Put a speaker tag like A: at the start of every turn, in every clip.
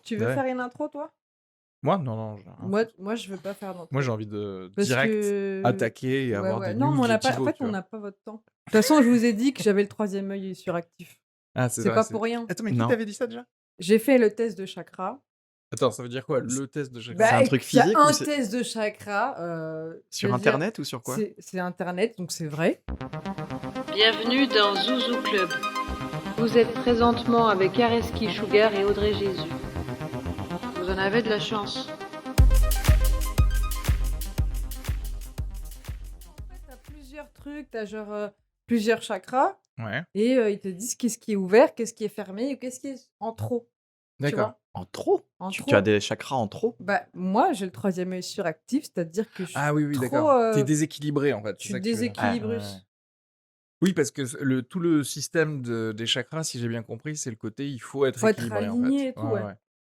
A: Tu veux
B: Ouais.
A: faire une intro, toi?
B: Moi? Non, non, j'ai rien à
A: Moi
B: foutre.
A: moi, je veux pas faire
B: Moi,
A: d'intro.
B: j'ai envie de
A: Parce
B: direct
A: que
B: attaquer et
A: ouais,
B: avoir
A: ouais.
B: des
A: Non,
B: news
A: mais on
B: de
A: n'a pas en
B: Thibaut,
A: fait,
B: tu
A: on
B: vois?
A: n'a pas votre temps. De toute façon, je vous ai dit que j'avais le troisième œil suractif.
B: Ah, c'est
A: C'est
B: vrai,
A: pas
B: c'est
A: pour rien.
B: attends, mais qui
C: Non.
B: t'avait dit ça déjà?
A: J'ai fait le test de chakra.
B: Attends, ça veut dire quoi,
C: C
B: le test de
C: c'est
B: chakra?
C: un
A: Bah,
C: truc
A: il y a
C: physique ou
A: un
C: c'est
A: test de chakra, je
C: sur
A: veux dire,
C: internet ou sur quoi?
A: c'est internet, donc c'est vrai.
D: Bienvenue dans Zouzou Club. Vous êtes présentement avec Areski Sugar et Audrey Jésus. Vous en avez de la chance.
A: En fait, tu plusieurs trucs, tu as genre, plusieurs chakras
B: Ouais,
A: et ils te disent qu'est-ce qui est ouvert, qu'est-ce qui est fermé et qu'est-ce qui est en trop, tu
B: d'accord.
A: vois?
C: En trop?
A: En
C: Tu as
A: trop.
C: des chakras en trop?
A: Bah, moi, j'ai le troisième œil suractif, c'est-à-dire que je
B: Ah
A: suis
B: oui, oui,
A: trop,
B: d'accord. Tu déséquilibré, en fait,
A: je
B: c'est
A: suis
B: ça que tu veux dire? Ouais, ouais, ouais.
A: déséquilibrus.
B: Oui, parce que tout le système des chakras, si j'ai bien compris, c'est le côté il faut être
A: Faut être
B: équilibré, en fait.
A: aligné et
B: Ouais,
A: tout,
B: ouais,
A: ouais.
B: ouais.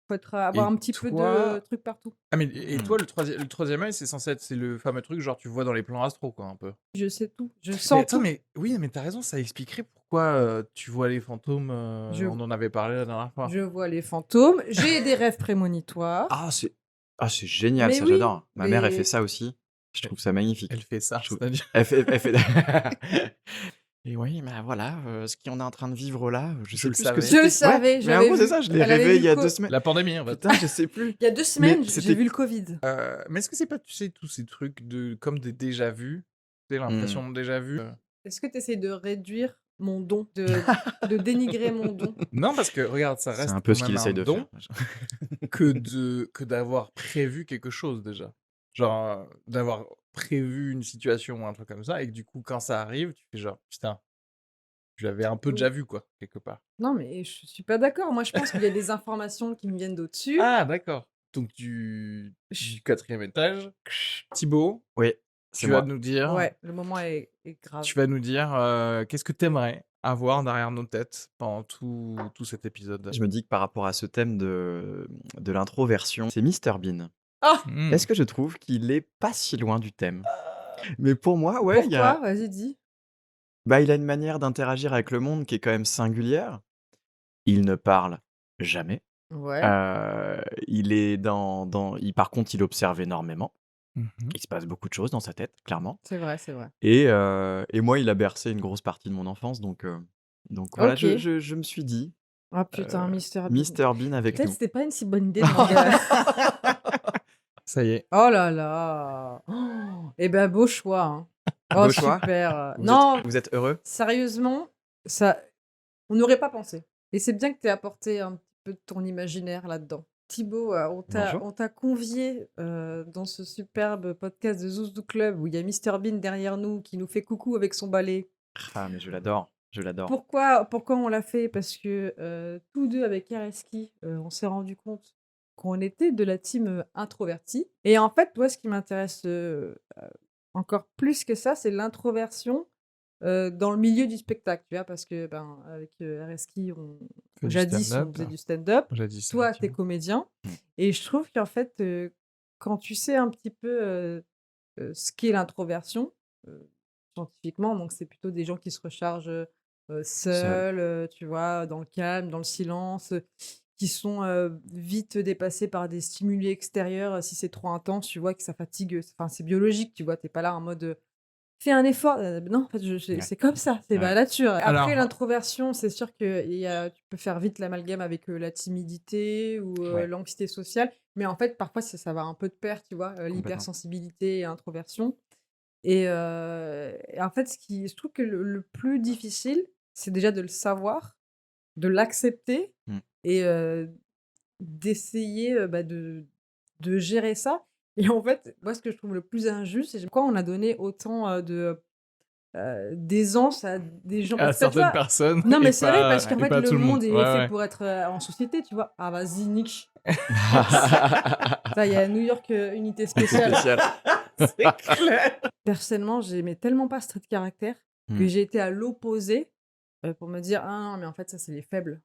A: Faut être avoir
B: Et
A: un petit peu de
B: toi
A: trucs partout.
B: ah mais et
C: Mmh.
B: toi, le troisième œil, c'est censé être c'est le fameux truc, genre, tu vois dans les plans astro, quoi, un peu?
A: Je sais tout, je
B: Mais
A: sens
B: attends,
A: tout.
B: mais oui, mais t'as raison, ça expliquerait pourquoi, tu vois les fantômes,
A: Je
B: on en avait parlé la dernière fois.
A: je vois les fantômes, j'ai des rêves prémonitoires.
C: Ah c'est génial,
A: Mais
C: ça
A: oui,
C: j'adore. Ma mère, elle fait
A: mais
C: ça aussi. Je
B: Elle
C: trouve ça magnifique.
B: elle fait ça,
C: Je trouve
B: c'est-à-dire?
C: elle fait et oui, bah, voilà, ce qu'on est en train de vivre là, je
B: Je
C: sais
B: le
C: plus ce que
B: savais.
A: je le
C: c'était. Ouais,
A: savais,
C: mais en
A: j'avais
C: gros, c'est
A: vu.
C: ça, je l'ai
A: Elle avait
C: rêvé
A: vu
C: il
A: le
C: y a
A: co
C: 2 semaines.
B: La pandémie, en fait.
C: Putain, je sais plus.
A: il y a 2
C: Mais
A: semaines, j'ai
C: c'était
A: vu le Covid.
B: Mais est-ce que c'est pas, tu sais, tous ces trucs comme des déjà-vus? Tu sais,
C: mmh.
B: l'impression de déjà-vu?
A: Est-ce que tu essaies de réduire mon don, de dénigrer mon don?
B: Non, parce que regarde, ça
C: C'est un
B: reste
C: peu
B: quand
C: ce qu'il
B: même un
C: essaye de faire.
B: don que d'avoir prévu quelque chose déjà. Genre, d'avoir prévu une situation ou un truc comme ça et que du coup, quand ça arrive, tu fais genre: «Putain, je l'avais un peu
A: Ou
B: déjà vu, quoi, quelque part».
A: non, mais je suis pas d'accord. Moi, je pense qu'il y a des informations qui me viennent d'au-dessus.
B: Ah d'accord. Donc du
A: Ch
B: quatrième étage. Thibaut,
C: Oui, c'est
B: tu vas
C: moi.
B: nous dire
A: ouais, le moment est grave.
B: tu vas nous dire, qu'est-ce que t'aimerais avoir derrière nos têtes pendant tout cet épisode?
C: Je me dis que par rapport à ce thème de l'introversion, c'est Mr Bean.
A: Ah!
B: Mmh.
C: Est-ce que je trouve qu'il est pas si loin du thème? Mais pour moi, ouais, il y
A: Pourquoi?
C: a
A: Vas-y, dis.
C: bah, il a une manière d'interagir avec le monde qui est quand même singulière. Il ne parle jamais.
A: Ouais,
C: Il est par contre, il observe énormément.
B: Mmh.
C: Il se passe beaucoup de choses dans sa tête, clairement.
A: c'est vrai, c'est vrai.
C: Et moi, il a bercé une grosse partie de mon enfance, donc voilà,
A: OK.
C: je me suis dit,
A: Ah putain, Mister Bean.
C: Mr Bean avec
A: Peut-être
C: nous.
A: c'était pas une si bonne idée de m'enga
B: Ça y est.
A: oh là là! Oh, et bah, beau choix, hein. Oh
C: Beau choix.
A: super,
C: Vous êtes
A: non,
C: vous êtes heureux?
A: sérieusement, ça on n'aurait pas pensé et c'est bien que tu aies apporté un petit peu de ton imaginaire là-dedans. Thibaut,
C: Bonjour.
A: on t'a convié, dans ce superbe podcast de Zouzou Club où il y a Mister Bean derrière nous qui nous fait coucou avec son balai.
C: Ah mais je l'adore, je l'adore.
A: Pourquoi on l'a fait? Parce que, tous 2 avec Areski, on s'est rendu compte qu'on était de la team, introvertie et en fait, moi, ce qui m'intéresse, encore plus que ça, c'est l'introversion, dans le milieu du spectacle, tu vois? Parce que, ben, avec, Areski,
B: Fais du
A: jadis, on
B: stand-up.
A: faisait du stand-up.
B: Jadis,
A: Toi, tu es
B: effectivement.
A: comédien
C: Mmh.
A: et je trouve qu'en fait, quand tu sais un petit peu, ce qu'est l'introversion, scientifiquement, donc c'est plutôt des gens qui se rechargent,
C: Seul.
A: seuls, tu vois? Dans le calme, dans le silence, qui sont, vite dépassés par des stimuli extérieurs, si c'est trop intense, tu vois? Que ça fatigue, enfin, c'est biologique, tu vois? Tu es pas là en mode, «Fais un effort», non, en fait, je
C: Ouais,
A: c'est comme ça, c'est ma
C: ouais.
A: nature. Après
B: Alors
A: l'introversion, c'est sûr que tu peux faire vite l'amalgame avec, la timidité ou,
C: Ouais,
A: l'anxiété sociale, mais en fait, parfois, ça va un peu de pair, tu vois?
C: complètement.
A: L'hypersensibilité et l'introversion. Et en fait, je trouve que le plus difficile, c'est déjà de le savoir, de l'accepter
C: Mmh.
A: et d'essayer, bah, de gérer ça et en fait, moi, ce que je trouve le plus injuste, c'est pourquoi on a donné autant, d'aisance à des gens
B: à
A: parce que tu
B: certaines
A: vois?
B: personnes
A: Non, mais
B: et
A: c'est vrai parce
B: pas
A: qu'en
B: et
A: fait,
B: pas à
A: le
B: tout le monde.
A: monde est
B: Ouais,
A: fait
B: ouais.
A: pour être, en société, tu vois? Ah vas-y, nique. Ça, il y a New York, unité
C: Unité
A: spéciale.
C: spéciale.
B: C'est clair.
A: Personnellement, j'aimais tellement pas ce trait de caractère que
C: Mmh.
A: j'ai été à l'opposé, pour me dire: «Ah non, mais en fait, ça, c'est les faibles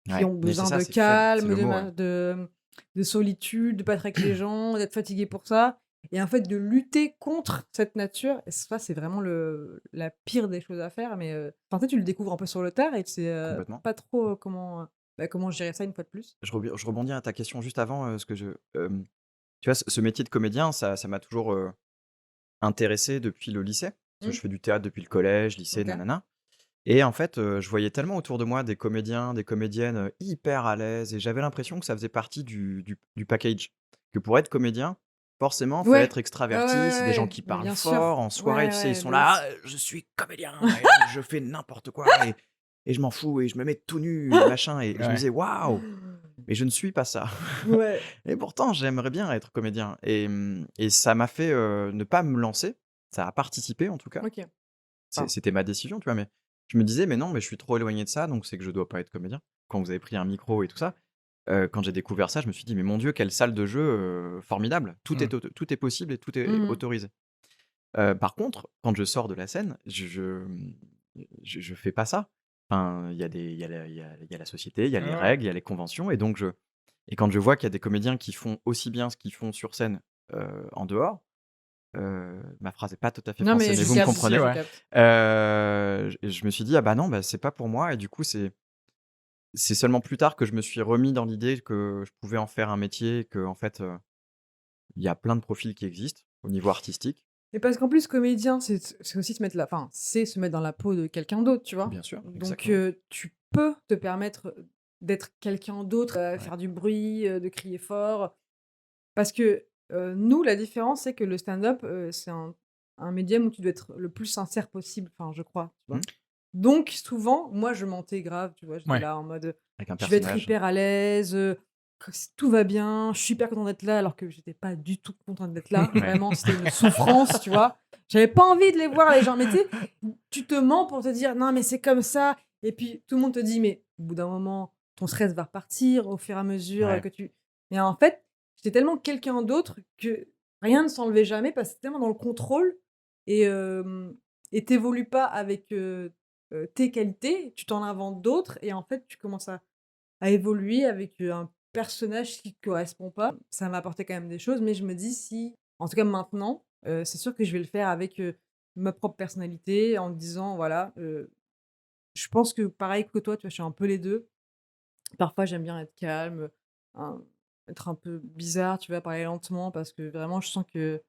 A: qui
C: Ouais,
A: ont
C: mais c'est
A: besoin
C: ça,
A: de
C: c'est faible, c'est
A: calme,
C: le
A: de
C: mot, ouais.
A: ma de solitude, de pas être avec les gens, d'être fatigué pour ça» et en fait, de lutter contre cette nature et ça, c'est vraiment la pire des choses à faire mais en fait, tu le découvres un peu sur le tard et tu sais,
C: Complètement.
A: pas trop, comment, bah, comment gérer ça une fois de plus?
C: Je rebondis à ta question juste avant, ce que tu vois, ce métier de comédien, ça m'a toujours, intéressé depuis le lycée. Parce que
A: Mmh.
C: je fais du théâtre depuis le collège, lycée,
A: OK.
C: nanana. Et en fait, je voyais tellement autour de moi des comédiens, des comédiennes, hyper à l'aise et j'avais l'impression que ça faisait partie du package. Que pour être comédien, forcément, faut
A: Ouais.
C: être
A: Ouais, ouais,
C: extraverti, c'est des gens
A: ouais,
C: qui
A: ouais,
C: parlent
A: bien
C: fort.
A: sûr.
C: En soirée,
A: Ouais,
C: tu sais, ils
A: ouais,
C: sont
A: de
C: là:
A: ouf.
C: «Ah, je suis comédien et je fais n'importe quoi et je m'en fous et je me mets tout nu et machin» et je me
B: Ouais.
C: disais: «Waouh! Mais je ne suis pas ça».
A: Ouais.
C: Et pourtant, j'aimerais bien être comédien et ça m'a fait, ne pas me lancer. Ça a participé en tout cas.
A: OK. Enfin,
C: C'était ma décision, tu vois? Mais je me disais: «Mais non, mais je suis trop éloigné de ça, donc c'est que je dois pas être comédien». Quand vous avez pris un micro et tout ça, quand j'ai découvert ça, je me suis dit: «Mais mon Dieu, quelle salle de jeu, formidable!
B: Mmh.
C: Tout est possible et tout est
A: mmh
C: autorisé». Par contre, quand je sors de la scène, je fais pas ça. Enfin, il y a la société, il y a les
B: Ouais.
C: règles, il y a les conventions et quand je vois qu'il y a des comédiens qui font aussi bien ce qu'ils font sur scène, en dehors, ma phrase est pas tout à fait
A: Non, mais
C: française, mais
A: je
C: vous me
B: Si, si,
A: capte,
B: si,
C: comprenez.
A: je
B: ouais.
A: capte.
C: Je me suis dit: «Ah bah non, bah, c'est pas pour moi» et du coup, c'est seulement plus tard que je me suis remis dans l'idée que je pouvais en faire un métier et qu'en fait, il y a plein de profils qui existent au niveau artistique.
A: Et parce qu'en plus, comédien, c'est aussi c'est se mettre dans la peau de quelqu'un d'autre, tu vois?
C: Bien sûr,
A: Donc,
C: exactement.
A: tu peux te permettre, d'être quelqu'un d'autre,
C: Ouais.
A: faire du bruit, de crier fort. Parce que, nous, la différence, c'est que le stand-up, c'est un médium où tu dois être le plus sincère possible, enfin, je crois, tu vois?
C: Mmh.
A: Donc souvent, moi, je mentais grave, tu vois? J'étais
B: Ouais.
A: là en mode,
C: Avec un
A: je vais être
C: personnage.
A: hyper à l'aise, que tout va bien, je suis hyper contente d'être là, alors que j'étais pas du tout contente d'être là.
C: Ouais.
A: Vraiment, c'était une souffrance, tu vois? J'avais pas envie de les voir les gens, mais tu sais, tu te mens pour te dire: «Non, mais c'est comme ça» et puis tout le monde te dit mais au bout d'un moment, ton stress va repartir au fur et à mesure,
C: Ouais.
A: que tu mais en fait, j'étais tellement quelqu'un d'autre que rien ne s'enlevait jamais parce que tu tellement dans le contrôle et et tu pas avec, tes qualités, tu t'en inventes d'autres et en fait, tu commences à évoluer avec, un personnage qui correspond pas. Ça m'a apporté quand même des choses, mais je me dis si en tout cas maintenant, c'est sûr que je vais le faire avec, ma propre personnalité en me disant voilà, je pense que pareil que toi, tu vois, je suis un peu les 2. Parfois, j'aime bien être calme, hein, être un peu bizarre, tu vois, parler lentement parce que vraiment je sens que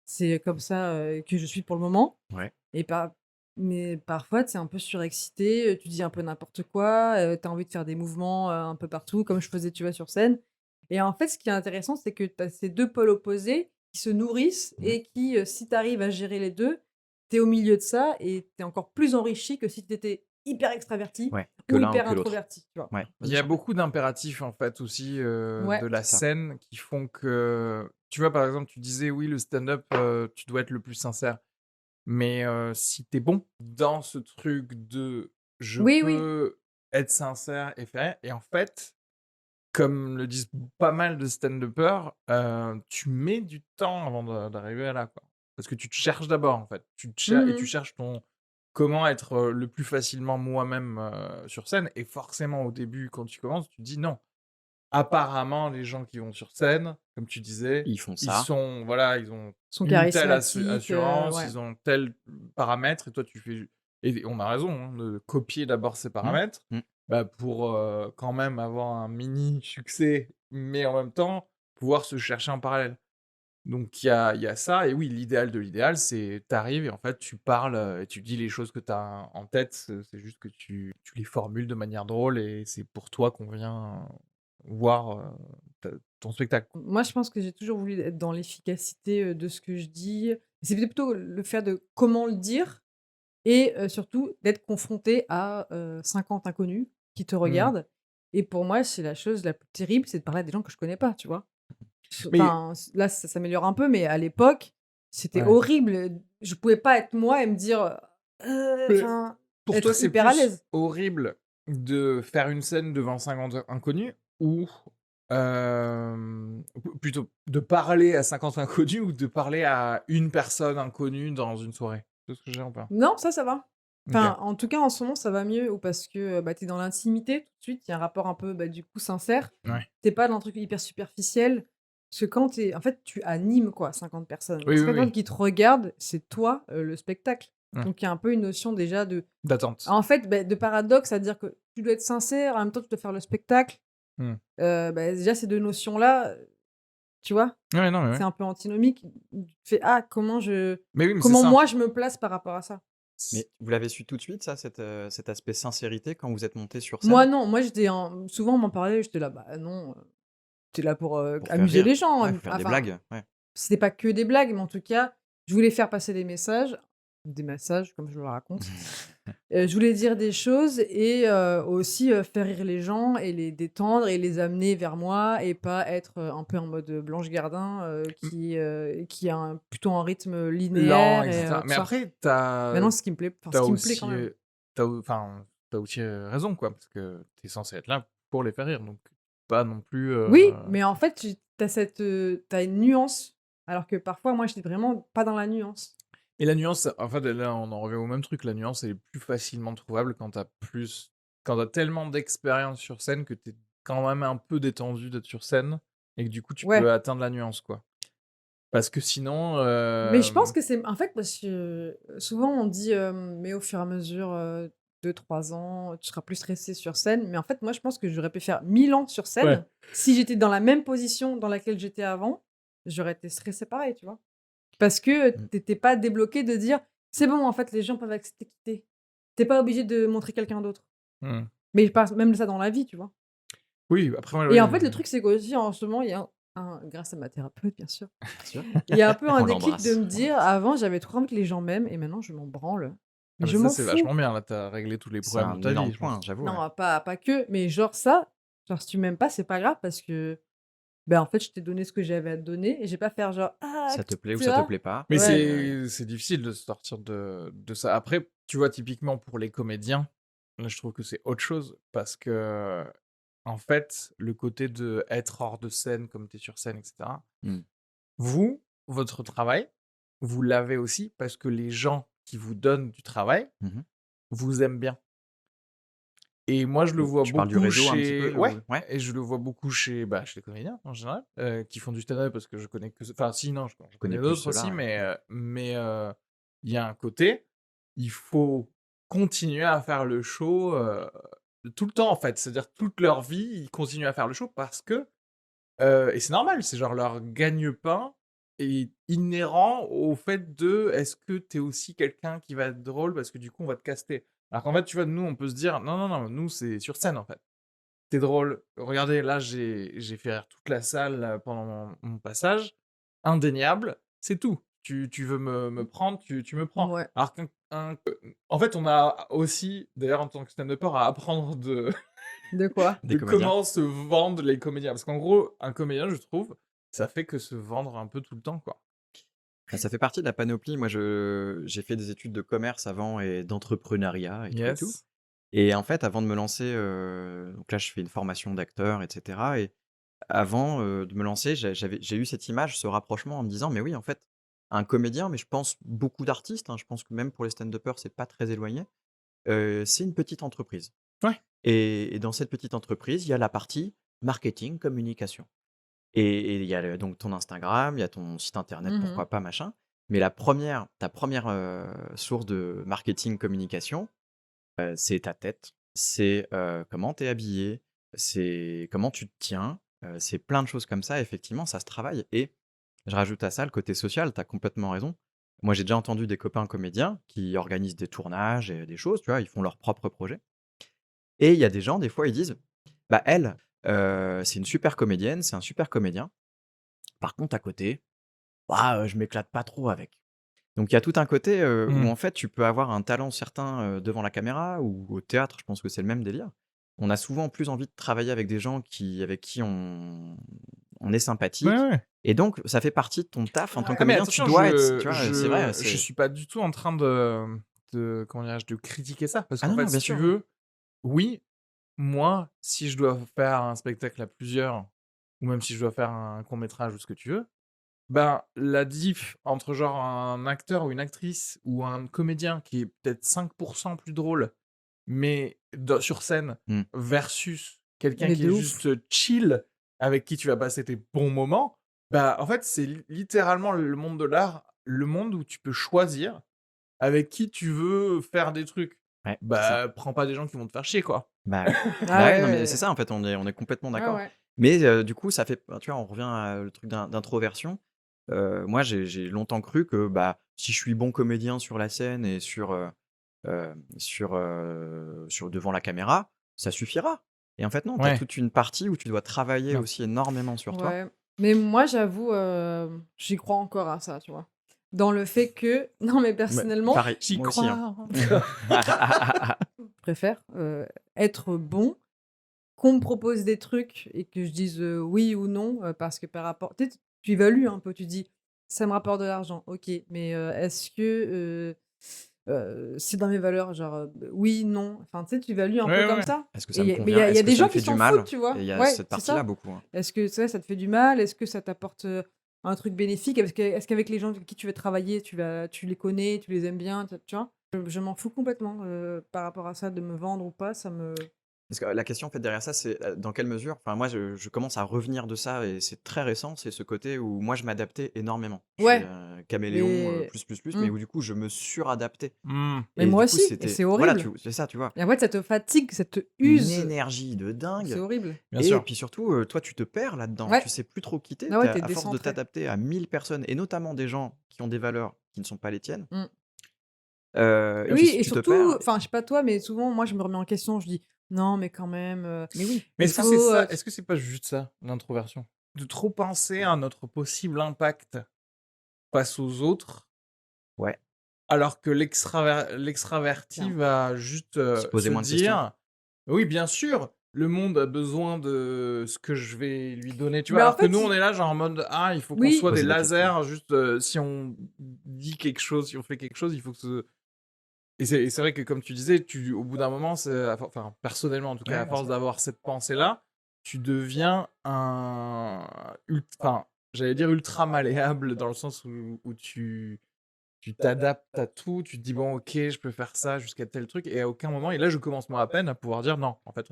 A: c'est comme ça, que je suis pour le moment
C: Ouais.
A: et par mais parfois, tu es un peu surexcité, tu dis un peu n'importe quoi, tu as envie de faire des mouvements, un peu partout comme je faisais, tu vois, sur scène et en fait, ce qui est intéressant, c'est que tu as ces 2 pôles opposés qui se nourrissent
C: Mmh.
A: et qui, si tu arrives à gérer les 2, tu es au milieu de ça et tu es encore plus enrichi que si tu étais hyper extraverti
C: Ouais. Que
A: ou
C: l'un ou
A: hyper
C: que l'autre.
A: introverti, tu vois?
C: Ouais.
B: Il
C: Vas-y,
B: y a
C: je t'en prie.
B: beaucoup d'impératifs, en fait, aussi, de
A: Ouais.
B: la
C: C'est ça.
B: scène qui font que tu vois, par exemple, tu disais: «Oui, le stand-up, tu dois être le plus sincère». Mais si tu es bon dans ce truc de: «Je
A: Oui, oui.
B: peux être sincère et faire» et en fait, comme le disent pas mal de stand-uppers, tu mets du temps avant d'arriver à là, quoi. Parce que tu te cherches d'abord, en fait. Tu te cher et tu
A: Mmh.
B: cherches ton comment être, le plus facilement moi-même, sur scène et forcément au début quand tu commences, tu te dis: «Non». Apparemment, les gens qui vont sur scène, comme tu disais,
C: Ils font
B: ils
C: ça.
B: sont voilà, ils ont
A: Sont
B: une telle
A: charismatiques,
B: assurance,
A: ouais.
B: ils ont tel paramètre et toi tu fais et on a raison, hein, de copier d'abord ces
C: Mmh.
B: paramètres,
C: Mmh.
B: bah, pour, quand même avoir un mini succès, mais en même temps, pouvoir se chercher en parallèle. Donc il y a ça et oui, l'idéal de l'idéal, c'est tu arrives et en fait tu parles, et tu dis les choses que tu as en tête, c'est juste que tu les formules de manière drôle et c'est pour toi qu'on vient voir, ta ton spectacle, quoi.
A: Moi, je pense que j'ai toujours voulu être dans l'efficacité, de ce que je dis. C'est plutôt le fait de comment le dire et surtout d'être confronté à, 50 inconnus qui te
B: Mmh.
A: regardent et pour moi, c'est la chose la plus terrible, c'est de parler à des gens que je connais pas, tu vois?
B: Mais
A: Enfin, là, ça s'améliore un peu, mais à l'époque, c'était
B: ouais.
A: horrible, je pouvais pas être moi et me dire,
B: Mais
A: enfin,
B: pour toi,
A: être
B: c'est
A: hyper à
B: plus
A: l'aise.
B: horrible de faire une scène devant 50 inconnus ou, ou plutôt de parler à 50 inconnus ou de parler à une personne inconnue dans une soirée? Tu vois ce que je veux dire ou pas?
A: Non, ça va.
B: OK.
A: Enfin, en tout cas, en ce moment, ça va mieux ou parce que, bah, tu es dans l'intimité tout de suite, il y a un rapport un peu, bah, du coup, sincère.
B: Ouais.
A: Tu es pas dans un truc hyper superficiel. Parce que quand tu es en fait, tu animes, quoi, 50 personnes.
B: Oui,
A: Les
B: oui,
A: 50
B: oui.
A: qui te regardent, c'est toi, le spectacle.
B: Mmh.
A: Donc il y a un peu une notion déjà
B: D'attente.
A: en fait, de paradoxe, c'est-à-dire que tu dois être sincère, en même temps tu dois faire le spectacle.
B: Mmh.
A: Déjà ces 2 notions-là, tu vois?
B: Ouais, non, mais
A: C'est
B: ouais.
A: un peu antinomique. Tu fais: «Ah,
B: Mais oui, mais c'est
A: comment
B: ça.
A: moi je me place par rapport à ça?»
C: Mais vous l'avez su tout de suite ça, cet aspect sincérité quand vous êtes monté sur
A: Moi
C: scène?
A: non, moi j'étais en souvent on m'en parlait, j'étais là: «Bah non, tu là pour,
C: Pour faire
A: amuser
C: rire?
A: les gens».
C: Ouais, pour faire des
A: Enfin,
C: blagues? Ouais.
A: c'était pas que des blagues, mais en tout cas, je voulais faire passer des messages comme je le raconte. Je voulais dire des choses et aussi, faire rire les gens et les détendre et les amener vers moi et pas être, un peu en mode, Blanche Gardin,
B: Mmh,
A: qui a plutôt un rythme
B: lent
A: linéaire
B: et
A: et
B: cetera.
A: tout
B: Mais
A: ça.
B: après,
A: Maintenant ce
B: tu
A: qui me plaît quand
B: aussi,
A: même.
B: tu aussi, raison, quoi, parce que tu es censé être là pour les faire rire, donc pas non plus,
A: Oui, mais en fait, tu une nuance, alors que parfois moi j'étais vraiment pas dans la nuance.
B: et la nuance, en fait, là, on en revient au même truc, la nuance, elle est plus facilement trouvable quand tu as tellement d'expérience sur scène que tu es quand même un peu détendu d'être sur scène et que du coup, tu peux
A: Ouais.
B: atteindre la nuance, quoi. Parce que sinon,
A: Mais je pense que c'est en fait, parce que souvent on dit, mais au fur et à mesure, 2-3 ans, tu seras plus stressé sur scène. Mais en fait, moi, je pense que j'aurais pu faire 1000 ans sur
B: ouais.
A: scène. Si j'étais dans la même position dans laquelle j'étais avant, j'aurais été stressée pareil, tu vois? Parce que,
C: Mmh.
A: tu pas débloqué de dire: «C'est bon, en fait, les gens peuvent accepter quitter». Tu pas obligé de montrer quelqu'un d'autre.
B: Mmh.
A: Mais je pense même ça dans la vie, tu vois?
B: Oui, après moi,
A: Et en
B: oui,
A: fait, le truc, c'est qu'aussi, en ce moment, il y a grâce à ma thérapeute, bien sûr,
C: Bien sûr.
A: il y a un peu un
C: On
A: déclic de
C: l'embrasse,
A: me
C: on
A: dire:
C: l'embrasse.
A: «Avant, j'avais trop envie que les gens m'aiment et maintenant, je m'en branle. Mais
B: ah bah,
A: je
B: ça,
A: m'en
B: c'est
A: fous».
B: vachement bien, là, tu as réglé tous les
C: C'est
B: problèmes de
C: un
B: ta vie,
C: énorme
B: je
C: point,
B: pense.
C: j'avoue, ouais.
A: Non, pas que, mais genre si tu m'aimes pas, c'est pas grave parce que, en fait, je t'ai donné ce que j'avais à te donner et je vais pas faire genre: «Ah»,
C: Ça te plaît ou
A: tu
C: ça te
A: vois?
C: plaît pas.
B: Mais
A: Ouais.
B: c'est difficile de sortir de ça. Après, tu vois, typiquement pour les comédiens, là, je trouve que c'est autre chose parce que, en fait, le côté de être hors de scène comme tu es sur scène et cetera,
C: Mmh.
B: votre travail, vous l'avez aussi parce que les gens qui vous donnent du travail
C: Mmh.
B: vous aiment bien. Et moi, je le vois
C: Tu parles du
B: beaucoup
C: réseau un petit
B: chez
C: peu
B: ouais,
C: ou ouais?
B: et je le vois beaucoup chez les comédiens en général, qui font du stand-up parce que je connais que enfin si, non, je
C: Je
B: connais
C: connais plus
B: d'autres
C: ceux-là,
B: aussi,
C: ouais. Mmh.
B: il y a un côté, il faut continuer à faire le show, tout le temps en fait. C'est-à-dire toute leur vie, ils continuent à faire le show parce que, et c'est normal, c'est genre leur gagne-pain est inhérent au fait de: «Est-ce que tu es aussi quelqu'un qui va être drôle? Parce que du coup, on va te caster». Alors qu'en fait, tu vois, nous, on peut se dire: «Non, non, non, nous, c'est sur scène, en fait. C'est drôle. Regardez, là, j'ai fait rire toute la salle, pendant mon passage. Indéniable, c'est tout. Tu veux me prendre, tu me prends».
A: Ouais.
B: Alors en fait, on a aussi, d'ailleurs, en tant que stand-upper, à apprendre
A: De quoi?
C: Des
B: de
C: comédiens?
B: comment se vendent les comédiens. Parce qu'en gros, un comédien, je trouve, ça fait que se vendre un peu tout le temps, quoi.
C: Bah, ça fait partie de la panoplie. Moi, j'ai fait des études de commerce avant et d'entrepreneuriat et tout et tout.
B: Yes.
C: Et en fait, avant de me lancer, donc là, je fais une formation d'acteur et cetera et avant, de me lancer, j'ai eu cette image, ce rapprochement en me disant: «Mais oui, en fait, un comédien», mais je pense beaucoup d'artistes, hein, je pense que même pour les stand-uppers, c'est pas très éloigné, c'est une petite entreprise
B: Ouais.
C: et dans cette petite entreprise, il y a la partie marketing, communication et il y a le donc ton Instagram, il y a ton site internet,
A: Mmh.
C: pourquoi pas, machin, mais ta première source de marketing, communication, c'est ta tête, c'est, comment tu es habillé, c'est comment tu te tiens, c'est plein de choses comme ça, effectivement, ça se travaille et je rajoute à ça le côté social, tu as complètement raison. Moi, j'ai déjà entendu des copains comédiens qui organisent des tournages et des choses, tu vois? Ils font leurs propres projets et il y a des gens, des fois, ils disent: «Bah, elle, c'est une super comédienne, c'est un super comédien. Par contre, à côté, bah, je m'éclate pas trop avec». Donc il y a tout un côté, où
B: Mmh.
C: en fait tu peux avoir un talent certain, devant la caméra ou au théâtre, je pense que c'est le même délire. On a souvent plus envie de travailler avec des gens avec qui on est
B: Ouais,
C: sympathique
B: ouais.
C: et donc ça fait partie de ton taf en tant que
B: Ah mais
C: comédien, tu
B: attention,
C: dois être tu vois? C'est vrai,
B: je
C: c'est
B: suis pas du tout en train de comment dirais-je? De critiquer ça. Parce
C: ah
B: qu'en
C: non,
B: fait,
C: non,
B: si
C: bien
B: tu
C: sûr, ouais.
B: veux, oui, moi, si je dois faire un spectacle à plusieurs, ou même si je dois faire un court métrage ou ce que tu veux, ben, la diff entre genre un acteur ou une actrice ou un comédien qui est peut-être 5 plus drôle, mais sur scène,
C: Mmh.
B: versus quelqu'un
A: Mais
B: qui
A: de
B: est
A: ouf.
B: juste chill, avec qui tu vas passer tes bons moments, bah, en fait, c'est littéralement le monde de l'art, le monde où tu peux choisir avec qui tu veux faire des trucs.
C: Ouais, c'est ça.
B: Bah, prends pas des gens qui vont te faire chier, quoi.
C: Bah,
A: Ah
C: bah ouais, non,
A: ouais,
C: mais c'est ça, en fait, on est complètement
A: ouais,
C: d'accord.
A: ouais.
C: Mais du coup, ça fait tu vois, on revient à le truc d'introversion. Moi, j'ai longtemps cru que, bah, si je suis bon comédien sur la scène et sur devant la caméra, ça suffira. Et en fait, non, tu as
B: Ouais.
C: toute une partie où tu dois travailler
B: Non.
C: aussi énormément sur toi.
A: Ouais. Mais moi, j'avoue, j'y crois encore à ça, tu vois? Dans le fait que non, mais
C: Ouais,
A: personnellement,
C: pareil,
B: J'y
C: moi aussi, hein.
A: je préfère, être bon, qu'on me propose des trucs et que je dise, oui ou non, parce que par rapport tu sais, tu évalues un peu, tu dis: «Ça me rapporte de l'argent, OK, mais est-ce que, c'est dans mes valeurs?» genre, oui, non, enfin, tu sais, tu évalues un peu
B: Ouais,
A: comme
B: ouais.
A: ça
C: Est-ce que
A: et
C: ça me
A: il
C: convient?
A: y a
C: Est-ce que
A: des
C: ça
A: gens
C: me
A: qui
C: fait du
A: s'en
C: mal?
A: foutent, tu vois?
C: Et il y a
A: Ouais,
C: cette
A: c'est
C: partie-là
A: ça.
C: beaucoup, hein.
A: Est-ce que ça te fait du mal? Est-ce que ça t'apporte, un truc bénéfique? Est-ce qu'avec les gens avec qui tu veux travailler, tu les connais, tu les aimes bien, tu vois? Je m'en fous complètement, par rapport à ça, de me vendre ou pas, ça me
C: Parce que la question en fait derrière ça, c'est, dans quelle mesure enfin moi je commence à revenir de ça et c'est très récent, c'est ce côté où moi je m'adaptais énormément. Je suis
A: ouais,
C: un caméléon,
A: mais
C: plus,
A: mmh,
C: mais où du coup je me suradaptais
B: Mmh.
A: mais
C: et
A: moi
C: du coup
A: aussi et
C: c'était
A: c'est
C: voilà,
A: horrible
C: c'est ça, tu vois?
A: et en fait, ça te fatigue, ça te
C: Une
A: use,
C: énergie de
A: c'est
C: dingue
A: horrible.
B: Bien
C: et
B: sûr.
C: puis surtout, toi tu te perds là-dedans.
A: Ouais,
C: Tu sais plus trop qui tu es,
A: ah ouais, tu
C: à force de
A: décentré.
C: t'adapter à 1000 personnes et notamment des gens qui ont des valeurs qui ne sont pas les tiennes,
A: Mmh.
C: et
A: Oui
C: puis
A: et
C: tu te
A: surtout,
C: perds
A: enfin, je sais pas toi, mais souvent, moi, je me remets en question, je dis: «Non, mais quand même,
C: mais oui,
B: Mais
A: il
B: est-ce que c'est
A: faut,
B: ça? Est-ce que c'est pas juste ça, l'introversion? De trop penser à notre possible impact face aux autres,
C: ouais,
B: alors que l'extraverti
A: tiens,
B: va juste,
C: se poser
B: se
C: moins de questions.
B: dire: «Oui, bien sûr, le monde a besoin de ce que je vais lui donner», tu vois?
A: bah, en
B: Alors que
A: fait,
B: nous, on
A: i
B: est là, genre en mode: «Ah, il faut qu'on
A: oui,
B: soit des
C: Poser des questions.
B: lasers, juste, si on dit quelque chose, si on fait quelque chose, il faut que ce» et c'est vrai que comme tu disais, au bout d'un moment, c'est enfin, personnellement, en tout cas,
C: Ouais,
B: à
C: bien
B: force
C: sûr.
B: d'avoir cette pensée-là, tu deviens enfin, j'allais dire ultra malléable dans le sens où tu t'adaptes à tout, tu te dis: «Bon, OK, je peux faire ça jusqu'à tel truc» et à aucun moment et là, je commence moi à peine à pouvoir dire: «Non, en fait,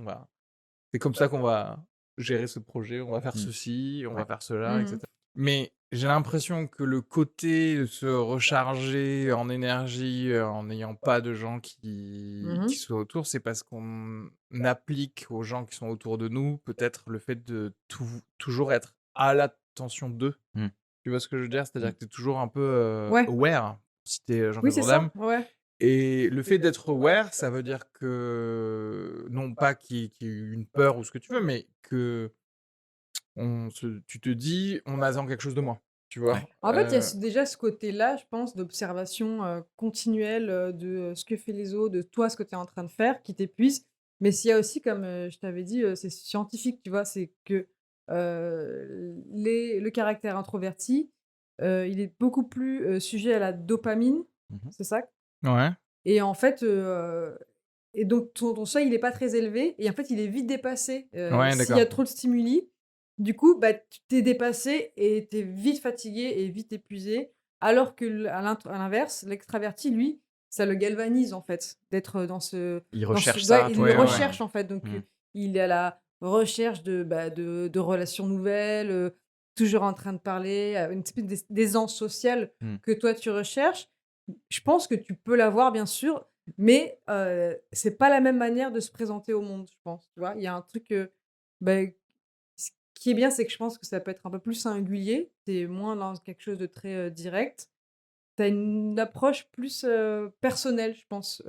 B: c'est comme ça qu'on va gérer ce projet, on va faire
C: Mmh.
B: ceci, on va
C: Ouais.
B: faire cela» et
A: mmh
B: cetera. Mais j'ai l'impression que le côté de se recharger en énergie, en n'ayant pas de gens qui
A: mh.
B: soient autour, c'est parce qu'on applique aux gens qui sont autour de nous, peut-être le fait de toujours être à l'attention d'eux.
C: Mmh.
B: Tu vois ce que je veux dire?
C: Mmh.
B: C'est-à-dire que tu es toujours un peu,
A: Ouais,
B: aware, si tu es
A: oui,
B: Jean-Claude
A: c'est
B: Van
A: ça,
B: Damme
A: ouais.
B: et le fait d'être aware, ça veut dire que non pas qu'il y ait une peur ou ce que tu veux, mais que tu te dis: «On attend quelque chose de moi», tu vois?
C: Ouais.
A: En fait, il y a déjà ce côté-là, je pense, d'observation continuelle de ce que fait les autres, de toi, ce que tu es en train de faire, qui t'épuise. Mais s'il y a aussi, comme je t'avais dit, c'est scientifique, tu vois, c'est que le caractère introverti, il est beaucoup plus sujet à la dopamine,
C: Mmh.
A: c'est ça?
B: Ouais.
A: Et en fait, et donc ton seuil, il est pas très élevé et en fait, il est vite dépassé,
B: Ouais,
A: s'il y a
B: d'accord.
A: trop de stimuli. Du coup, bah, tu t'es dépassé et tu es vite fatigué et vite épuisé. Alors que à l'inverse, l'extraverti, lui, ça le galvanise, en fait, d'être,
C: Il
A: dans ce
C: recherche
A: ouais,
C: ça
A: il
C: tout
A: le
C: le
B: Ouais, ouais,
C: temps,
B: ouais.
A: recherche, en fait, donc
C: mmh.
A: il est à la recherche de, bah, de relations nouvelles, toujours en train de parler, une espèce d'aisance sociale
C: Mmh.
A: que toi, tu recherches. Je pense que tu peux l'avoir, bien sûr, mais c'est pas la même manière de se présenter au monde, je pense, tu vois? Il y a un truc, bah, ce qui est bien, c'est que je pense que ça peut être un peu plus singulier. Tu es moins dans quelque chose de très, direct. Tu as une approche plus, personnelle, je pense,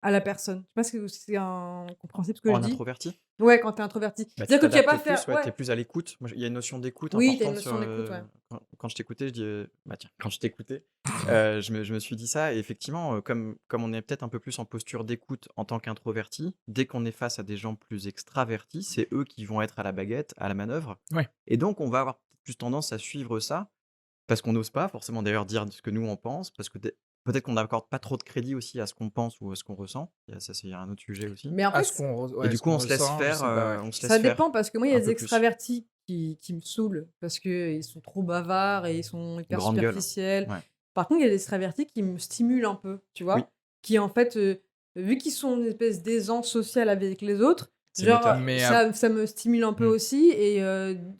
A: à la personne. Je sais pas si c'est un compréhensible ce que je
C: En
A: dis?
C: introverti?
A: Ouais, quand tu es introverti.
C: Bah, tu
A: C'est-à-dire que tu vas pas
C: t'adaptes plus,
A: faire
C: ouais, tu
A: ouais,
C: es plus à l'écoute. Moi, il y a une notion d'écoute
A: oui, tu as une
C: importante sur,
A: notion d'écoute, ouais.
C: quand je t'écoutais, je dis, bah, tiens, quand je t'écoutais, je me suis dit ça et effectivement, comme on est peut-être un peu plus en posture d'écoute en tant qu'introverti, dès qu'on est face à des gens plus extravertis, c'est eux qui vont être à la baguette, à la manœuvre
B: Ouais.
C: et donc on va avoir plus tendance à suivre ça parce qu'on n'ose pas forcément d'ailleurs dire ce que nous on pense, parce que peut-être qu'on n'accorde pas trop de crédit aussi à ce qu'on pense ou à ce qu'on ressent. Et ça, c'est un autre sujet aussi.
A: Mais en
B: À
A: fait,
B: ce qu'on re
C: Et
B: ouais,
C: du
B: ce
C: coup,
B: qu'on
C: on se laisse
B: ressent, je
C: faire,
B: sais pas, ouais.
C: on se laisse
A: ça
C: faire
A: dépend parce que moi, il y a
C: un
A: des
C: peu plus.
A: extravertis qui me saoulent parce qu'ils sont trop bavards et ils sont hyper
C: Grande gueule.
A: superficiels.
C: Ouais.
A: Par contre, il y a des extravertis qui me stimulent un peu, tu
C: Oui,
A: vois? Qui en fait, vu qu'ils sont une espèce d'aisance sociale avec les autres,
C: c'est
A: genre,
C: moteur.
B: Mais
A: ça me stimule un peu
B: mmh,
A: aussi et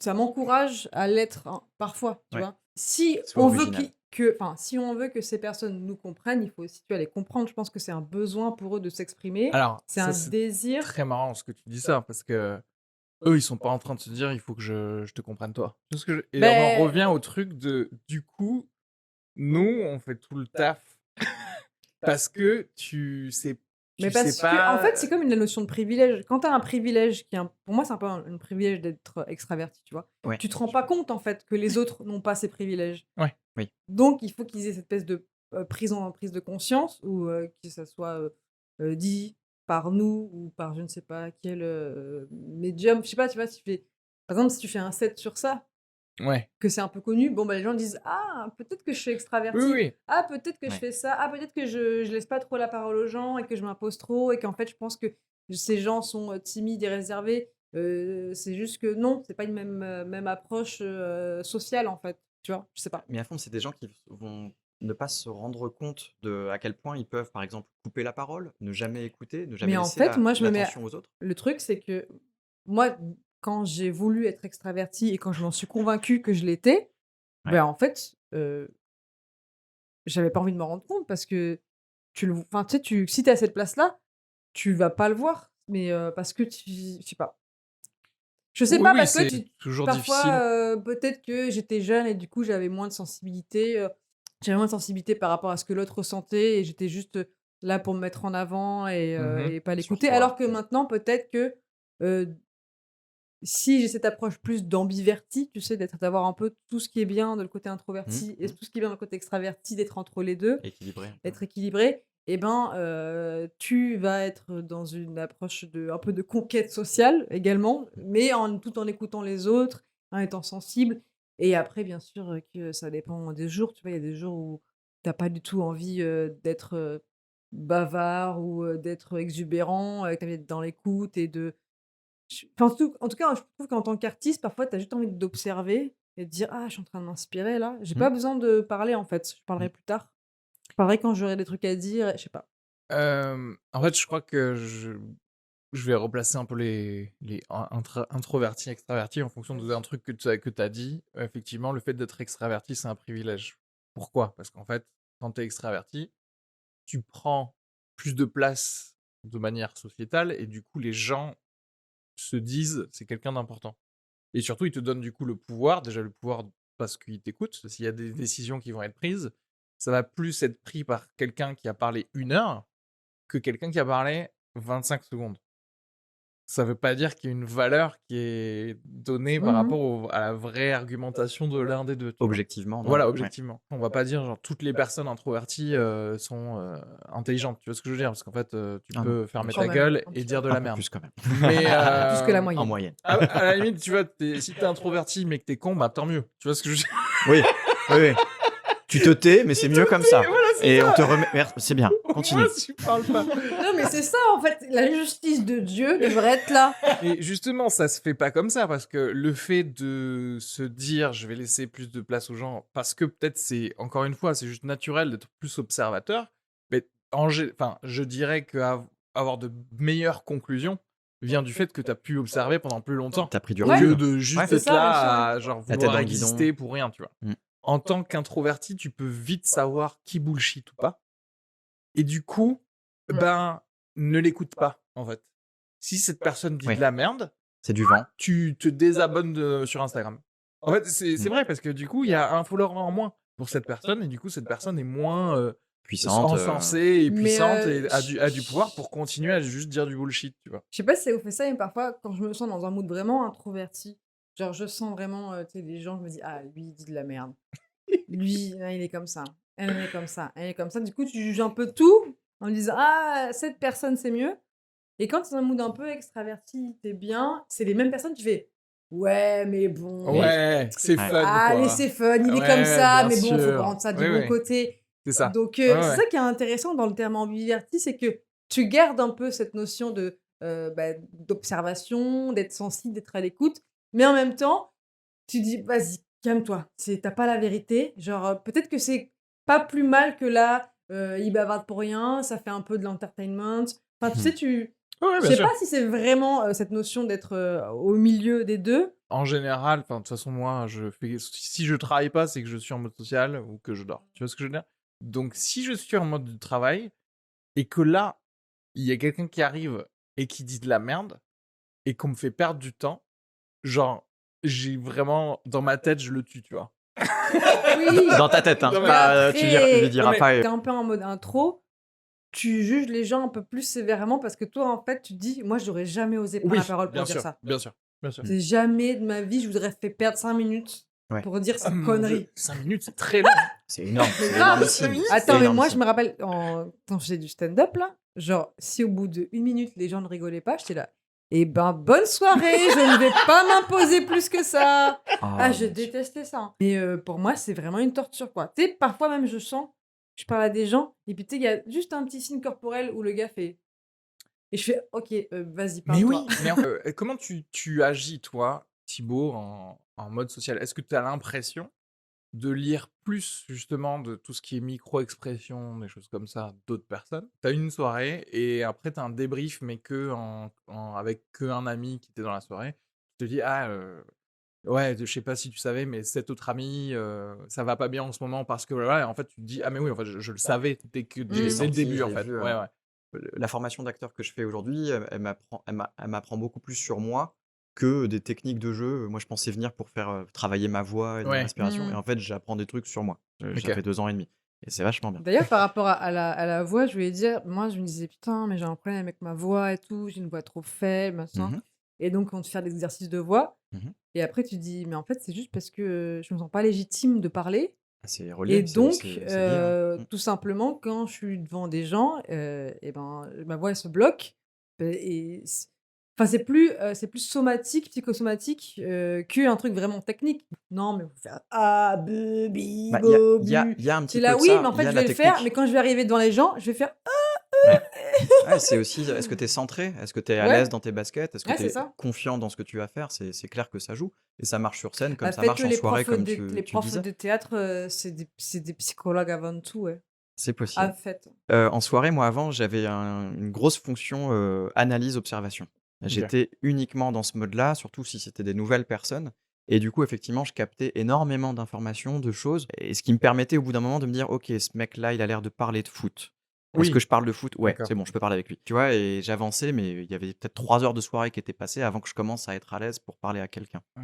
A: ça m'encourage à l'être, hein, parfois, tu
C: Ouais,
A: vois? Si
C: soit
A: on veut
C: original.
A: si on veut que ces personnes nous comprennent, il faut aussi, tu vois, les comprendre. Je pense que c'est un besoin pour eux de s'exprimer.
B: Alors,
A: C'est
B: ça,
A: un
B: c'est
A: désir.
B: très marrant ce que tu dis ça, parce que eux, ils sont pas en train de se dire, il faut que je te comprenne toi. Tu vois ce que Et on en
A: Ben,
B: revient au truc de, du coup, nous, on fait tout le taf parce que
A: mais
B: tu sais
A: parce que, en fait, c'est
B: pas.
A: comme une notion de privilège. Quand tu as un privilège pour moi, c'est un peu un privilège d'être extraverti, tu vois.
C: Ouais.
A: Tu te rends pas compte, en fait, que les autres n'ont pas ces privilèges.
B: Ouais.
C: Oui.
A: Donc, il faut qu'ils aient cette espèce de prise de conscience, ou que ça soit dit par nous ou par je ne sais pas quel médium. Je sais pas, tu vois, par exemple, si tu fais un set sur ça,
B: Ouais.
A: que c'est un peu connu, bon, bah, les gens disent ah, peut-être que je suis
B: Oui,
A: extraverti,
B: oui.
A: ah, peut-être que je
C: Ouais.
A: fais ça, ah, peut-être que je laisse pas trop la parole aux gens et que je m'impose trop et qu'en fait, je pense que ces gens sont timides et réservés. C'est juste que non, c'est pas une même approche sociale en fait, tu vois, je sais pas.
C: Mais à fond, c'est des gens qui vont ne pas se rendre compte de à quel point ils peuvent, par exemple, couper la parole, ne jamais écouter, ne jamais
A: Mais en
C: laisser
A: fait, moi, je me mets.
C: l'attention aux autres.
A: Le truc, c'est que moi, quand j'ai voulu être extravertie et quand je m'en suis convaincue que je l'étais,
C: Ouais.
A: ben en fait, j'avais pas envie de me rendre compte parce que enfin, tu sais, si t'es à cette place-là, tu vas pas le voir, mais parce que je sais pas. Je sais
B: Oui,
A: pas
B: oui,
A: parce que
B: c'est toujours
A: parfois,
B: difficile.
A: peut-être que j'étais jeune et du coup, j'avais moins de sensibilité, par rapport à ce que l'autre ressentait et j'étais juste, là pour me mettre en avant et pas
C: Sur
A: l'écouter.
C: toi.
A: Alors que maintenant, peut-être que, heu, si j'ai cette approche plus d'ambiverti, tu sais, d'avoir un peu tout ce qui est bien de le côté introverti et tout ce qui est bien dans le côté extraverti, d'être entre les 2.
C: Équilibré un peu.
A: Être équilibré, et ben, tu vas être dans une approche un peu de conquête sociale également, mais tout en écoutant les autres, en étant sensible. Et après bien sûr, que ça dépend des jours, tu vois? Il y a des jours où tu as pas du tout envie, d'être, bavard ou, d'être exubérant, tu as envie d'être dans l'écoute et de enfin, en tout cas, je trouve qu'en tant qu'artiste, parfois, tu as juste envie d'observer et de dire: «Ah, je suis en train de m'inspirer là». J'ai
C: Mmh.
A: pas besoin de parler en fait, je
C: Mmh.
A: parlerai plus tard. Je parlerai quand j'aurai des trucs à dire, je sais pas.
B: En fait, je crois que je vais replacer un peu les introvertis, extravertis en fonction d'un truc que tu as dit. Effectivement, le fait d'être extraverti, c'est un privilège. Pourquoi? Parce qu'en fait, quand tu es extraverti, tu prends plus de place de manière sociétale et du coup, les gens se disent: «C'est quelqu'un d'important» et surtout, ils te donnent du coup le pouvoir, déjà le pouvoir parce qu'ils t'écoutent. S'il y a des décisions qui vont être prises, ça va plus être pris par quelqu'un qui a parlé 1 heure que quelqu'un qui a parlé 25 secondes. Ça veut pas dire qu'il y a une valeur qui est donnée par
A: Mmh.
B: rapport à la vraie argumentation de l'un des 2, tu vois?
C: Objectivement, non.
B: Voilà,
C: Ouais.
B: objectivement. On va pas dire genre toutes les personnes introverties, sont, intelligentes, tu vois ce que je veux dire? Parce qu'en fait, tu
C: Ah non,
B: peux fermer
A: Quand
B: ta
A: même,
B: gueule
A: un
B: et
A: petit
B: dire
A: peu.
B: de
C: un
B: la
C: peu
B: merde.
C: plus quand même.
B: Mais,
A: Plus que la
C: En
A: moyenne.
C: moyenne.
B: à la limite, tu vois, si t'es introverti mais que t'es con, bah, tant mieux. Tu vois ce que je veux dire?
C: Oui, oui, oui. Tu te tais, mais c'est mieux comme ça.
B: Voilà, c'est
C: Et
B: ça.
C: on te remet. C'est bien. Continue.
B: Moi, tu parles pas.
A: Non, mais c'est ça, en fait, la justice de Dieu devrait être là.
B: Et justement, ça se fait pas comme ça parce que le fait de se dire: «Je vais laisser plus de place aux gens» parce que peut-être c'est encore une fois, c'est juste naturel d'être plus observateur, mais enfin, je dirais qu'avoir de meilleures conclusions vient du fait que tu as pu observer pendant plus longtemps
C: T'as pris du
A: Ouais.
B: que
C: recul.
B: de juste
C: Ouais.
A: C'est
B: être
A: ça, bien sûr,
B: là à genre
C: La tête
B: vouloir
C: dans le guidon.
B: exister pour rien, tu vois?
C: Mmh.
B: En tant qu'introverti, tu peux vite savoir qui bullshit ou pas et du coup,
A: Ouais.
B: ben, ne l'écoute pas, en fait. Si cette personne dit
C: Ouais.
B: de la merde,
C: C'est du vent.
B: tu te désabonnes sur Instagram. En fait, c'est
C: Mmh.
B: vrai parce que du coup, il y a un follower en moins pour cette personne et du coup, cette personne est moins
C: Puissante.
B: encensée et
A: Mais,
B: puissante et a du pouvoir pour continuer à juste dire du bullshit, tu vois.
A: je sais pas si ça vous fait ça, mais parfois, quand je me sens dans un mood vraiment introverti, genre, je sens vraiment, tu sais, des gens, je me dis: «Ah, lui, il dit de la merde. Lui, ah, il est comme ça. Elle est comme ça. Elle est comme ça». Du coup, tu juges un peu tout en me disant: «Ah, cette personne, c'est mieux». Et quand tu es dans un mood un peu extraverti, tu es bien, c'est les mêmes personnes, tu fais: «Ouais, mais bon,
B: Ouais, c'est
C: Ouais.
B: fun,
A: allez,
B: quoi.
A: c'est fun, il est
B: Ouais,
A: comme ça,
B: bien
A: mais bon, faut
B: sûr.
A: prendre ça du
B: Oui,
A: bon
B: oui.
A: côté».
B: C'est ça.
A: Donc,
B: Ouais,
A: c'est
B: ouais.
A: ça qui est intéressant dans le terme ambiverti, c'est que tu gardes un peu cette notion d'observation, d'être sensible, d'être à l'écoute, mais en même temps, tu dis: «Vas-y, calme-toi, tu pas la vérité». Genre, peut-être que c'est pas plus mal que là, il bavarde pour rien, ça fait un peu de l'entertainment. Enfin, tu sais,
B: Ouais, ouais,
A: je
B: bien
A: sais
B: sûr.
A: pas si c'est vraiment, cette notion d'être, au milieu des 2,
B: en général, enfin, de toute façon, moi, si je travaille pas, c'est que je suis en mode social ou que je dors. Tu vois ce que je veux dire? Donc, si je suis en mode de travail et que là, il y a quelqu'un qui arrive et qui dit de la merde et qu'on me fait perdre du temps, genre, j'ai vraiment dans ma tête, je le tue, tu vois?
A: Oui,
C: Dans ta tête, hein.
B: Non, mais
C: Pas, tu lui
A: après,
C: diras
B: mais-
C: pas.
A: t'es un peu en mode intro, tu juges les gens un peu plus sévèrement parce que toi, en fait, tu te dis: «Moi, j'aurais jamais osé prendre la
B: Oui,
A: parole pour
B: bien
A: dire
B: sûr,
A: ça.
B: bien sûr, bien sûr.
A: C'est jamais de ma vie, je vous aurais fait perdre 5 minutes
C: Ouais.
A: pour dire
B: Oh
A: cette
B: mon Dieu,
A: connerie».
B: 5 minutes, c'est très long.
C: C'est énorme.
A: Mais
C: C'est
A: grave,
C: énormissime.
B: minutes,
C: C'est
A: Attends, mais moi, je
C: énormissime.
A: me rappelle quand je faisais du stand-up, là, genre, si au bout d'1 minute, les gens ne rigolaient pas, j'étais là: «Eh ben, bonne soirée, je ne vais pas m'imposer plus que ça». Ah, je
C: mon Dieu.
A: détestais ça, hein. Et pour moi, c'est vraiment une torture, quoi. Tu sais, parfois même, je sens, je parle à des gens et puis, tu sais, il y a juste un petit signe corporel où le gars fait et je fais: «OK, vas-y,
B: Mais
A: parle-toi».
B: oui, mais comment tu agis, toi, Thibaut, en mode social? Est-ce que tu as l'impression de lire plus, justement, de tout ce qui est micro-expression, des choses comme ça, d'autres personnes? Tu as une soirée et après tu as un débrief, mais avec qu'un ami qui était dans la soirée. Tu te dis: «Ah, ouais, je sais pas si tu savais, mais cet autre ami, ça va pas bien en ce moment parce que voilà». Et en fait, tu te dis: «Ah mais oui, en fait, je le savais
C: Je l'ai
A: Mmh.
B: dès le
C: senti,
B: début,
C: je
B: en
C: l'ai
B: fait».
C: vu.
B: Ouais, ouais.
C: La formation d'acteur que je fais aujourd'hui, elle m'apprend beaucoup plus sur moi que des techniques de jeu. Moi, je pensais venir pour faire, travailler ma voix et ma
B: Ouais,
C: respiration et
A: Mmh.
C: en fait, j'apprends des trucs sur moi. Ça
B: OK.
C: fait 2 ans et demi et c'est vachement bien.
A: D'ailleurs, par rapport à la voix, je voulais dire, moi, je me disais: «Putain, mais j'ai un problème avec ma voix et tout, j'ai une voix trop faible, machin».
C: Mmh.
A: Et donc on te fait des exercices de voix
C: Mmh.
A: et après tu te dis: «Mais en fait, c'est juste parce que, je me sens pas légitime de parler».
C: Ah, c'est
A: Et
C: relié,
A: donc,
C: c'est lié, hein.
A: tout simplement, quand je suis devant des gens, et ben, ma voix, elle se bloque, et enfin, c'est plus somatique, psychosomatique, qu'un truc vraiment technique. Non, mais faut faire A, B, bi,
C: Bah, il y a
A: bo,
C: il y a
A: bu.
C: il y a un
A: Tu
C: petit
A: là:
C: peu de
A: «Oui, mais
C: ça,
A: en
C: il y
A: fait,
C: a
A: je
C: la
A: vais le faire, mais
C: technique.
A: quand je vais arriver devant les gens, je vais faire
C: Ouais. Ouais, c'est aussi, est-ce que tu es centré? Est-ce que tu es à
A: ouais,
C: l'aise dans tes baskets? Est-ce que
A: ouais,
C: tu
A: c'est
C: es
A: ça».
C: confiant dans ce que tu vas faire? C'est clair que ça joue et ça marche sur scène comme
A: Bah,
C: ça marche
A: faites-le,
C: en
A: les
C: soirée
A: profs
C: comme
A: les
C: tu
A: profs
C: disais.
A: de théâtre, c'est des psychologues avant tout, ouais.
C: C'est
A: Ah,
C: possible.
A: faites.
C: En soirée, moi, avant, j'avais une grosse fonction, analyse-observation.
B: OK.
C: J'étais uniquement dans ce mode-là, surtout si c'était des nouvelles personnes et du coup, effectivement, je captais énormément d'informations, de choses et ce qui me permettait, au bout d'un moment, de me dire: «OK, ce mec-là, il a l'air de parler de foot. Est-ce que
B: Oui,
C: je parle de foot? Ouais,
B: d'accord.
C: c'est bon, je peux parler avec lui». Tu vois? Et j'avançais, mais il y avait peut-être 3 heures de soirée qui étaient passées avant que je commence à être à l'aise pour parler à quelqu'un.
B: Ouais.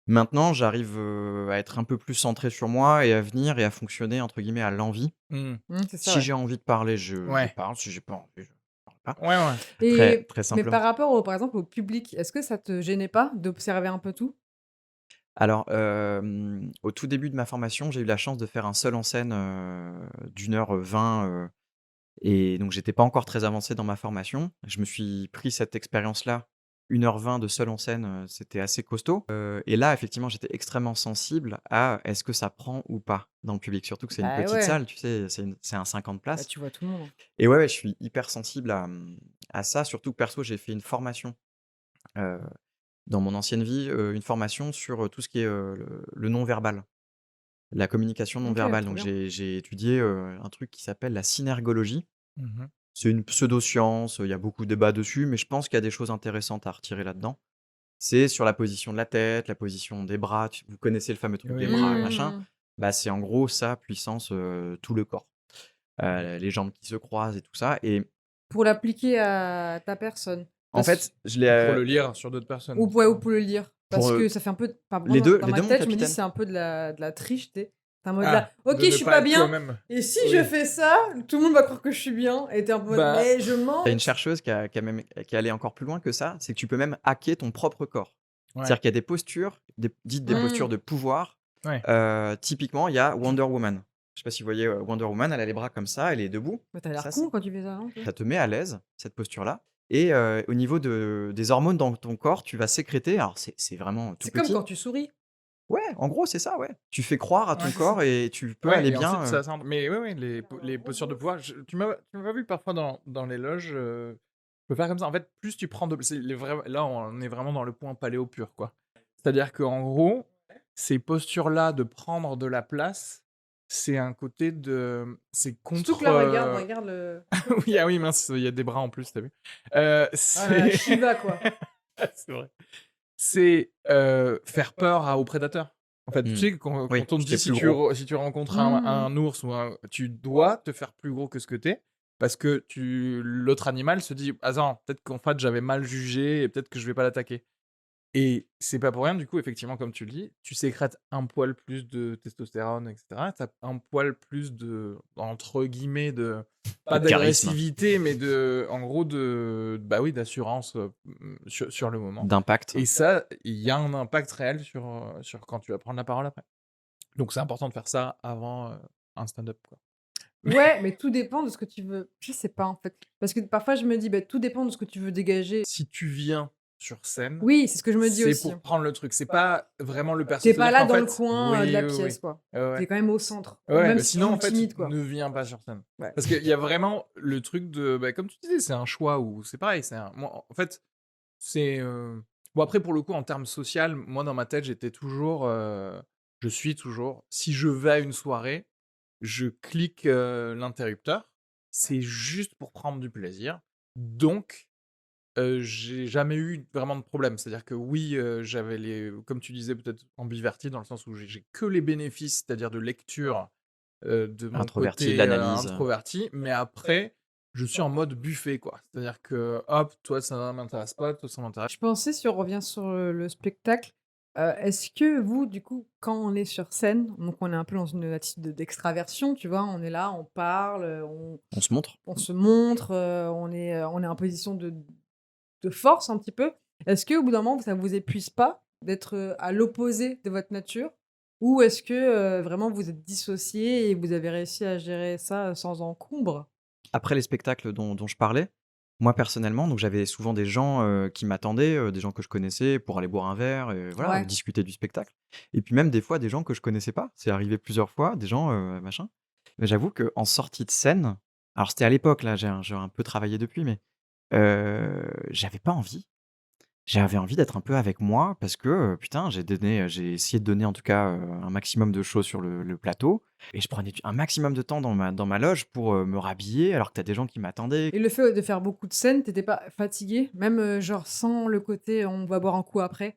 C: Maintenant, j'arrive, à être un peu plus centré sur moi et à venir et à fonctionner, entre guillemets, «à l'envie».
B: Mmh.
A: C'est ça,
C: Si
A: ouais.
C: j'ai envie de parler, je
B: Ouais.
C: parle, si j'ai pas envie, je parle pas.
B: Ouais, ouais.
C: Très,
A: Et
C: très
A: mais
C: simplement.
A: par rapport par exemple, au public, est-ce que ça te gênait pas d'observer un peu tout?
C: Alors, au tout début de ma formation, j'ai eu la chance de faire un seul en scène, d'1 heure 20, et donc j'étais pas encore très avancé dans ma formation. Je me suis pris cette expérience-là, 1 heure 20 de seul en scène, c'était assez costaud, et là, effectivement, j'étais extrêmement sensible à est-ce que ça prend ou pas dans le public? Surtout que c'est une
A: Bah,
C: petite
A: ouais,
C: salle, tu sais? C'est un 50
A: bah,
C: places
A: tu vois tout le monde, hein.
C: et ouais, ouais, je suis hyper sensible à ça, surtout que perso, j'ai fait une formation, heu, dans mon ancienne vie, une formation sur, tout ce qui est, le non-verbal, la communication non
A: OK,
C: verbale.
A: trop
C: Donc
A: bien.
C: j'ai étudié, un truc qui s'appelle la synergologie.
B: Mmh.
C: C'est une pseudo-science, il y a beaucoup de débats dessus, mais je pense qu'il y a des choses intéressantes à retirer là-dedans. C'est sur la position de la tête, la position des bras, vous connaissez le fameux truc des
B: Oui,
C: bras,
B: oui, oui.
C: machin?
A: Mmh.
C: Bah, c'est en gros ça, puissance, tout le corps. Les jambes qui se croisent et tout ça et
A: Pour l'appliquer à ta personne.
C: en
A: Parce
C: fait, je l'ai,
B: Pour le lire sur d'autres personnes
A: ou
B: aussi.
A: ouais, ou pour le lire.
C: pour,
A: Parce que ça fait un peu enfin, moi,
C: les
A: dans
C: 2
A: dans
C: les
A: ma
C: 2 mon
A: tête, je me dis:
C: capitaine.
A: «C'est un peu de la triche», tu sais? Tu es en mode là:
B: Ah,
A: «OK,
B: de
A: je
B: ne
A: suis
B: pas
A: pas
B: être
A: bien
B: toi-même.
A: et si je
B: Oui.
A: fais ça, tout le monde va croire que je suis bien» et tu es en mode:
B: Bah,
A: «Mais je
C: Il y a une
A: monte».
C: chercheuse qui est allée encore plus loin que ça, c'est que tu peux même hacker ton propre corps.
B: ouais,
C: C'est-à-dire qu'il y a des postures, dites des postures
A: Mmh.
C: de pouvoir.
B: ouais.
C: Typiquement, il y a Wonder Woman. Je sais pas si vous voyez, Wonder Woman, elle a les bras comme ça, elle est debout.
A: Mais tu as l'air
C: Ça,
A: con quand tu fais ça, non, toi?
C: ça te met à l'aise, cette posture-là et au niveau des hormones dans ton corps, tu vas sécréter alors c'est vraiment tout
A: C'est comme quand
C: petit.
A: tu souris.
C: Ouais, en gros, c'est ça, ouais. Tu fais croire à
B: Ouais,
C: ton
B: c'est ça.
C: corps et tu peux
B: Ouais
C: aller
B: et ensuite
C: bien,
B: ça centre mais ouais, ouais, les postures de pouvoir, tu m'as pas vu parfois dans les loges, je peux faire comme ça. En fait, plus tu prends de c'est les vrais là, on est vraiment dans le point paléo pur, quoi. C'est-à-dire qu'en gros, ces postures-là de prendre de la place, c'est un côté c'est
A: Surtout que
B: contre,
A: là, regarde le
B: oui, ah oui, mince, il y a des bras en plus, tu as vu?
A: ah là là,
B: C'est
A: Shiva, quoi.
B: c'est vrai. c'est faire peur aux prédateurs. En fait, tu sais,
C: Oui,
B: quand on te
C: tu t'es
B: dit
C: plus gros.
B: si tu rencontres
A: Mmh.
B: un ours tu dois te faire plus gros que ce que t'es parce que l'autre animal se dit: «Attends, peut-être qu'en fait j'avais mal jugé et peut-être que je vais pas l'attaquer». Et c'est pas pour rien, du coup, effectivement, comme tu le dis, tu sécrètes un poil plus de testostérone, et cetera. Tu as un poil plus entre guillemets,
C: De
B: pas
C: charisme,
B: d'agressivité, mais en gros, bah oui, d'assurance sur le moment.
C: d'impact.
B: Et ça, il y a un impact réel sur quand tu vas prendre la parole après. Donc, c'est important de faire ça avant un stand-up, quoi.
A: Ouais, mais tout dépend de ce que tu veux. Je sais pas, en fait. Parce que parfois, je me dis, bah, tout dépend de ce que tu veux dégager.
B: Si tu viens sur scène,
A: Oui, c'est ce que je me dis
B: c'est
A: aussi.
B: pour prendre le truc. C'est pas vraiment le perso.
A: Tu pas
B: C'est-à-dire
A: là
B: qu'en
A: dans le
B: fait,
A: coin, de
B: oui,
A: la
B: oui, oui.
A: pièce, quoi.
B: Ouais,
A: Tu
B: ouais.
A: quand même au centre,
B: Ouais,
A: même
B: mais
A: si
B: sinon,
A: tu
B: en fait,
A: timide, quoi.
B: ne viens pas sur scène.
A: Ouais.
B: Parce qu'il y a vraiment le truc de, bah, comme tu disais, c'est un choix ou c'est pareil. Moi, en fait, c'est. Bon, après, pour le coup, en termes social, moi, dans ma tête, je suis toujours. Si je vais à une soirée, je clique l'interrupteur. C'est juste pour prendre du plaisir. Donc, j'ai jamais eu vraiment de problème. C'est-à-dire que oui, j'avais comme tu disais, peut-être ambiverti dans le sens où j'ai que les bénéfices, c'est-à-dire de lecture, de mon
C: Introverti, de
B: côté,
C: l'analyse.
B: introverti, mais après, je suis en mode buffet, quoi. C'est-à-dire que, hop, toi ça m'intéresse pas, toi ça m'intéresse.
A: Je pensais, si on revient sur, le spectacle, est-ce que vous, du coup, quand on est sur scène, donc on est un peu dans une attitude d'extraversion, tu vois? On est là, on parle,
C: On se montre.
A: on se montre, on est en position de force un petit peu. Est-ce qu'au bout d'un moment, ça vous épuise pas d'être, à l'opposé de votre nature? Ou est-ce que, vraiment vous êtes dissociés et vous avez réussi à gérer ça, sans encombre?
C: Après les spectacles dont je parlais, moi personnellement, donc j'avais souvent des gens, qui m'attendaient, des gens que je connaissais pour aller boire un verre et voilà,
A: Ouais.
C: discuter du spectacle et puis même des fois des gens que je connaissais pas. C'est arrivé plusieurs fois, des gens, machin. Mais j'avoue qu'en sortie de scène, alors c'était à l'époque là, j'ai un peu travaillé depuis, mais j'avais pas envie. J'avais envie d'être un peu avec moi parce que, putain, j'ai essayé de donner en tout cas, un maximum de choses sur le plateau et je prenais un maximum de temps dans ma loge pour, me rhabiller alors que tu as des gens qui m'attendaient.
A: Et le fait de faire beaucoup de scènes, tu pas fatigué? Même, genre sans le côté, on va boire un coup après?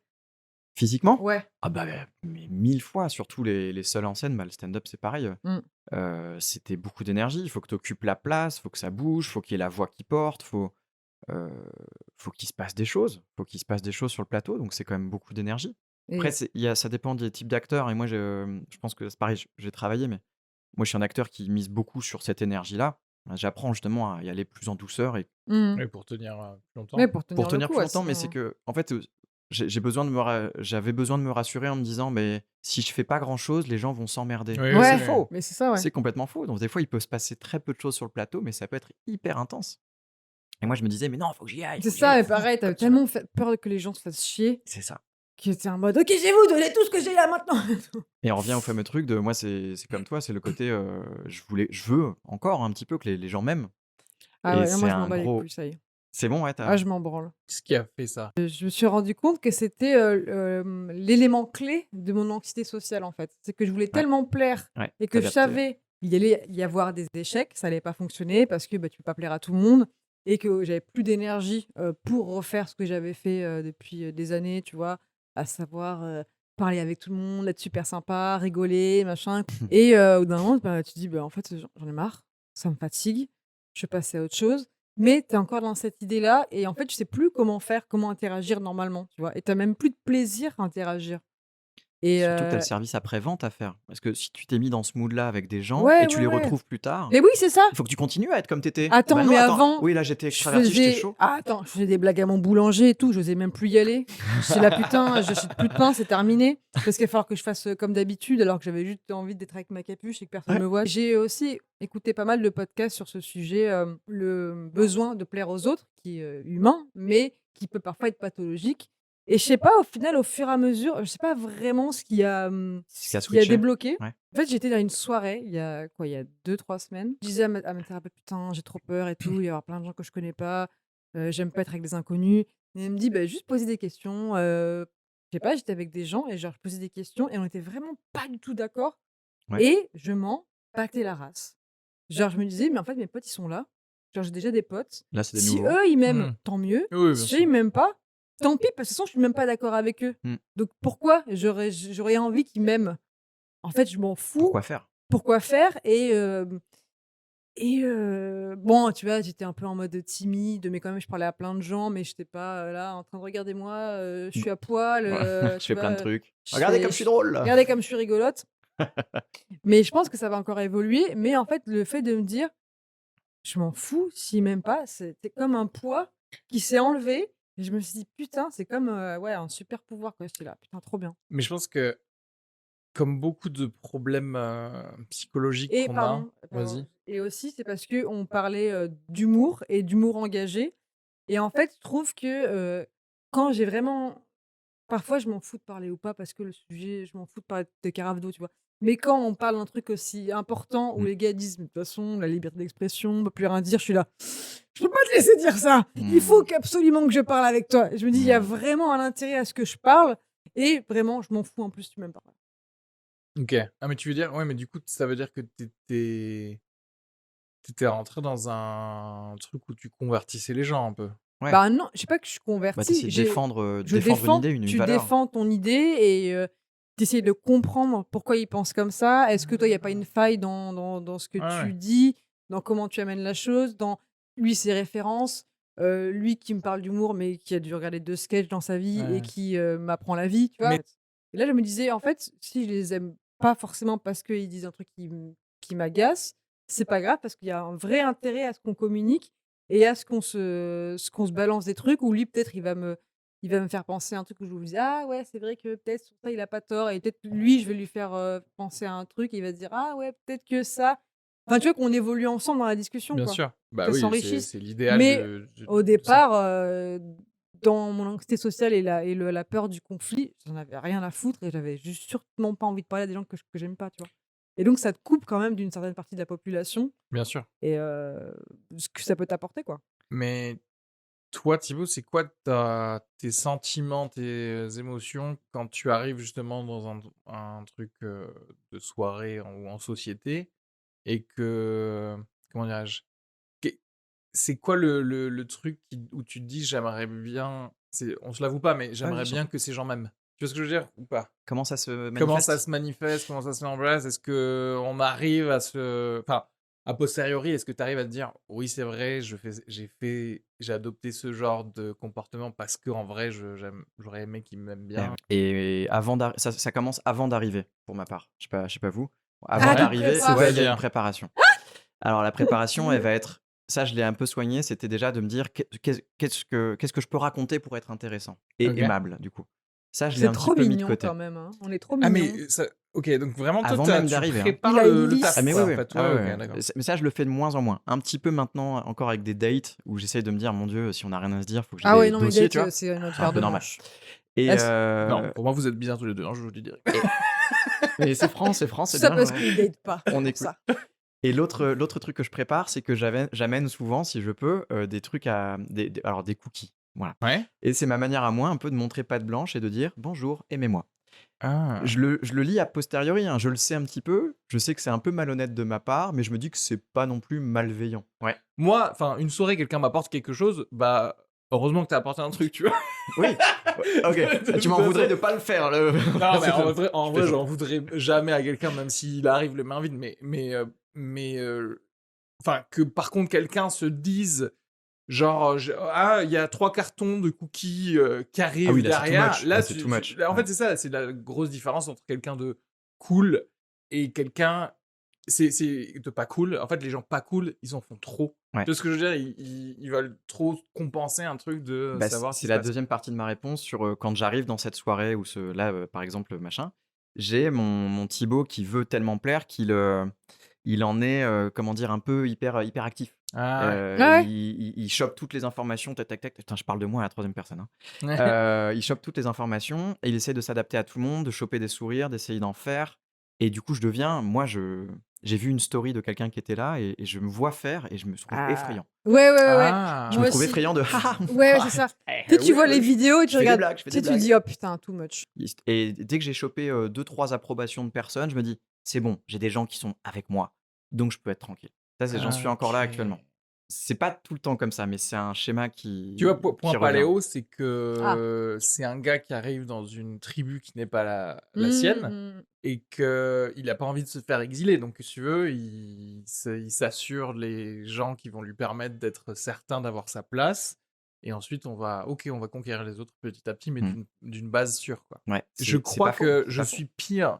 C: Physiquement?
A: Ouais.
C: Ah bah, mais 1000 fois, surtout les seuls en scène, bah, le stand-up c'est pareil,
A: Mmh.
C: c'était beaucoup d'énergie. Il faut que tu occupes la place, faut que ça bouge, faut qu'il y ait la voix qui porte, heu, faut qu'il se passe des choses. Faut qu'il se passe des choses sur le plateau, donc c'est quand même beaucoup d'énergie. Après
A: Et
C: ça dépend des types d'acteurs et moi je pense que c'est pareil, j'ai travaillé, mais moi je suis un acteur qui mise beaucoup sur cette énergie-là. J'apprends justement à y aller plus en douceur et
A: mmh.
B: Oui, pour tenir plus
A: Ouais,
B: longtemps.
A: pour
C: pour
A: tenir le
C: tenir
A: coup,
C: plus
A: ouais,
C: longtemps, mais c'est
A: sinon
C: que en fait, j'ai besoin de j'avais besoin de me rassurer en me disant: «Mais si je fais pas grand-chose, les gens vont s'emmerder».
B: Oui,
C: Mais
B: oui,
C: c'est
A: ouais,
B: oui.
C: faux!
A: mais c'est ça, ouais.
C: C'est complètement faux. Donc des fois, il peut se passer très peu de choses sur le plateau, mais ça peut être hyper intense. Et moi, je me disais: «Mais non,
A: C'est
C: faut que j'y
A: ça,
C: aille
A: et
C: vite,
A: pareil, tu
C: comme ça».
A: tellement fait peur que les gens se fassent chier
C: C'est ça.
A: que tu en mode: «OK, c'est vous, donnez tout ce que j'ai là maintenant!»
C: Et on revient au fameux truc de moi, c'est comme toi, c'est le côté, je veux encore un petit peu que les gens m'aiment
A: Ah
C: et
A: ouais, non,
C: c'est
A: moi je m'en
C: un
A: bats les
C: gros
A: couilles, ça y est.
C: c'est bon, ouais,
A: Ah, je m'en branle.
B: Qu'est-ce qui a fait ça?
A: Je me suis rendu compte que c'était, l'élément clé de mon anxiété sociale, en fait. C'est que je voulais
C: ouais,
A: tellement plaire
C: ouais,
A: et que je
C: t'adapter.
A: savais il allait y avoir des échecs, ça allait pas fonctionner parce que, bah, tu peux pas plaire à tout le monde et que j'avais plus d'énergie, pour refaire ce que j'avais fait, depuis, des années, tu vois? À savoir, parler avec tout le monde, être super sympa, rigoler, machin et au bout d'un moment, bah, tu te dis: «Bah, en fait, j'en ai marre, ça me fatigue, je vais passer à autre chose». Mais tu es encore dans cette idée-là et en fait, tu sais plus comment faire, comment interagir normalement, tu vois? Et tu as même plus de plaisir à interagir et
C: Surtout que tu as le service après-vente à faire. Parce que si tu t'es mis dans ce mood-là avec des gens
A: ouais,
C: et tu
A: ouais,
C: les
A: ouais.
C: retrouves plus tard,
A: Mais oui, c'est ça!
C: il faut que tu continues à être comme tu étais. Ah bah
A: Attends,
C: non,
A: mais
C: attends,
A: avant,
C: oui, là, j'étais
A: je
C: extraverti, j'étais
A: faisais
C: chaud.
A: attends, je faisais des blagues à mon boulanger et tout, j'osais même plus y aller. J'étais là: «Putain, j'achète plus de pain, c'est terminé». Parce qu'il va falloir que je fasse, comme d'habitude alors que j'avais juste envie d'être avec ma capuche et que personne
C: Ouais.
A: me voit. J'ai aussi écouté pas mal de podcasts sur ce sujet, le besoin de plaire aux autres qui est, humain, mais qui peut parfois être pathologique et je sais pas, au final, au fur et à mesure, je sais pas vraiment
C: Ce qui a
A: ce qui a
C: switché.
A: débloqué.
C: Ouais.
A: En fait, j'étais dans une soirée, il y a quoi? Il y a 2 3 semaines. Je disais à ma thérapeute: «Putain, j'ai trop peur et tout, il va y avoir plein de gens que je connais pas, j'aime pas être avec des inconnus» et elle me dit: «Bah, juste poser des questions», je sais pas, j'étais avec des gens et genre je posais des questions et on était vraiment pas du tout d'accord
C: Ouais.
A: et je m'en battais la race. Genre je me disais: «Mais en fait, mes potes, ils sont là, genre j'ai déjà des potes,
C: Là, c'est des
A: si
C: nouveaux.
A: eux, ils m'aiment,
B: Mmh.
A: tant mieux,
B: Oui, bien
A: si eux, ils
B: sûr.
A: m'aiment pas, tant pis, parce que de toute façon, je suis même pas d'accord avec eux.
C: Mmh.
A: Donc pourquoi j'aurais envie qu'ils m'aiment? En fait, je m'en fous.
C: Pourquoi faire?
A: Pourquoi faire? Bon, tu vois, j'étais un peu en mode timide, mais quand même, je parlais à plein de gens, mais j'étais pas, là, en train de: «Regardez-moi, je suis à poil,
C: Ouais, je
A: tu
C: fais plein de
A: vois?
C: trucs.
A: Je
C: Regardez
A: fais
C: comme je suis
A: je
C: drôle!
A: regardez comme je suis rigolote». Mais je pense que ça va encore évoluer, mais en fait, le fait de me dire: «Je m'en fous s'ils m'aiment pas», c'était comme un poids qui s'est enlevé et je me suis dit: «Putain, c'est comme, ouais, un super pouvoir, quoi». J'étais là: «Putain, trop bien».
B: Mais je pense que, comme beaucoup de problèmes, psychologiques
A: Et
B: qu'on a
A: pardon,
B: vas-y.
A: et aussi, c'est parce qu'on parlait, d'humour et d'humour engagé et en fait, je trouve que, quand j'ai vraiment parfois, je m'en fous de parler ou pas parce que le sujet je m'en fous de parler de carafe d'eau, tu vois? Mais quand on parle d'un truc aussi important où
C: Mmh.
A: les gars disent: «Mais de toute façon, la liberté d'expression, on peut plus rien dire», je suis là: «Je peux pas te laisser dire ça! Il faut
C: Mmh.
A: qu'absolument que je parle avec toi». Je me dis: «Il y a
C: Mmh.
A: vraiment un intérêt à ce que je parle et vraiment, je m'en fous en plus, tu m'aimes pas».
B: OK. Ah mais tu veux dire ouais, mais du coup, ça veut dire que t'étais rentré dans un truc où tu convertissais les gens un peu?
C: Ouais.
A: Bah, non, je sais pas que je suis
C: Bah, tu
A: convertie,
C: de défendre,
A: je
C: défendre une
A: défends
C: idée, une
A: tu
C: valeur.
A: défends ton idée et tu de comprendre pourquoi il pense comme ça. Est-ce que toi, il y a pas une faille dans ce que
B: Ouais, ouais.
A: tu dis, dans comment tu amènes la chose, dans lui, ses références, lui qui me parle d'humour, mais qui a dû regarder 2 sketchs dans sa vie et
B: Ouais.
A: qui, m'apprend la vie, tu vois?
B: Mais
A: Et là, je me disais: «En fait, si je les aime pas forcément parce qu'ils disent un truc qui m'agace, c'est pas grave parce qu'il y a un vrai intérêt à ce qu'on communique et à ce qu'on se balance des trucs où lui peut-être il va me faire penser à un truc où je vous dis: «Ah ouais, c'est vrai que peut-être sur ça il a pas tort» et peut-être lui je vais lui faire, penser à un truc et il va se dire: «Ah ouais, peut-être que ça». Enfin, tu vois qu'on évolue ensemble dans la discussion,
B: bien
A: quoi,
B: sûr. Bah
A: ça
B: oui, c'est
A: s'enrichisse.
B: c'est l'idéal
A: Mais au
B: de ça.
A: départ, dans mon anxiété sociale et la peur du conflit, j'en avais rien à foutre et j'avais juste sûrement pas envie de parler à des gens que j'aime pas, tu vois? Et donc ça te coupe quand même d'une certaine partie de la population
B: Bien sûr.
A: et ce que ça peut t'apporter, quoi.
B: Mais toi, Thibaut, c'est quoi ta tes sentiments, tes émotions quand tu arrives justement dans un truc, de soirée ou en société et que comment dirais-je? Qu'est c'est quoi le truc où tu te dis: «J'aimerais bien» c'est on se l'avoue pas, mais
C: Ah, bien
B: j'aimerais
C: sûr.
B: bien que ces gens m'aiment. Tu vois ce que je veux dire ou pas?
C: Comment ça se
B: Comment ça
C: manifeste?
B: se manifeste? Comment ça se met en place? Est-ce qu'on arrive à se enfin, a posteriori, est-ce que tu arrives à te dire: «Oui, c'est vrai, j'ai adopté ce genre de comportement parce qu'en vrai, j'aurais aimé qu'ils m'aiment bien»?
C: Et avant ça commence avant d'arriver, pour ma part. Je sais pas vous. Avant
A: Ah, tu
B: Ouais,
A: te
C: d'arriver,
A: prépares?
C: ouais, il y a une
B: c'est-à-dire?
C: préparation. Alors la préparation, elle va être ça je l'ai un peu soigné, c'était déjà de me dire: Qu'est-ce que je peux raconter pour être intéressant et
B: OK.
C: aimable?» du coup. Ça, je l'ai
A: C'est
C: un petit
A: trop
C: peu mis de
A: mignon
C: côté.
A: quand même, hein. On est trop
B: Ah mais,
A: mignons.
B: ça OK, donc vraiment toi
C: Avant même
B: tu
C: d'arriver, hein.
A: Il
B: prépares
A: a une
B: le
C: Ah
B: taf
C: mais
A: liste.
C: oui,
B: quoi, en
C: oui.
B: fait?
C: Ah
B: Ouais,
C: ouais,
B: OK,
C: ouais.
B: d'accord.
C: Mais ça, je le fais de moins en moins. Un petit peu maintenant, encore avec des dates où j'essaye de me dire: «Mon Dieu, si on a rien à se dire, faut que j'ai
A: Ah ouais,
C: des
A: non, mais
C: dossiers», tu
A: date,
C: vois?
A: c'est une autre
C: C'est un
A: paire
C: peu
A: de
C: normal
A: manches.
C: et
A: Est-ce
B: Non, pour moi vous êtes bizarres tous les 2, hein, je vous le dis direct.
C: et mais c'est franc,
A: tout
C: c'est
A: ça
C: bien,
A: parce
C: ouais.
A: qu'il date pas, c'est
C: On est
A: pour
C: cool.
A: ça.
C: Et l'autre truc que je prépare, c'est que j'amène souvent, si je peux, des trucs à des cookies, voilà.
B: Ouais?
C: Et c'est ma manière à moi un peu de montrer patte blanche et de dire: «Bonjour, aimez-moi». Je
B: Ah.
C: le je le lis a posteriori, hein, je le sais un petit peu, je sais que c'est un peu malhonnête de ma part, mais je me dis que c'est pas non plus malveillant. Ouais.
B: Moi, enfin, une soirée, quelqu'un m'apporte quelque chose, bah, heureusement que tu as apporté un truc, tu vois?
C: Oui, OK.
B: De
C: Tu
B: toute
C: m'en voudrais
B: façon.
C: de pas le faire le
B: Non, mais en
C: je
B: vrai,
C: plaisante.
B: j'en voudrais jamais à quelqu'un, même s'il arrive les mains vides, enfin, que par contre, quelqu'un se dise, genre, «Ah, il y a 3 cartons de cookies, qui
C: Ah oui,
B: arrivent
C: là, c'est too
B: derrière».
C: much, là,
B: Là,
C: c'est too much.
B: là, en
C: Ouais.
B: fait, c'est ça, c'est la grosse différence entre quelqu'un de cool et quelqu'un c'est de pas cool. En fait, les gens pas cool, ils en font trop.
C: Ouais.
B: Tu vois ce que je veux dire? Ils veulent trop compenser un truc de
C: Bah,
B: savoir ce qui
C: c'est
B: se
C: la
B: passe.
C: deuxième partie de ma réponse sur, quand j'arrive dans cette soirée ou par exemple, machin, j'ai mon Thibaut qui veut tellement plaire il en est, comment dire? Un peu hyperactif.
B: Ah
A: Ouais, ouais.
C: Il chope toutes les informations, tac, tac, tac. Putain, je parle de moi à la 3e personne, hein.
B: ouais.
C: Il chope toutes les informations et il essaie de s'adapter à tout le monde, de choper des sourires, d'essayer d'en faire et du coup, j'ai vu une story de quelqu'un qui était là et je me vois faire et je me trouve
A: Ah.
C: effrayant.
A: Ouais, ouais, ouais, ouais.
C: Je me
A: Moi
B: Ah!
C: trouve
A: aussi.
C: effrayant de: «Ha
A: Ouais, ouais,
C: ha!
A: c'est ça. Tu sais, tu
C: Oui,
A: vois les vidéos et tu
C: je fais des
A: regardes,
C: blagues, je fais
A: tu sais,
C: des
A: tu te
C: blagues».
A: dis: «Oh putain, too much».
C: Et dès que j'ai chopé, 2-3 approbations de personnes, je me dis: «C'est bon, j'ai des gens qui sont avec moi, donc je peux être tranquille». Ça, j'en suis encore là
B: OK.
C: actuellement. c'est pas tout le temps comme ça, mais c'est un schéma
B: Tu vois,
C: qui
B: point
C: revient.
B: paléo, c'est
A: Ah.
B: que c'est un gars qui arrive dans une tribu qui n'est pas la
A: Mmh,
B: sienne
A: mmh.
B: et qu'il a pas envie de se faire exiler. Donc, si tu veux, il s'assure les gens qui vont lui permettre d'être certain d'avoir sa place. Et ensuite, on va conquérir les autres petit à petit, mais
C: Mmh.
B: d'une base sûre, quoi.
C: Ouais,
B: Je
C: c'est
B: crois
C: pas faux,
B: que
C: c'est
B: je
C: pas faux.
B: suis pire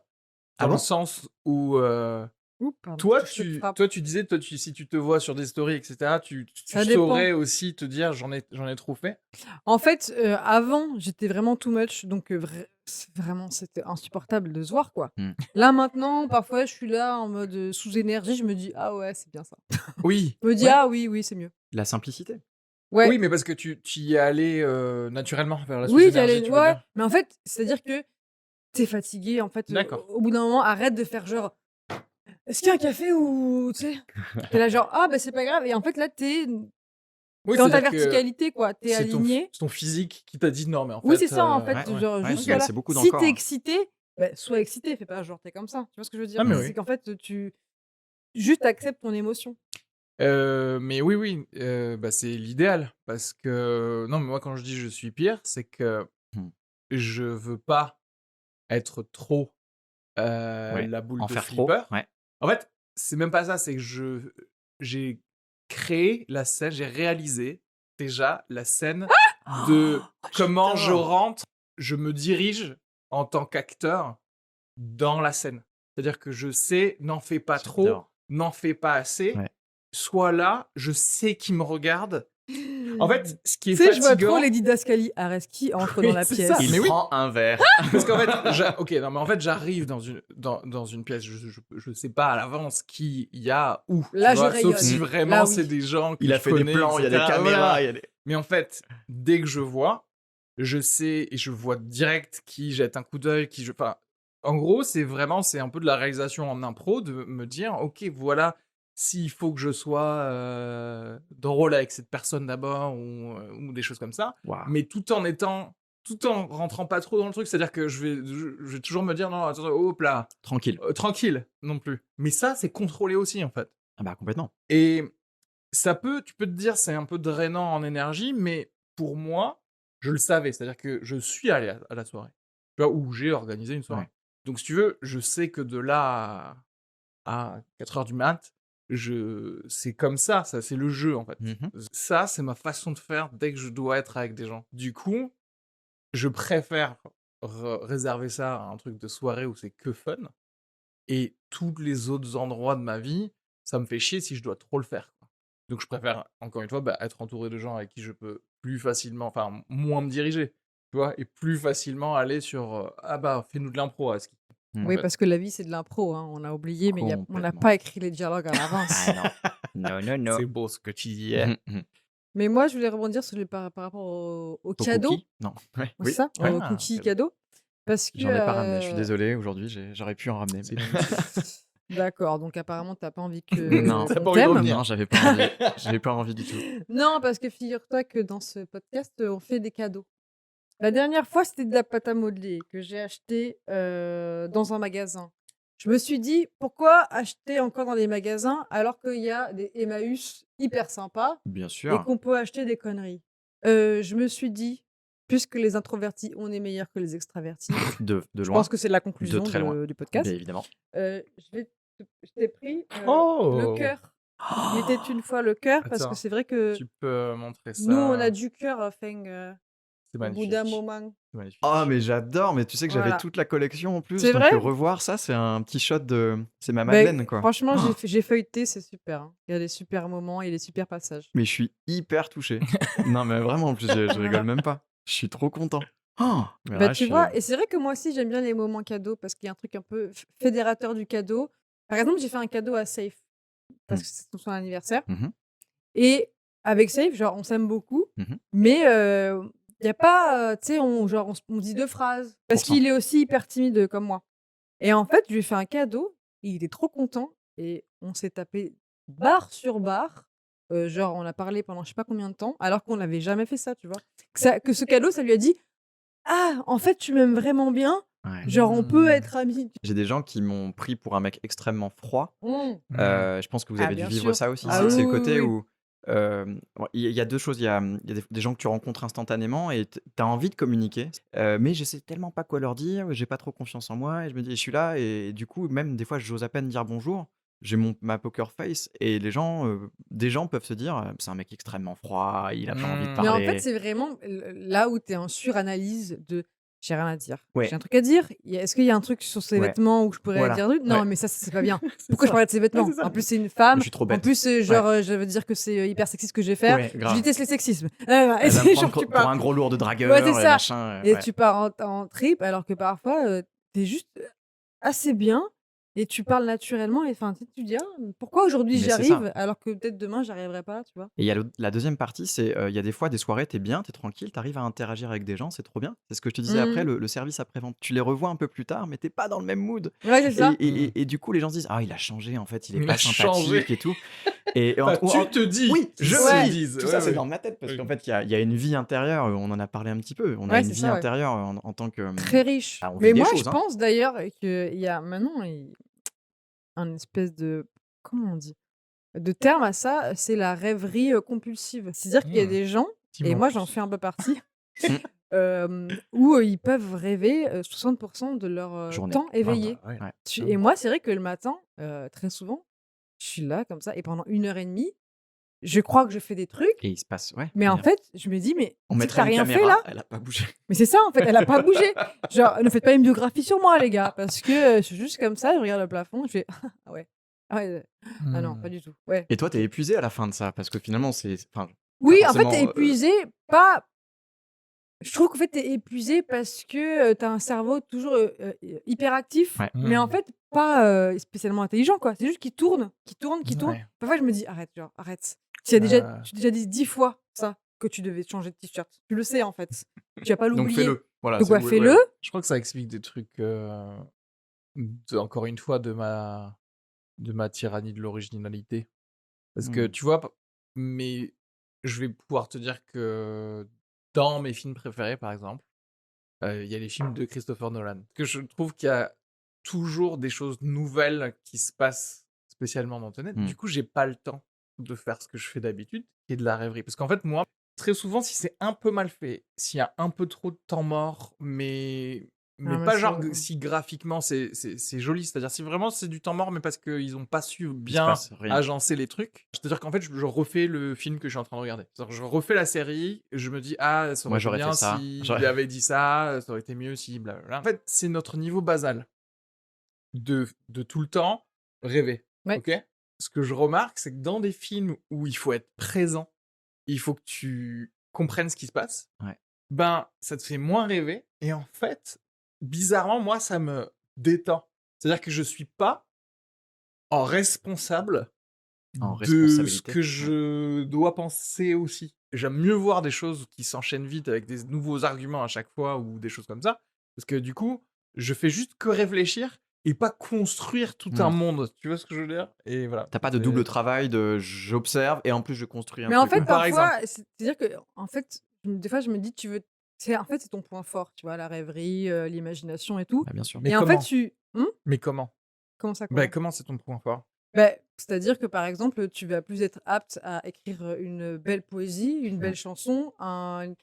C: Ah
B: dans le
C: bon?
B: sens où
A: Ouh, pardon,
B: toi,
A: je te frappe.
B: tu disais, si tu te vois sur des stories, etc., tu
A: Ça dépend.
B: saurais aussi te dire j'en ai trop fait.
A: En fait, avant, j'étais vraiment too much, donc vraiment, c'était insupportable de se voir, quoi.
C: Mmh.
A: Là, maintenant, parfois, je suis là en mode, sous énergie, je me dis: «Ah ouais, c'est bien ça».
B: Oui,
A: Je me dis:
B: ouais.
A: «Ah oui, oui, c'est mieux».
C: La simplicité.
A: Ouais.
B: Oui, mais parce que tu y es allé naturellement vers la
A: Oui,
B: sous-énergie, tu veux
A: ouais,
B: dire?
A: mais en fait, c'est-à-dire que t'es fatigué, en fait,
B: D'accord.
A: au bout d'un moment, arrête de faire genre: «Est-ce qu'il y a un café?» ou tu sais? Tu là genre: «Ah bah, c'est pas grave» et en fait, là, t'es
B: Oui,
A: dans ta
B: c'est-à-dire que
A: verticalité, quoi. T'es aligné.
B: c'est ton physique qui t'a dit: «Non, mais en
A: Oui,
B: fait,
A: c'est ça, en fait,
C: Ouais, ouais,
A: genre,
C: ouais,
A: juste, voilà.
C: c'est beaucoup
A: Si
C: d'encore,
A: t'es
C: hein.
A: excité, bah, sois excité, fais pas genre t'es comme ça. Tu vois ce que je veux dire?
B: Ah mais
C: Mmh.
B: oui.
A: C'est qu'en fait, tu juste acceptes ton émotion.
B: Mais oui, bah, c'est l'idéal parce que non, mais moi, quand je dis: «Je suis pire», c'est que
C: Mmh.
B: je veux pas être trop,
C: Ouais,
B: la boule
C: en
B: de
C: faire trop,
B: flipper.
C: ouais.
B: En fait, c'est même pas ça, c'est que j'ai créé la scène, j'ai réalisé déjà la scène de
A: Oh,
B: comment je
A: j'adore!
B: rentre, je me dirige en tant qu'acteur dans la scène. C'est-à-dire que je sais, n'en fais pas trop,
C: J'adore.
B: n'en fais pas assez,
C: Ouais.
B: sois là, je sais qui me regarde. En fait, ce qui
A: Tu
B: est
A: sais, je vois trop
B: fatigant
A: les Didascali. Areski entre dans
B: oui,
A: la
B: c'est ça,
A: pièce.
B: mais
C: Il
B: oui.
C: prend un verre.
B: Parce qu'en fait, OK, non, mais en fait, j'arrive dans une pièce, je sais pas à l'avance qui il y a où, tu
A: Là, je
B: vois? Sauf si
A: rayonne.
C: Mmh.
B: vraiment
A: Là,
B: c'est
A: oui.
B: des gens que
C: Il a
B: je
C: fait des
B: connais,
C: plans, il y a des
B: etc.
C: caméras,
B: Voilà.
C: il y a des
B: Mais en fait, dès que je vois, je sais et je vois direct qui jette un coup d'œil, qui je enfin, en gros, c'est un peu de la réalisation en impro de me dire: «OK, voilà, s'il faut que je sois, drôle avec cette personne d'abord ou des choses comme ça»,
C: waouh!
B: mais tout en rentrant pas trop dans le truc. C'est-à-dire que je vais toujours me dire: «Non, attends, hop là,
C: Tranquille.
B: tranquille non plus». Mais ça, c'est contrôlé aussi, en fait.
C: Ah bah, complètement.
B: Et tu peux te dire, c'est un peu drainant en énergie, mais pour moi, je le savais. C'est-à-dire que je suis allé à la soirée, tu vois? Ou j'ai organisé une soirée.
C: Ouais.
B: Donc si tu veux, je sais que de là à 4 heures du mat, c'est comme ça, c'est le jeu, en fait.
C: Mmh.
B: Ça, c'est ma façon de faire dès que je dois être avec des gens. Du coup, je préfère réserver ça à un truc de soirée où c'est que fun et tous les autres endroits de ma vie, ça me fait chier si je dois trop le faire, quoi. Donc je préfère, encore une fois, bah, être entouré de gens avec qui je peux plus facilement enfin, moins me diriger, tu vois? Et plus facilement aller sur, «Ah bah, fais-nous de l'impro à ski»,
C: Mmh.
B: en
A: Oui,
B: fait.
A: parce que la vie, c'est de l'impro, hein. On a oublié, mais on n'a
C: Complètement.
A: pas écrit les dialogues à l'avance.
C: Ah non. Non, non, non.
B: C'est beau ce que tu dis, hein.
C: Mmh mh.
A: Mais moi, je voulais rebondir sur par rapport aux
C: Au
A: cadeaux.
C: cookie? Non. Ouais,
A: C'est
C: oui.
A: ça?
C: Ouais.
A: Aux
B: Ah,
A: cookies
C: cadeau.
A: cadeaux. Parce que,
C: J'en ai pas ramené, je suis désolé, aujourd'hui, j'aurais pu en ramener,
B: c'est
C: mais
B: magnifique.
A: D'accord, donc apparemment, tu as pas envie que
C: non,
B: Tu as
A: qu'on
B: pas envie de
A: t'aime.
B: revenir.
C: non, j'avais pas envie du tout.
A: Non, parce que figure-toi que dans ce podcast, on fait des cadeaux. La dernière fois, c'était de la pâte à modeler que j'ai acheté, dans un magasin. Je me suis dit: «Pourquoi acheter encore dans des magasins alors qu'il y a des Emmaüs hyper sympas
C: Bien
A: et
C: sûr,
A: qu'on peut acheter des conneries?» Je me suis dit: «Puisque les introvertis, on est meilleurs que les extravertis».
C: de
A: Je pense
C: loin,
A: que c'est la
C: de
A: conclusion
C: très loin,
A: du
C: bien
A: podcast.
C: évidemment.
A: Je t'ai pris, le
B: Oh!
A: cœur. Il était une fois le cœur parce que
B: Attends,
A: c'est vrai que
B: tu peux montrer
A: nous, on a
B: ça?
A: du cœur, enfin,
B: C'est
A: au bout d'un
B: magnifique.
A: moment.
B: C'est magnifique.
C: Oh, mais j'adore, mais tu sais que j'avais
A: Voilà.
C: toute la collection en plus,
A: C'est
C: donc
A: vrai?
C: revoir ça, c'est un petit shot de c'est ma
A: Beh,
C: Madeleine, quoi.
A: franchement,
C: Oh,
A: j'ai feuilleté, c'est super, hein. Il y a des super moments et des super passages.
C: mais je suis hyper touché. Non, mais vraiment, en plus, je rigole
A: Voilà.
C: même pas. Je suis trop content. Oh, mais
A: Bah,
C: là, je
A: tu
C: suis
A: vois? Et c'est vrai que moi aussi, j'aime bien les moments cadeaux parce qu'il y a un truc un peu fédérateur du cadeau. Par exemple, j'ai fait un cadeau à Safe parce
C: mmh.
A: que c'est son anniversaire
C: Mmh mh.
A: et avec Safe, genre, on s'aime beaucoup,
C: Mmh.
A: mais il y a pas, tu sais, on dit 2 phrases parce
C: 100.
A: qu'il est aussi hyper timide, comme moi et en fait, je lui ai fait un cadeau et il est trop content et on s'est tapé barre sur barre, genre, on a parlé pendant je sais pas combien de temps alors qu'on n'avait jamais fait ça, tu vois? Que ce cadeau, ça lui a dit: «Ah, en fait, tu m'aimes vraiment bien,
C: Ouais.
A: genre on peut
B: Mmh.
A: être amis».
C: J'ai des gens qui m'ont pris pour un mec extrêmement froid.
A: Mmh.
B: Mmh.
C: Je pense que vous
A: Ah
C: avez dû
A: bien
C: vivre
A: sûr.
C: ça aussi.
A: Ah
C: C'est
A: oui,
C: le
A: oui,
C: côté
A: oui.
C: où Ouais, il y a 2 choses. Il y a des gens que tu rencontres instantanément et tu as envie de communiquer, mais je sais tellement pas quoi leur dire, j'ai pas trop confiance en moi et je me dis je suis là et du coup, même des fois, j'ose à peine dire bonjour. J'ai ma poker face et des gens peuvent se dire: «C'est un mec extrêmement froid, il a pas envie de
A: Mais en fait,
B: Mmh.
C: parler».
A: c'est vraiment là où tu es en suranalyse de j'ai rien à dire. J'ai
C: Ouais,
A: un truc à dire. Est-ce qu'il y a un truc sur ses
C: ouais,
A: vêtements où je pourrais
C: voilà,
A: dire un truc? Non,
C: ouais,
A: mais ça, c'est pas bien.
B: C'est
A: Pourquoi je
B: ça.
A: parlerais de ses
B: Ouais, c'est
A: vêtements?
B: ça.
A: En plus, c'est une
C: je
A: femme.
C: suis trop
A: En
C: bête.
A: plus,
C: Ouais,
A: je veux dire que c'est hyper sexiste ce que je vais faire.
C: ouais,
A: Je
C: grave.
A: déteste le sexisme.
C: Elle
A: Et
C: va me
A: c'est
C: prendre
A: genre, tu
C: pour
A: pars.
C: un gros lourd de
A: Ouais, c'est
C: dragueur et
A: ça.
C: machin,
A: Et
C: ouais.
A: tu pars en trip, alors que parfois, tu es juste assez bien et tu parles naturellement. Et enfin, tu te dis: «Ah, pourquoi aujourd'hui
C: Mais
A: j'y
C: c'est ça.
A: arrive alors que peut-être demain j'arriverai pas», tu vois?
C: Et il y a la deuxième partie, c'est, il y a des fois des soirées, tu es bien, tu es tranquille, tu arrives à interagir avec des gens, c'est trop bien. C'est ce que je te disais après,
A: Mmh.
C: le service après-vente. Tu les revois un peu plus tard, mais tu pas dans le même mood
A: Ouais, c'est
C: et
A: ça.
C: et
B: Mmh.
C: et et du coup, les gens se disent: «Ah, il a changé, en fait, il est
B: Il a
C: pas
B: changé.
C: sympathique et tout» et en
B: Enfin,
C: ou en
B: tu te dis,
C: oui,
B: ils
C: je
B: se
C: me
A: Ouais.
C: dis,
B: disent.
C: tout
B: Ouais,
C: ça, c'est
B: ouais.
C: dans ma tête parce
B: Oui.
C: qu'en fait, il y a une vie intérieure, on en a parlé un petit peu. On a
A: Ouais,
C: une
A: c'est
C: vie
A: ça, ouais.
C: intérieure en tant que,
A: Très riche.
C: bah, on
A: Mais
C: vit des
A: moi, je
C: choses, hein.
A: pense d'ailleurs qu'il y a maintenant un espèce de comment on dit? De terme à ça, c'est la rêverie, compulsive. C'est-à-dire qu'il y a
B: Mmh.
A: des gens, et
B: Dis-moi en
A: moi j'en
B: plus.
A: fais un peu partie,
C: Mmh.
A: où, ils peuvent rêver, 60 de leur,
C: Journée.
A: temps
B: Ah
A: éveillé.
B: bah, ouais,
C: Ouais
A: Et
B: clairement.
A: moi, c'est vrai que le matin, très souvent, je suis là comme ça et pendant 1 heure et demie, je crois que je fais des trucs,
C: et il se passe ouais,
A: mais en
C: mais
A: fait, je me dis: «Mais
C: on
A: tu
C: mettrait
A: as
C: une
A: rien fait là?»
C: caméra, elle a pas bougé.
A: Mais c'est ça en fait, elle a pas bougé. Genre, ne faites pas une biographie sur moi les gars, parce que, je suis juste comme ça, je regarde le plafond, je fais: «Ah ouais, ah ouais, ah non, pas
B: Mmh.
A: du tout». Ouais,
C: Et toi, tu
A: OK.
C: es épuisé à la fin de ça? Parce que finalement, c'est enfin, pas
A: Oui, en fait, tu es
C: forcément,
A: épuisé, pas je trouve qu'en fait, tu es épuisé parce que, tu as un cerveau toujours, hyperactif,
C: ouais.
A: mais en
B: Mmh.
A: fait, pas, spécialement intelligent, quoi. C'est juste qu'il tourne, qu'il tourne, qu'il tourne.
B: Ouais.
A: Parfois, je me dis: «Arrête, genre, arrête». Tu as déjà
B: Heu,
A: tu t'es déjà dit 10 fois ça, que tu devais changer de t-shirt. Tu le sais, en fait. Tu vas pas
C: Donc
A: l'oublier.
C: fais-le. Voilà,
A: Donc
C: c'est
A: ouais,
C: ouais, ouais,
A: fais-le.
C: ouais.
B: je crois que ça explique des trucs, encore une fois, de ma tyrannie de l'originalité. Parce que
C: Mmh.
B: tu vois, mais je vais pouvoir te dire que dans mes films préférés, par exemple, il y a les films de Christopher Nolan. Que je trouve qu'il y a toujours des choses nouvelles qui se passent spécialement dans Tenet.
C: Mmh.
B: Du coup, j'ai pas le temps de faire ce que je fais d'habitude, qui est de la rêverie. Parce qu'en fait, moi, très souvent, si c'est un peu mal fait, s'il y a un peu trop de temps mort, mais
A: Ah mais
B: pas
A: c'est
B: genre si graphiquement c'est joli, c'est-à-dire si vraiment c'est du temps mort, mais parce qu'ils ont pas su
C: Il se
B: bien
C: passe rien.
B: agencer les trucs, c'est-à-dire qu'en fait, je refais le film que je suis en train de regarder. C'est-à-dire que je refais la série, je me dis: «Ah, ça
C: Moi,
B: aurait été
C: j'aurais fait
B: bien
C: ça.
B: s'il avait dit ça, ça aurait été mieux si blablabla». En fait, c'est notre niveau basal de tout le temps rêver,
A: ouais.
B: OK? Ce que je remarque, c'est que dans des films où il faut être présent, il faut que tu comprennes ce qui se passe,
C: Ouais.
B: ben, ça te fait moins rêver et en fait, bizarrement, moi, ça me détend. C'est-à-dire que je suis pas en responsable
C: En
B: de ce
C: responsabilité.
B: que
C: Ouais.
B: je dois penser aussi. J'aime mieux voir des choses qui s'enchaînent vite avec des nouveaux arguments à chaque fois ou des choses comme ça, parce que du coup, je fais juste que réfléchir et pas construire tout un
C: Mmh.
B: monde. Tu vois ce que je veux dire? Et voilà,
C: Tu pas de double travail de j'observe et en plus je construis un
A: Mais en
C: truc,
A: fait,
C: ouais.
B: par exemple.
A: parfois, c'est-à-dire que, en fait, des fois, je me dis: «Tu veux» en fait, c'est ton point fort, tu vois? La rêverie, l'imagination et tout.
C: Bah, bien sûr.
B: Mais
A: Et en fait,
B: comment?
A: tu
B: Mais comment?
A: comment ça,
B: Ben
A: comment?
B: comment c'est ton point fort?
A: Beh, c'est-à-dire que, par exemple, tu vas plus être apte à écrire, une belle poésie, une
C: Mmh.
A: belle chanson, un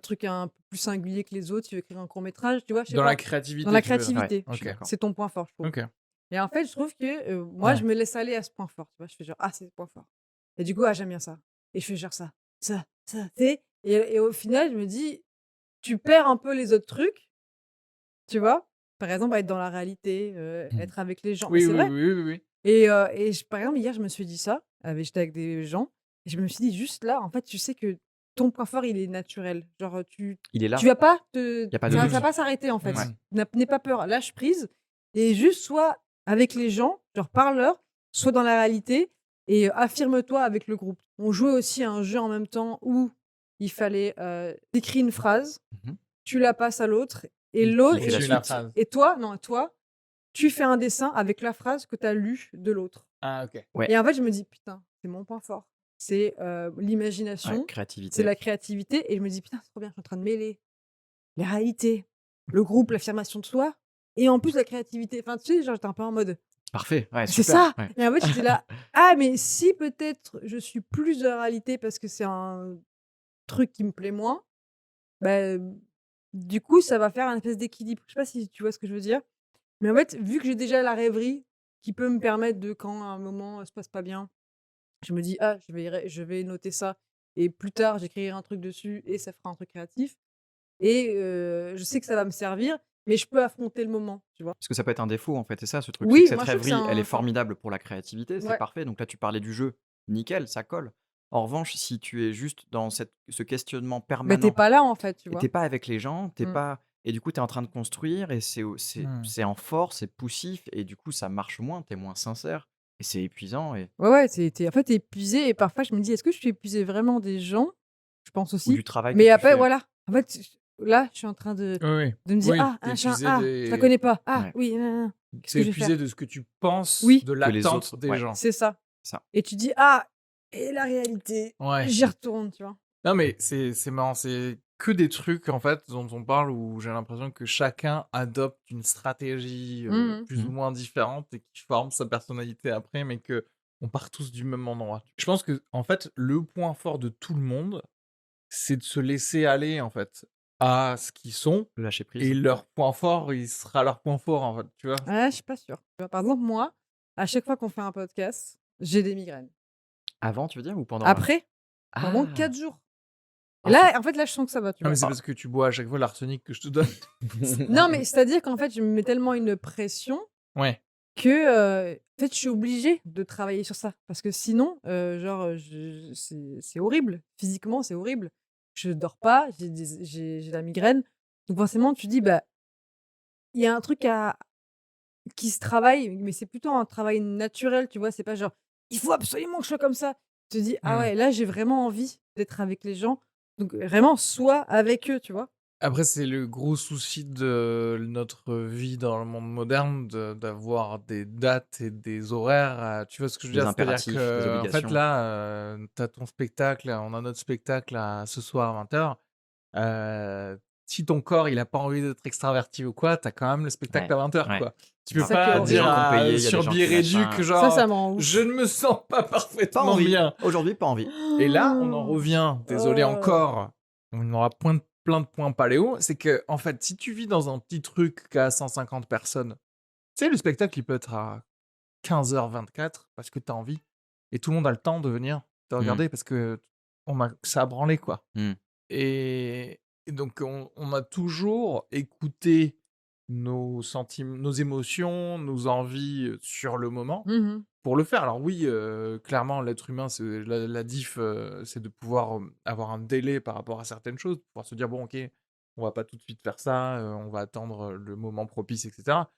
A: truc un peu plus singulier que les autres, tu veux écrire un court métrage, tu vois? Je sais
B: Dans la
A: pas. Dans
B: créativité,
A: la
B: tu veux dire?
C: Ouais,
A: créativité,
C: je suis
B: OK.
C: d'accord.
A: c'est ton point fort, je trouve.
B: OK.
A: Et en fait, je trouve que, moi, je
B: Ouais.
A: me laisse aller à ce point fort, tu vois? Je fais genre: «Ah, c'est le point fort» et du coup: «Ah, j'aime bien ça» et je fais genre ça, tu sais? Et au final, je me dis: «Tu perds un peu les autres trucs», tu vois? Par exemple, être dans la réalité,
B: Mmh.
A: être avec les gens, mais
B: Oui,
A: c'est
B: oui,
A: vrai.
B: oui, oui, oui.
A: Par exemple, hier, je me suis dit ça, j'étais avec des gens et je me suis dit: «Juste là, en fait, tu sais que ton point fort, il est naturel». Genre,
C: Il est
A: tu
C: là,
A: vas pas te
C: il y a pas de
A: ça va
C: doute.
A: pas s'arrêter, en
C: Ouais.
A: fait. N'aie pas peur, lâche prise et juste sois avec les gens, genre parle-leur, sois dans la réalité et affirme-toi avec le groupe. On jouait aussi à un jeu en même temps où il fallait, tu une phrase,
C: Mmh.
A: tu la passes à l'autre et
C: Il
A: l'autre
C: fait
A: et
C: la
B: Continue la
C: suite.
B: phrase.
A: toi, tu fais un dessin avec la phrase que tu as lue de l'autre.
B: Ah OK.
C: Ouais,
A: Et en fait, je me dis: «Putain, c'est mon point fort». C'est,
C: ouais,
A: l'imagination, c'est
C: créativité.
A: la créativité et je me dis: «Putain, c'est trop bien, je suis en train de mêler les réalités, le groupe, l'affirmation de soi et en plus la créativité». Enfin, tu sais, genre, j'étais un peu en mode
C: Parfait, ouais,
A: C'est
C: super,
A: ça!
C: ouais.
A: Et en fait, j'étais là: «Ah mais si peut-être je suis plus dans la réalité parce que c'est un truc qui me plaît moins, bah, du coup, ça va faire un espèce d'équilibre». Je sais pas si tu vois ce que je veux dire? Mais en fait, vu que j'ai déjà la rêverie qui peut me permettre de quand un moment, se passe pas bien, je me dis: «Ah, je vais noter ça et plus tard j'écrirai un truc dessus et ça fera un truc créatif» et je sais que ça va me servir, mais je peux affronter le moment, tu vois?
C: Parce que ça peut être un défaut, en fait, c'est ça ce truc, c'est que
A: Oui,
C: cette
A: moi je trouve que c'est
C: rêverie, elle est
A: un enfin
C: formidable pour la créativité, c'est
A: ouais,
C: parfait. Donc là, tu parlais du jeu, nickel, ça colle. En revanche, si tu es juste dans ce questionnement
A: bah, tu es
C: permanent
A: pas là en fait, tu
C: et tu
A: vois?
C: pas avec les gens, t'es
A: Mmh.
C: pas et du coup, tu es en train de construire et
B: Mmh.
C: c'est en force, c'est poussif et du coup, ça marche moins, tu es moins sincère et c'est épuisant et
A: Ouais, ouais, tu es en fait, tu es épuisé et parfois je me dis: «Est-ce que je suis épuisée vraiment des gens?» Je pense
C: ou
A: aussi,
C: du travail que
A: mais
C: tu
A: après
C: fais.
A: voilà, en fait, là, je suis en train
B: Oui, oui.
A: de me dire:
B: Oui,
A: «Ah,
B: tu
A: machin,
B: épuisé
A: ah, je la
B: des
A: connais pas, ah
C: Ouais,
A: oui, nin qu'est-ce
B: tu
A: que je vais faire?»
B: épuisé de ce que tu penses
A: Oui,
B: de
C: que les
B: l'attente
C: autres
B: des
C: ouais,
B: gens.
A: c'est ça
C: ça.
A: et tu dis: «Ah et la réalité?»
B: Ouais.
A: J'y retourne, tu vois?
B: Non, mais c'est marrant, c'est que des trucs, en fait, dont on parle où j'ai l'impression que chacun adopte une stratégie,
A: Mmh mh.
B: plus ou
C: Mmh.
B: moins différente et qui forme sa personnalité après, mais que on part tous du même endroit. Je pense que en fait, le point fort de tout le monde, c'est de se laisser aller, en fait, à ce qu'ils sont
C: Le lâcher
B: et
C: prise.
B: leur point fort, il sera leur point fort, en fait, tu vois?
A: Ouais, je suis pas sûre. Tu vois? Par exemple, moi, à chaque fois qu'on fait un podcast, j'ai des migraines.
C: Avant, tu veux dire ou pendant là?
A: Après, pendant
C: Ah!
A: 4 jours et
C: Ah c'est
A: là, en fait, là, je sens que ça va, tu
B: Non, mais
A: vois?
B: c'est parce que tu bois à chaque fois l'arsenic que je te donne.
A: Non, mais c'est-à-dire qu'en fait, je me mets tellement une pression
B: Ouais.
A: que, en fait, je suis obligée de travailler sur ça parce que sinon, genre, je c'est horrible. Physiquement, c'est horrible. Je dors pas, j'ai la migraine, donc forcément, tu dis: «Bah, il y a un truc qui se travaille», mais c'est plutôt un travail naturel, tu vois? C'est pas genre: «Il faut absolument que je sois comme ça». Tu te dis: «Ah
B: Mmh.
A: ouais, là, j'ai vraiment envie d'être avec les gens», donc vraiment, sois avec eux, tu vois?
B: Après, c'est le gros souci de notre vie dans le monde moderne d'avoir des dates et des horaires, tu vois ce que je veux
C: Des
B: dire? C'est-à-dire
C: impératifs, des
B: que en fait,
C: obligations.
B: là, tu as ton spectacle, on a notre spectacle à ce soir à 20:00. Si ton corps, il a pas envie d'être extraverti ou quoi, tu as quand même le spectacle
C: Ouais,
B: à 20:00,
C: ouais.
B: quoi. Tu peux
A: C'est
C: Grave.
A: ça qui est
B: pas
C: Il y a des
B: dire
C: gens
A: horrible.
C: qui ont payé, il y a des
B: sur
C: gens qui
B: Biréduc,
C: machin.
A: Ça
B: genre:
A: me rend
B: «Je
A: ouf.
B: ne me sens pas
C: Pas
B: parfaitement
C: envie.
B: bien».
C: Aujourd'hui, pas envie.
B: Et là, on en revient, désolé
A: Oh.
B: encore, on aura plein de points paléo, c'est que en fait, si tu vis dans un petit truc qui a 150 personnes, tu sais, le spectacle, il peut être à 15h24 parce que tu as envie et tout le monde a le temps de venir te
C: Mmh.
B: regarder parce que ça a branlé, quoi.
C: Mmh.
B: Et donc on a toujours écouté nos émotions, nos envies, sur le moment
A: Mmh mh.
B: pour le faire. Alors oui, clairement, l'être humain, c'est la diff, c'est de pouvoir, avoir un délai par rapport à certaines choses, pouvoir se dire: «Bon OK, on va pas tout de suite faire ça, on va attendre, le moment propice» et cetera.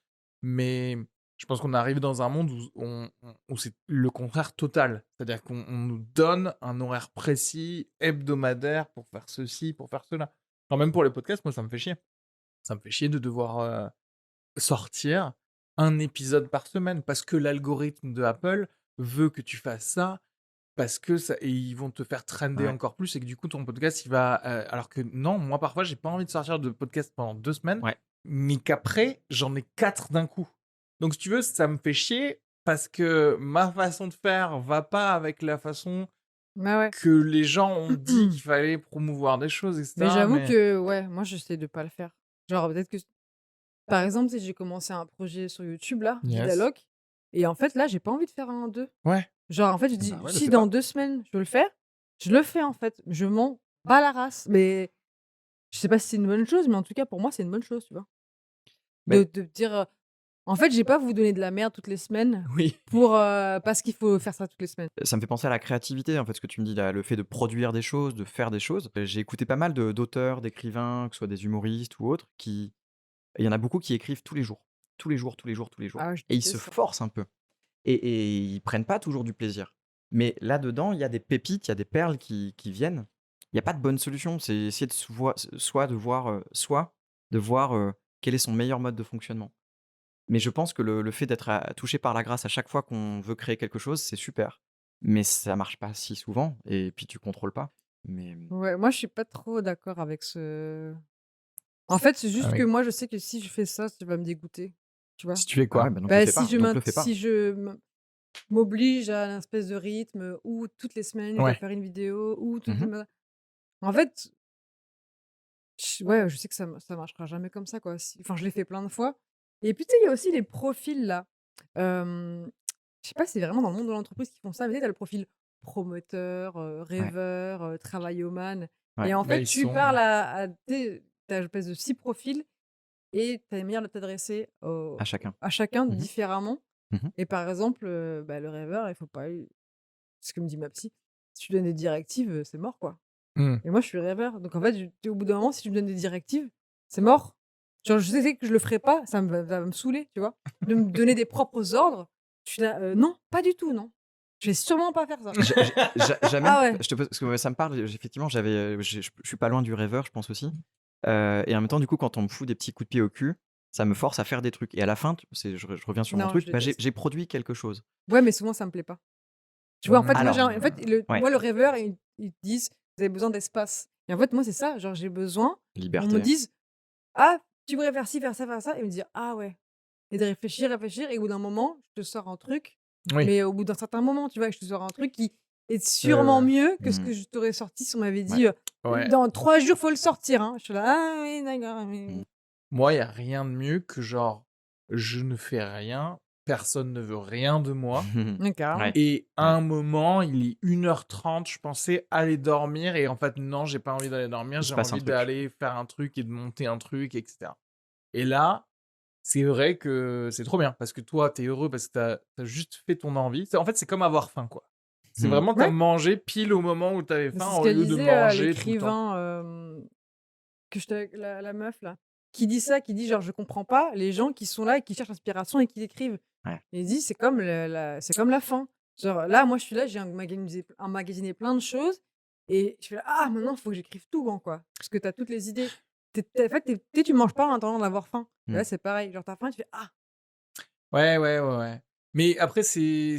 B: Mais je pense qu'on arrive dans un monde où c'est le contraire total. C'est-à-dire qu'on nous donne un horaire précis, hebdomadaire pour faire ceci, pour faire cela. Quand même pour les podcasts, moi ça me fait chier. Ça me fait chier de devoir, sortir un épisode par semaine parce que l'algorithme de Apple veut que tu fasses ça, parce que ça et ils vont te faire trender
C: Ouais,
B: encore plus et que du coup ton podcast il va, alors que non, moi parfois j'ai pas envie de sortir de podcast pendant 2 semaines,
C: ouais.
B: mais qu'après j'en ai 4 d'un coup. Donc si tu veux, ça me fait chier parce que ma façon de faire va pas avec la façon
A: Bah, ouais.
B: que les gens ont dit qu'il fallait promouvoir des choses et
A: Mais
B: cetera,
A: j'avoue
B: mais
A: que, ouais, moi, j'essaie de pas le faire. Genre, peut-être que par exemple, tu sais, j'ai commencé un projet sur YouTube là,
B: yes.
A: Guidaloc et en fait, là, j'ai pas envie de faire un 2.
B: Ouais,
A: Genre, en fait, je
B: bah
A: dis:
B: ouais, le
A: «Si
B: fais
A: dans
B: pas.
A: 2 semaines, je veux le faire», je le fais, en fait. Je m'en bats la race, mais je sais pas si c'est une bonne chose, mais en tout cas, pour moi, c'est une bonne chose, tu vois?
C: Beh,
A: De dire, «En fait, je vais pas vous donner de la merde toutes les semaines
C: oui.
A: pour, parce qu'il faut faire ça toutes les semaines».
C: Ça me fait penser à la créativité, en fait, ce que tu me dis là, le fait de produire des choses, de faire des choses. J'ai écouté pas mal d'auteurs, d'écrivains, que ce soit des humoristes ou autres, qui il y en a beaucoup qui écrivent tous les jours. Tous les jours, tous les jours, tous les jours.
A: Ah ouais, je
C: Et ils se
A: déteste ça.
C: forcent un peu. Et ils prennent pas toujours du plaisir. Mais là-dedans, il y a des pépites, il y a des perles qui viennent. Il y a pas de bonne solution. C'est essayer de soit de voir, quel est son meilleur mode de fonctionnement. Mais je pense que le fait d'être touché par la grâce à chaque fois qu'on veut créer quelque chose, c'est super. Mais ça marche pas si souvent et puis tu contrôles pas. Mais,
A: Ouais, moi, je suis pas trop d'accord avec ce en fait, c'est juste que
B: Avec
A: moi, je sais que si je fais ça, ça va me dégoûter. tu vois?
B: Si tu fais
C: Ah
B: quoi?
C: ouais, bah, donc le
A: Bah,
C: fais pas, donc le fais pas.
A: si je m'oblige à un espèce de rythme où toutes les semaines, je dois
B: Ouais.
A: faire une vidéo, ou toutes les
C: Mmh.
A: ma en fait, ouais, je sais que ça marchera jamais comme ça, quoi. Enfin, je l'ai fait plein de fois et puis, tu sais, il y a aussi les profils là, je sais pas si c'est vraiment dans le monde de l'entreprise qui font ça, mais tu sais, le profil promoteur,
C: Ouais,
A: rêveur, travailloman et
C: ouais,
A: en
B: Bah,
A: fait,
B: ils
A: tu
B: sont
A: parles à tu sais, tu as une espèce de 6 profils et tu as une manière de t'adresser
C: à chacun.
A: à chacun
C: Mmh.
A: différemment
C: Mmh.
A: et par exemple, bah, le rêveur, il faut pas ce que me dit ma psy, si tu donnes des directives, c'est mort, quoi.
B: mmh.
A: Et moi, je suis rêveur, donc en fait, au bout d'un moment, si tu me donnes des directives, c'est mort. Genre, je sais que je le ferai pas, ça va me saouler, tu vois? De me donner des propres ordres, je suis là: «Non, pas du tout, non. Je vais sûrement pas faire ça».
C: Jamais,
A: Ah ouais,
C: je te pose parce que ça me parle, effectivement, je suis pas loin du rêveur, je pense aussi, et en même temps, du coup, quand on me fout des petits coups de pied au cul, ça me force à faire des trucs et à la fin, je reviens sur mon
A: non,
C: truc,
A: je
C: bah,
A: déteste.
C: j'ai produit quelque chose.
A: Ouais, mais souvent, ça me plaît pas. Tu vois, en fait, moi,
C: Alors,
A: en fait,
C: ouais,
A: moi, le rêveur, ils te disent: «Vous avez besoin d'espace» et en fait, moi, c'est ça, genre, j'ai besoin qu'on me
C: liberté.
A: dise: «Ah, tu pourrais faire ci, faire ça» et me dire: «Ah ouais». Et de réfléchir et au bout d'un moment, je te sors un truc,
B: Oui.
A: mais au bout d'un certain moment, tu vois? Je te sors un truc qui est sûrement
B: Heu,
A: mieux que ce
C: Mmh,
A: que je t'aurais sorti si on m'avait
C: ouais,
A: dit,
B: ouais.
A: «Dans 3 jours, faut le sortir, hein». Je suis là: «Ah oui, d'accord,
C: mmh.
A: mais»
B: Moi, il y a rien de mieux que genre, je ne fais rien, personne ne veut rien de moi
A: ouais, carrément.
C: Ouais,
B: et à
C: ouais,
B: un moment, il est 1h30, je pensais aller dormir et en fait, non, j'ai pas envie d'aller dormir,
C: il se
B: j'ai
C: passe un
B: envie
C: truc.
B: d'aller faire un truc et de monter un truc et cetera. Et là, c'est vrai que c'est trop bien parce que toi, tu es heureux parce que tu as juste fait ton envie. C'est en fait, c'est comme avoir faim, quoi. C'est
C: Mmh.
B: vraiment tu as
A: Ouais,
B: mangé pile au moment où tu avais
A: mais
B: faim
A: c'est ce
B: au
A: qu'elle
B: lieu de
A: disait,
B: manger tout le temps.
A: l'écrivain, que je te la meuf là, qui dit ça, qui dit genre: «Je comprends pas les gens qui sont là et qui cherchent l'inspiration et qui écrivent».
C: Ouais.
A: Et il dit: «C'est comme c'est comme la faim». Genre là, moi, je suis là, j'ai emmagasiné plein de choses et je fais là: «Ah maintenant, il faut que j'écrive tout, hein, quoi». Parce que tu as toutes les idées. Tu en fait, tu sais, tu manges pas en attendant d'avoir faim. Et
C: Mmh.
A: là, c'est pareil, genre tu as faim, tu fais: «Ah!»
B: Ouais, ouais, ouais, ouais. Mais après, c'est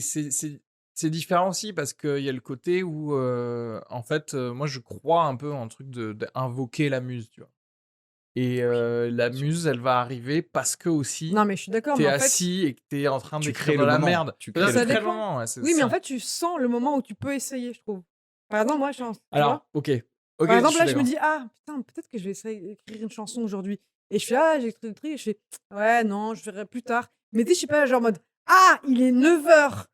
B: différent aussi parce qu'il y a le côté où, en fait, moi, je crois un peu en truc de d'invoquer la muse, tu vois? Et
C: Oui,
B: la
C: bien sûr.
B: muse, elle va arriver parce que aussi
A: Non, mais je suis d'accord,
B: tu
A: mais
B: es
A: en fait,
B: assis et que tu es en train
C: Tu
B: d'écrire
C: crées
B: de
C: le
B: la
C: moment,
B: merde.
C: tu crées
B: C'est-à-dire
C: le
B: tu
A: ça
B: crées le
C: truc.
A: dépend.
B: moment, ouais, c'est
A: Oui, mais en
B: ça.
A: fait, tu sens le moment où tu peux essayer, je trouve. Par exemple, moi, tu vois?
B: Alors, OK. OK,
A: Par
B: je
A: exemple,
B: suis
A: là, je me
B: d'accord.
A: dis: «Ah putain, peut-être que je vais essayer d'écrire une chanson aujourd'hui» et je fais: «Ah, j'ai écrit le truc» et je fais: «Ouais, non, je verrai plus tard». Mais tu sais, je suis pas genre en mode: «Ah, il est 9 heures.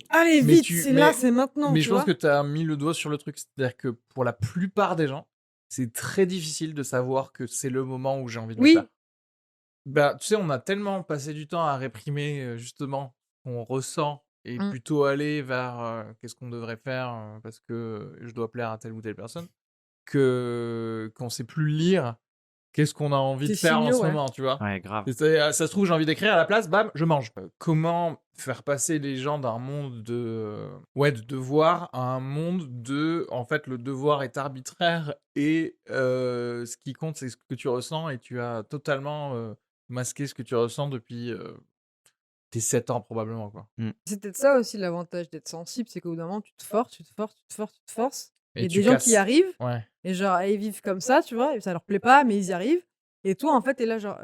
A: Allez
B: Mais
A: vite,
B: tu
A: c'est là,
B: mais
A: c'est maintenant»,
B: mais
A: tu
B: je pense que
A: vois?
B: tu as mis le doigt sur le truc. C'est-à-dire que pour la plupart des gens, c'est très difficile de savoir que c'est le moment où j'ai envie de le faire.
A: Oui,
B: Bah, tu sais, on a tellement passé du temps à réprimer, justement, ce qu'on ressent et
A: mmh,
B: plutôt aller vers, qu'est-ce qu'on devrait faire, parce que je dois plaire à telle ou telle personne, qu'on sait plus lire qu'est-ce qu'on a envie
A: tes
B: de faire en
A: signaux,
B: ce
A: ouais.
B: moment, tu vois?
C: Ouais, grave.
B: Ça se trouve, j'ai envie d'écrire, à la place, bam, je mange. Comment faire passer les gens d'un monde de, ouais, de devoir à un monde de, en fait, le devoir est arbitraire et ce qui compte, c'est ce que tu ressens et tu as totalement, masqué ce que tu ressens depuis, tes 7 ans probablement, quoi.
C: Mmh.
A: C'est peut-être ça aussi l'avantage d'être sensible, c'est qu'au bout d'un moment, tu te forces, tu te forces, tu te forces, tu te forces. Il y
B: Et
A: a des
B: tu
A: gens qui y
B: casses.
A: arrivent
B: Ouais.
A: et genre, ils vivent comme ça, tu vois? Et ça leur plaît pas, mais ils y arrivent et toi, en fait, tu es là genre,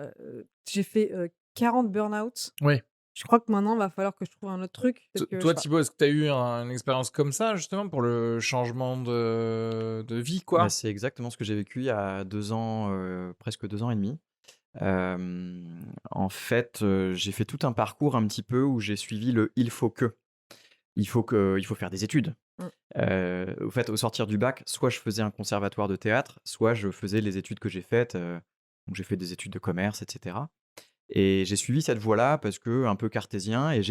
A: j'ai fait, 40 burn-out.
B: Oui.
A: Je crois que maintenant, va falloir que je trouve un autre truc. Peut-être que je sais
B: Toi,
A: pas.
B: Thibaut, est-ce que tu as eu une expérience comme ça, justement, pour le changement de vie,
C: Bah,
B: quoi?
C: c'est exactement ce que j'ai vécu il y a 2 ans, presque 2 ans et demi. En fait, j'ai fait tout un parcours un petit peu où j'ai suivi le «il faut que». Il faut faire des études.
A: Mmh.
C: Au fait, au sortir du bac, soit je faisais un conservatoire de théâtre, soit je faisais les études que j'ai faites, donc j'ai fait des études de commerce et cetera et j'ai suivi cette voie-là parce que un peu cartésien et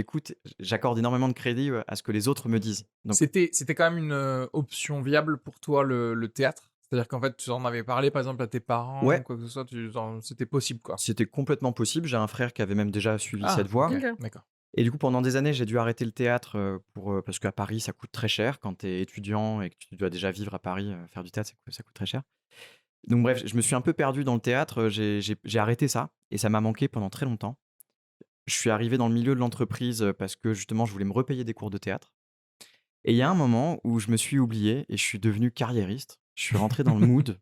C: j'accorde énormément de crédit, à ce que les autres me disent. Donc
B: C'était quand même une, option viable pour toi le théâtre? C'est-à-dire qu'en fait, tu en avais parlé, par exemple, à tes parents ou
C: ouais,
B: quoi que ce soit, c'était possible, quoi?
C: c'était complètement possible. J'ai un frère qui avait même déjà suivi cette
B: Ah, OK,
C: voie
A: OK.
B: d'accord.
C: et du coup, pendant des années, j'ai dû arrêter le théâtre, parce qu'à Paris, ça coûte très cher quand tu es étudiant et que tu dois déjà vivre à Paris, faire du théâtre, ça coûte très cher. Donc bref, je me suis un peu perdu dans le théâtre, j'ai arrêté ça et ça m'a manqué pendant très longtemps. Je suis arrivé dans le milieu de l'entreprise, parce que justement je voulais me repayer des cours de théâtre et il y a un moment où je me suis oublié et je suis devenu carriériste. Je suis rentré dans le mood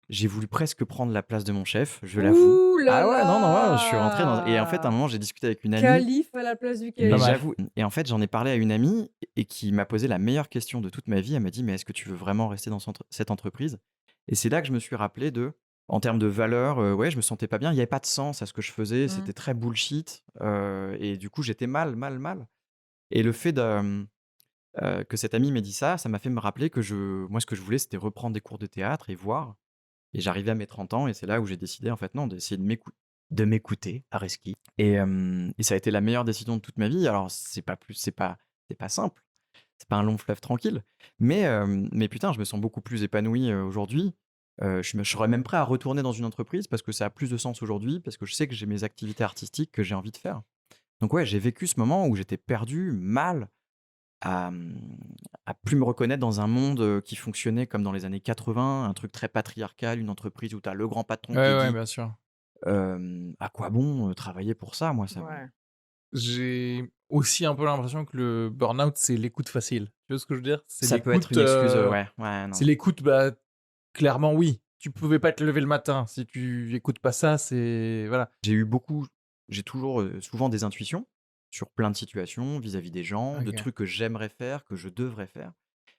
C: J'ai voulu presque prendre la place de mon chef, je l'avoue.
A: Ouh là
C: Ah ouais, non, je suis rentré et en fait, à un
A: là!
C: moment, j'ai discuté avec une amie,
A: Calife à la place du
C: mais
B: Pas
A: calife.
B: mal.
C: j'avoue et en fait, j'en ai parlé à une amie et qui m'a posé la meilleure question de toute ma vie. Elle m'a dit: «Mais est-ce que tu veux vraiment rester dans cette entreprise?» Et c'est là que je me suis rappelé en termes de valeurs, ouais, je me sentais pas bien. Il y avait pas de sens à ce que je faisais,
A: Mmh.
C: c'était très bullshit, et du coup, j'étais mal, mal, mal. Et le fait que cette amie m'ait dit ça, ça m'a fait me rappeler que moi, ce que je voulais, c'était reprendre des cours de théâtre et voir. Et j'arrivais à mes 30 ans et c'est là où j'ai décidé, en fait, non, d'essayer de m'écouter, Areski. Et ça a été la meilleure décision de toute ma vie. Alors, c'est pas simple, c'est pas un long fleuve tranquille, mais putain, je me sens beaucoup plus épanoui aujourd'hui. Je serais même prêt à retourner dans une entreprise parce que ça a plus de sens aujourd'hui, parce que je sais que j'ai mes activités artistiques que j'ai envie de faire. Donc, ouais, j'ai vécu ce moment où j'étais perdu, mal, à, à plus me reconnaître dans un monde qui fonctionnait comme dans les années 80, un truc très patriarcal, une entreprise où tu as le grand patron qui
B: Ouais,
C: dit
B: bien sûr.
C: à quoi bon travailler pour ça, moi ça.
A: Ouais.
B: J'ai aussi un peu l'impression que le burn-out, c'est l'écoute facile. Tu vois ce que je veux dire? C'est
C: Ça peut être
B: l'écoute,
C: une excuse, ouais, non.
B: c'est l'écoute, bah, clairement oui. Tu pouvais pas te lever le matin. Si tu écoutes pas ça, c'est voilà.
C: J'ai toujours souvent des intuitions sur plein de situations vis-à-vis des gens, de
B: OK.
C: trucs que j'aimerais faire, que je devrais faire,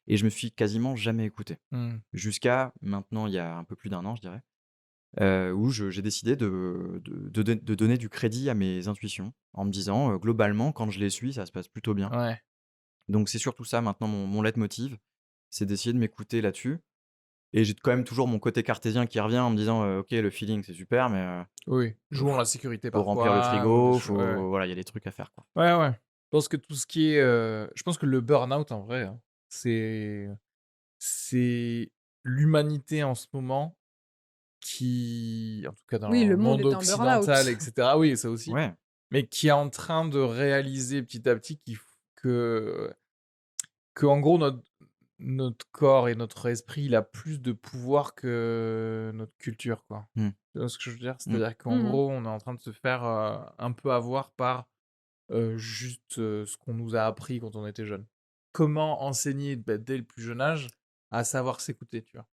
C: et je me suis quasiment jamais écouté.
B: Mmh.
C: Jusqu'à maintenant, il y a un peu plus d'un an, je dirais. Où j'ai décidé de donner du crédit à mes intuitions en me disant, globalement, quand je les suis, ça se passe plutôt bien.
B: Ouais.
C: Donc c'est surtout ça maintenant mon leitmotiv, c'est d'essayer de m'écouter là-dessus et j'ai quand même toujours mon côté cartésien qui revient en me disant, «OK, le feeling, c'est super, mais
B: Oui. Jouons
C: faut
B: la sécurité
C: faut remplir le
B: parfois ou des
C: frigo,
B: choses ouais, ouais.
C: voilà, il y a des trucs à faire, quoi».
B: Ouais, ouais. Je pense que tout ce qui est, je pense que le burn-out en vrai, hein, c'est l'humanité en ce moment qui, en tout cas dans
A: Oui, le
B: le
A: monde
B: monde
A: est en
B: occidental
A: burn-out.
B: et cetera, oui, ça aussi,
C: Ouais,
B: mais qui est en train de réaliser petit à petit que en gros notre corps et notre esprit, il a plus de pouvoir que notre culture, quoi.
C: mmh,
B: Tu vois ce que je veux dire?
C: mmh,
B: C'est-à-dire qu'en
A: Mmh.
B: gros, on est en train de se faire, un peu avoir par, juste, ce qu'on nous a appris quand on était jeune. Comment enseigner, bah, dès le plus jeune âge à savoir s'écouter, tu vois?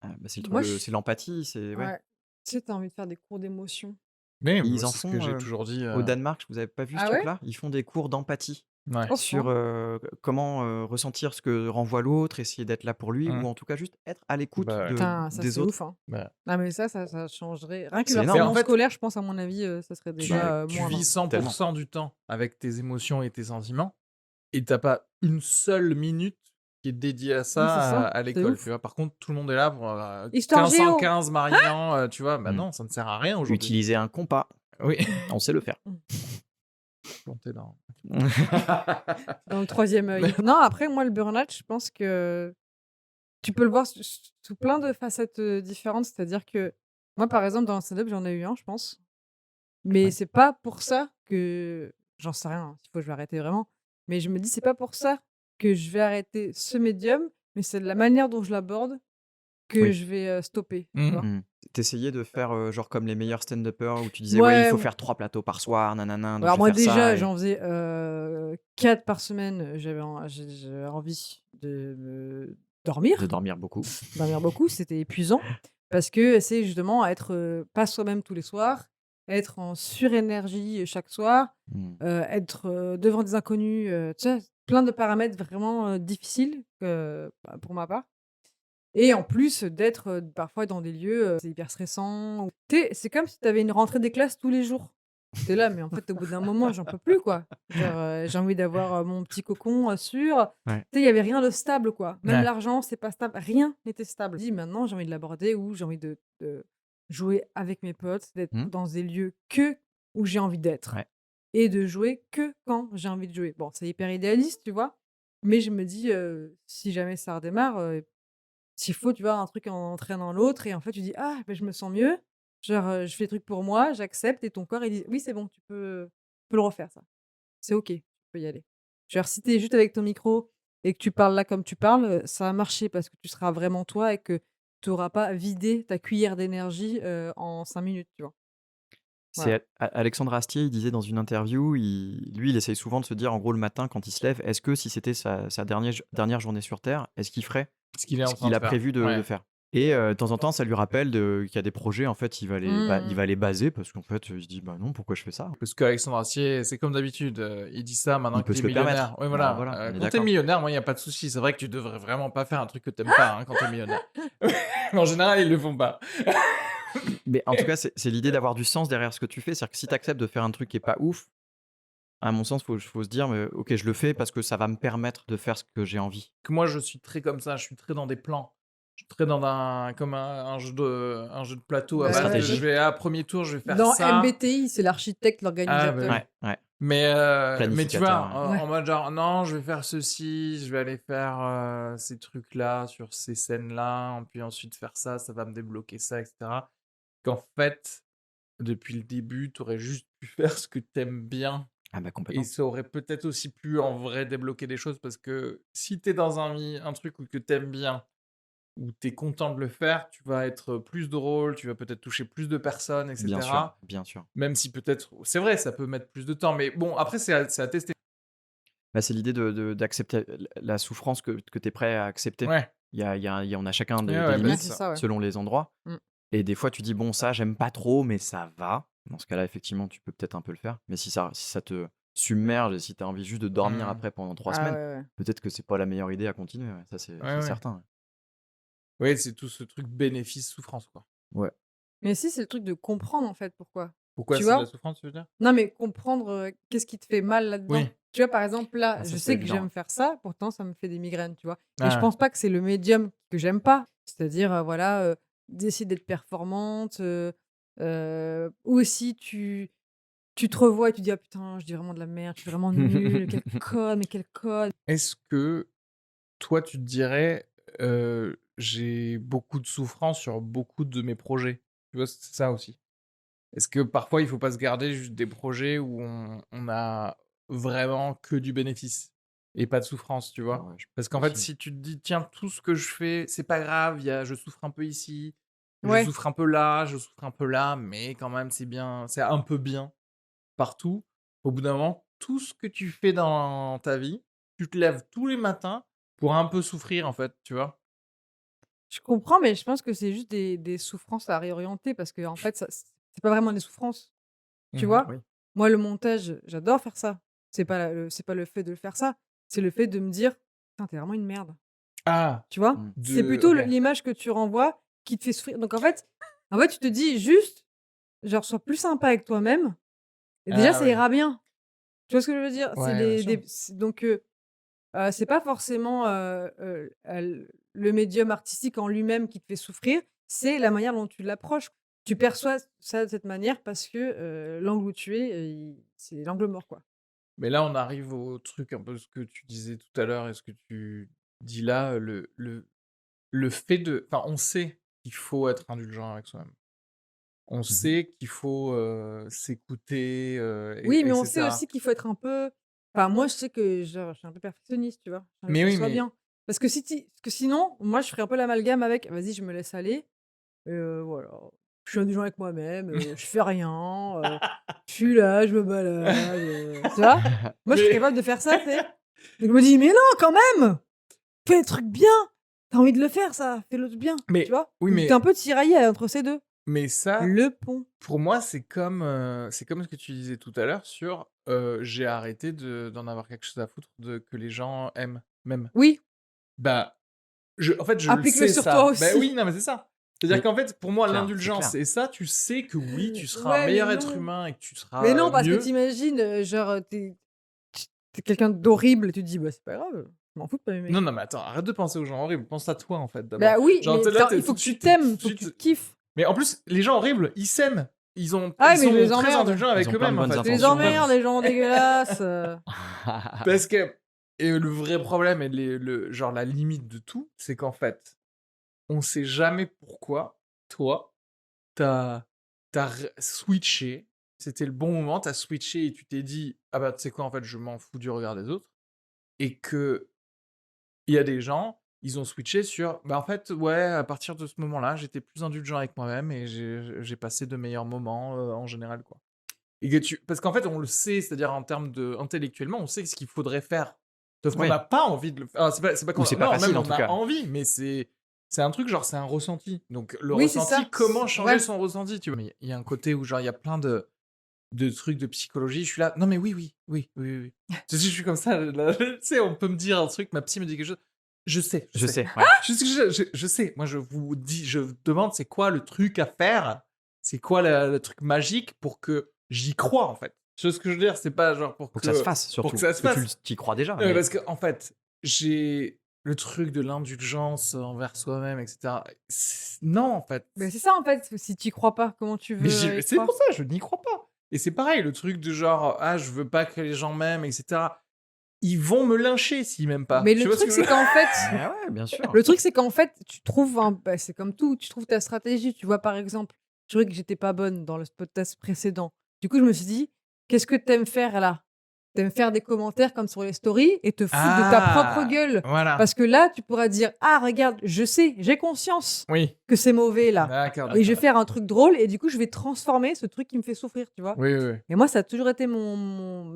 C: bah, c'est le truc
A: Moi,
C: c'est l'empathie, c'est ouais.
A: ouais. Tu sais, tu as envie de faire des cours d'émotion.
B: Mais
C: Ils
B: moi,
C: en
B: c'est ce que
C: font,
B: j'ai toujours dit,
C: au Danemark, vous avez pas vu ce
A: Ah ouais?
C: truc-là? Ils font des cours d'empathie.
B: ouais.
A: Trop
C: Sur,
A: fort.
C: comment, ressentir ce que renvoie l'autre, essayer d'être là pour lui ou
B: Mmh.
C: en tout cas juste être à l'écoute
B: Bah, ouais.
A: Putain, ça
C: des
A: c'est ouf,
C: autres.
A: hein.
B: Bah,
A: Ah mais ça changerait rien que le
C: C'est
B: mais
C: énorme,
B: en
C: hein?
A: harcèlement
B: fait,
A: scolaire, je pense à mon avis, ça serait
C: Bah,
A: déjà,
B: tu
A: moindre.
B: vis 100
C: tellement.
B: du temps avec tes émotions et tes sentiments et tu pas une seule minute qui est dédiée à
A: Oui, c'est
B: ça
A: ça,
B: à
A: c'est
B: l'école, tu
A: ouf.
B: vois? Par contre, tout le monde est là pour,
A: Histoire géo!
B: 1515 Marian, tu vois? Bah
C: Mmh.
B: non, ça ne sert à rien aujourd'hui.
C: Utiliser un compas,
B: Oui.
C: on sait le faire.
A: Mmh.
B: Planté dans
A: Dans le troisième œil. Non, après moi le burn-out, je pense que tu peux le voir sous plein de facettes, différentes. C'est-à-dire que moi, par exemple, dans le stand-up, j'en ai eu un, je pense. Mais
C: Ouais.
A: c'est pas pour ça que j'en sais rien, hein, s'il faut je vais arrêter vraiment. Mais je me dis: «C'est pas pour ça que je vais arrêter ce médium, mais c'est de la manière dont je l'aborde que
C: Oui.
A: je vais, stopper», tu
B: Mmh.
A: vois?
C: Mmh. Tu de faire, genre comme les meilleurs stand-uppers où tu disais: «Ouais, il
A: Ouais,
C: faut faire 3 plateaux par soir, nanana, donc
A: alors
C: je vais
A: moi
C: faire ça»
A: déjà,
C: et
A: j'en faisais, 4 par semaine, j'avais envie de
C: de
A: dormir,
C: dormir beaucoup.
A: dormir beaucoup, c'était épuisant parce que c'est justement à être, pas soi-même tous les soirs, être en surénergie chaque soir,
C: Mmh.
A: être, devant des inconnus, tu sais? Plein de paramètres vraiment, difficiles, bah, pour ma part et en plus d'être, parfois dans des lieux, c'est hyper stressant ou tu sais? C'est comme si tu avais une rentrée des classes tous les jours. Tu es là, mais en fait, au bout d'un moment, j'en peux plus, quoi. Genre, j'ai envie d'avoir, mon petit cocon, sûr.
C: Ouais.
A: Tu sais? Il y avait rien de stable, quoi. Même
B: Ouais.
A: l'argent, c'est pas stable, rien n'était stable. Je dis: «Maintenant, j'ai envie de l'aborder où j'ai envie de jouer avec mes potes, d'être
C: Mmh.
A: dans des lieux que où j'ai envie d'être
C: Ouais.
A: et de jouer que quand j'ai envie de jouer». Bon, c'est hyper idéaliste, tu vois? Mais je me dis, si jamais ça redémarre, s'il faut, tu vois, un truc en entraînant l'autre et en fait, tu dis: «Ah, beh, je me sens mieux». Genre, je fais des trucs pour moi, j'accepte et ton corps, il dit: «Oui, c'est bon, tu peux le refaire ça. C'est OK, tu peux y aller». Genre, si tu es juste avec ton micro et que tu parles là comme tu parles, ça va marcher parce que tu seras vraiment toi et que tu auras pas vidé ta cuillère d'énergie, en 5 minutes, tu vois?
C: C'est
A: Voilà.
C: Alexandre Astier, il disait dans une interview, il essaye souvent de se dire, en gros, le matin, quand il se lève, est-ce que si c'était sa dernière journée sur terre, est-ce qu'il ferait
B: Ce qu'il est en
C: ce
B: train
C: qu'il
B: de
C: a
B: faire.
C: prévu de
B: Ouais.
C: faire? Et de temps en temps, ça lui rappelle qu'il y a des projets, en fait, il
A: Mmh.
C: va les baser parce qu'en fait, il se dit: «Bah non, pourquoi je fais ça?»
B: Parce qu'Alexandre Astier, c'est comme d'habitude, il dit ça maintenant
C: Il peut
B: qu'il est
C: se le permettre.
B: millionnaire. Oui,
C: Bah
B: voilà,
C: voilà, on est
B: quand tu es
C: d'accord.
B: millionnaire, moi, il y a pas de souci. C'est vrai que tu devrais vraiment pas faire un truc que tu aimes pas, hein, quand tu es millionnaire. En général, ils le font pas.
C: Mais en tout cas, c'est l'idée d'avoir du sens derrière ce que tu fais. C'est-à-dire que si tu acceptes de faire un truc qui est pas ouf, à mon sens, faut se dire: «Mais OK, je le fais parce que ça va me permettre de faire ce que j'ai envie».
B: Que moi, je suis très comme ça, je suis très dans des plans. Je suis très dans comme un jeu de plateau à
A: Bah,
B: base de je
C: Stratégie.
B: vais à premier tour, je vais faire
A: dans
B: ça.
A: MBTI, c'est l'architecte,
B: Ah bah
A: l'organisateur.
B: oui.
C: Ouais.
B: Mais tu vois,
C: Planificateur, ouais.
A: Ouais.
B: en mode genre: «Non, je vais faire ceci, je vais aller faire, ces trucs-là sur ces scènes-là, puis ensuite faire ça, ça va me débloquer ça» et cetera. Qu'en fait, depuis le début, tu aurais juste pu faire ce que tu aimes bien
C: Ah bah
B: et
C: complètement.
B: ça aurait peut-être aussi pu en vrai débloquer des choses parce que si tu es dans un truc que tu aimes bien, où tu es content de le faire, tu vas être plus drôle, tu vas peut-être toucher plus de personnes et
C: Bien sûr,
B: cetera.
C: bien sûr.
B: Même si peut-être c'est vrai, ça peut mettre plus de temps, mais bon, après c'est à tester.
C: Bah, c'est l'idée d'accepter la souffrance que tu es prêt à accepter.
B: Ouais,
C: On a chacun
B: ouais,
C: des
B: ouais, bah,
A: Ouais,
B: c'est
C: limites
A: c'est
B: ça.
A: ça, ouais.
C: selon les endroits.
A: Mmh.
C: Et des fois, tu dis: «Bon, ça, j'aime pas trop, mais ça va». Dans ce cas-là, effectivement, tu peux peut-être un peu le faire. Mais si ça te submerge et si tu as envie juste de dormir
B: Mmh.
C: après pendant 3
A: Ah
C: semaines,
A: ouais, ouais.
C: peut-être que c'est pas la meilleure idée à continuer, ouais. Ça,
B: Ouais,
C: c'est
B: ouais.
C: certain,
B: Ouais, c'est tout ce truc bénéfice-souffrance, quoi.
C: ouais.
A: Mais si, c'est le truc de comprendre, en fait, pourquoi.
B: Pourquoi
A: Tu
B: c'est de la
A: vois?
B: souffrance, tu veux dire?
A: Non, mais comprendre, qu'est-ce qui te fait mal
B: Oui.
A: là-dedans? Tu vois, par exemple, là,
C: Ah, ça,
A: je
C: c'est pas
A: sais que
C: évident,
A: j'aime
C: hein.
A: faire ça, pourtant ça me fait des migraines, tu vois? Et je
B: Ah ouais.
A: pense pas que c'est le médium que j'aime pas. C'est-à-dire, voilà, d'essayer d'être performante, ou si tu te revois et tu dis: «Ah putain, je dis vraiment de la merde, je suis vraiment nulle, quelle conne, mais quelle conne».
B: Est-ce que toi, tu te dirais, j'ai beaucoup de souffrance sur beaucoup de mes projets? Tu vois, c'est ça aussi. Est-ce que parfois il faut pas se garder juste des projets où on a vraiment que du bénéfice et pas de souffrance, tu
C: Ah
B: vois?
C: ouais, je
B: Parce qu'en fait,
C: possible.
B: si tu te dis: «Tiens, tout ce que je fais, c'est pas grave, je souffre un peu ici, je
A: Ouais,
B: souffre un peu là, je souffre un peu là, mais quand même c'est bien, c'est un peu bien partout». Au bout d'un moment, tout ce que tu fais dans ta vie, tu te lèves tous les matins pour un peu souffrir en fait, tu vois?
A: je comprends, mais je pense que c'est juste des souffrances à réorienter parce qu'en fait, ça c'est pas vraiment des souffrances. Tu
B: Mmh.
A: vois?
C: Oui.
A: Moi, le montage, j'adore faire ça. C'est pas le fait de faire ça, c'est le fait de me dire: «Putain, tu vraiment une merde».
B: Ah!
A: Tu vois?
C: Mmh.
A: C'est plutôt
B: OK.
A: l'image que tu renvoies qui te fait souffrir. Donc en fait, tu te dis juste, genre: «Sois plus sympa avec toi-même et déjà
B: Ah
A: ça
B: oui.
A: ira bien». Tu vois ce que je veux dire? C'est
B: Ouais, bien sûr.
A: des c'est donc c'est pas forcément, le médium artistique en lui-même qui te fait souffrir, c'est la manière dont tu l'approches. Tu perçois ça de cette manière parce que, l'angle où tu es, il c'est l'angle mort, quoi.
B: Mais là, on arrive au truc un peu ce que tu disais tout à l'heure et ce que tu dis là, le fait de enfin, on sait qu'il faut être indulgent avec soi-même. On
C: Mmh.
B: sait qu'il faut, s'écouter,
A: Oui, mais
B: et
A: on sait aussi
B: cetera.
A: qu'il faut être un peu enfin, moi, je sais que genre, je suis un peu perfectionniste, tu vois? J'ai envie que
B: Mais
A: ça
B: oui,
A: soit
B: mais
A: bien. Parce que sinon, moi, je ferais un peu l'amalgame avec: «Vas-y, je me laisse aller, voilà, je suis indulgent avec moi-même, je fais rien, je suis là, je me balade», tu vois? Moi, je serais
B: mais
A: capable de faire ça, tu sais? Donc je me dis: «Mais non, quand même! Fais le truc bien! Tu as envie de le faire ça, fais-le bien», tu
B: mais
A: vois?
B: oui,
A: Donc tu es un peu tiraillé entre ces 2.
B: mais ça,
A: Le pont.
B: pour moi, c'est comme ce que tu disais tout à l'heure sur, j'ai arrêté d'en avoir quelque chose à foutre de que les gens aiment, m'aiment.
A: Oui,
B: Bah en fait, je le
A: applique-le
B: sais
A: sur toi
B: ça. Ben
A: aussi.
B: oui, non, mais c'est ça. C'est-à-dire
C: Mais
B: qu'en fait, pour moi,
C: c'est
B: l'indulgence
C: clair.
B: et ça, tu sais que oui, tu seras un
A: Ouais, mais
B: meilleur être
A: non.
B: humain et que tu
A: Mais
B: seras,
A: non, parce que
B: mieux.
A: t'imagines imagines, genre, tu quelqu'un d'horrible et tu te dis: «Bah, c'est pas grave, je m'en fous de pas
B: Non,
A: m'aimer».
B: non, mais attends, arrête de penser aux gens horribles, pense à toi, en fait,
A: Bah
B: d'abord.
A: oui,
B: Genre,
A: mais
B: tu là,
A: putain,
B: tu
A: il
B: tout
A: faut
B: de
A: que tu
B: suite tu
A: t'aimes,
B: tout
A: il
B: de
A: faut que tu
B: suite
A: te kiffes.
B: mais en plus, les gens horribles, ils s'aiment.
A: Ah
B: Ils
A: oui, mais je
B: sont
A: les
B: très
A: emmerde.
B: indulgents
C: Ils
B: avec
C: ont plein de
B: eux-mêmes, en
C: bonnes
B: fait.
A: Je les
B: Ils sont
C: intentions.
B: pas
A: emmerde, les gens dégueulasses,
B: parce que et le vrai problème et le genre la limite de tout, c'est qu'en fait, on sait jamais pourquoi, toi, t'as as switché, c'était le bon moment, t'as switché et tu t'es dit: «Ah bah, tu sais quoi? En fait, je m'en fous du regard des autres» et qu'il y a des gens, ils ont switché sur: «Bah, en fait, ouais, à partir de ce moment-là, j'étais plus indulgent avec moi-même et j'ai passé de meilleurs moments, en général, quoi» et que tu parce qu'en fait, on le sait, c'est-à-dire en termes de intellectuellement, on sait ce qu'il faudrait faire. Sauf qu'on
C: Oui,
B: n'a pas envie de le faire. Ah, c'est pas
C: ou
B: qu'on
C: c'est
B: a
C: pas
B: non, même
C: facile en
B: on
C: tout
B: a
C: cas.
B: envie, mais c'est un truc, genre, c'est un ressenti. Donc, le
A: Oui, c'est
B: ressenti,
A: ça.
B: comment changer
A: Ouais.
B: son ressenti, tu vois? Mais il y a un côté où, genre, il y a plein de trucs de psychologie. Je suis là, non, mais oui, oui, oui, oui, oui. Tu sais, je suis comme ça, là, tu sais, on peut me dire un truc, ma psy me dit quelque chose. Je sais, je
C: Je
B: sais.
C: sais, ouais.
B: Je sais. Moi, je vous dis, je vous demande, c'est quoi le truc à faire? C'est quoi le truc magique pour que j'y croie, en fait? Tu vois ce que je veux dire? C'est pas genre
C: Faut que ça se fasse
B: pour que
C: surtout.
B: ça
C: Parce
B: se
C: que
B: fasse.
C: tu y crois déjà,
B: Non, mais
C: mais
B: parce que en fait, j'ai le truc de l'indulgence envers soi-même, etc. Non, en fait.
A: Mais c'est ça, en fait. Si tu y crois pas, comment tu
B: Mais
A: veux y
B: c'est pour
A: croire?
B: ça, je n'y crois pas. Et c'est pareil, le truc de genre, ah, je veux pas que les gens m'aiment, etc. Ils vont me lyncher s'ils m'aiment pas.
A: Mais
B: Tu
A: le
B: vois ce
A: truc,
B: que je
A: c'est
B: veux
A: qu'en fait,
C: ah ouais, bien sûr.
A: le truc, c'est qu'en fait, tu trouves c'est comme tout, tu trouves ta stratégie. Tu vois, par exemple, je trouvais que j'étais pas bonne dans le podcast précédent. Du coup, je me suis dit, qu'est-ce que t'aimes faire là? T'aimes faire des commentaires comme sur les stories et te foutre de ta propre
B: Ah,
A: gueule.
B: voilà.
A: Parce que là, tu pourras dire, ah, regarde, je sais, j'ai conscience
B: Oui,
A: que c'est mauvais là.
B: d'accord,
A: Et je vais
B: d'accord.
A: faire un truc drôle et du coup, je vais transformer ce truc qui me fait souffrir, tu vois.
B: Oui, oui, oui.
A: Et moi, ça a toujours été ma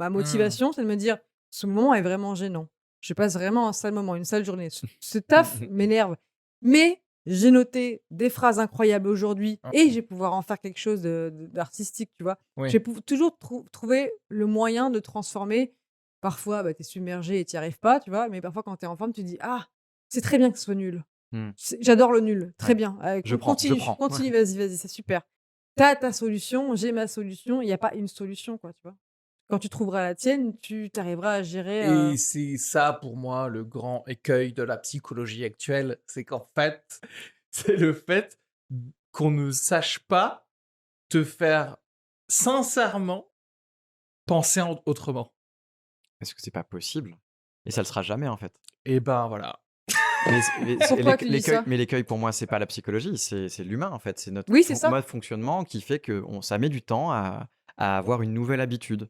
B: Hmm.
A: motivation, c'est de me dire, ce moment est vraiment gênant. Je passe vraiment un sale moment, une sale journée. Ce taf m'énerve. Mais j'ai noté des phrases incroyables aujourd'hui
B: Ah,
A: et je vais pouvoir en faire quelque chose d'artistique, tu vois. Je
B: oui.
A: vais toujours trouver le moyen de transformer. Parfois, bah, tu es submergé et tu n'y arrives pas, tu vois. Mais parfois, quand tu es en forme, tu dis, ah, c'est très bien que ce soit nul.
C: Mmh.
A: J'adore le nul. Très
C: Ouais.
A: bien.
C: Je prends, je
A: Continue,
C: prends.
A: continue, vas-y, vas-y, c'est super. T'as ta solution, j'ai ma solution. Il n'y a pas une solution, quoi, tu vois. Quand tu trouveras la tienne, tu arriveras à gérer.
B: Et c'est ça pour moi le grand écueil de la psychologie actuelle, c'est qu'en fait, c'est le fait qu'on ne sache pas te faire sincèrement penser autrement.
C: Est-ce que c'est pas possible? Et ça le sera jamais, en fait.
B: Et ben voilà.
A: Pourquoi tu dis ça?
C: Mais l'écueil pour moi, c'est pas la psychologie, c'est l'humain, en fait. C'est notre
A: Oui, c'est ça.
C: mode de fonctionnement qui fait que ça met du temps à avoir une nouvelle habitude,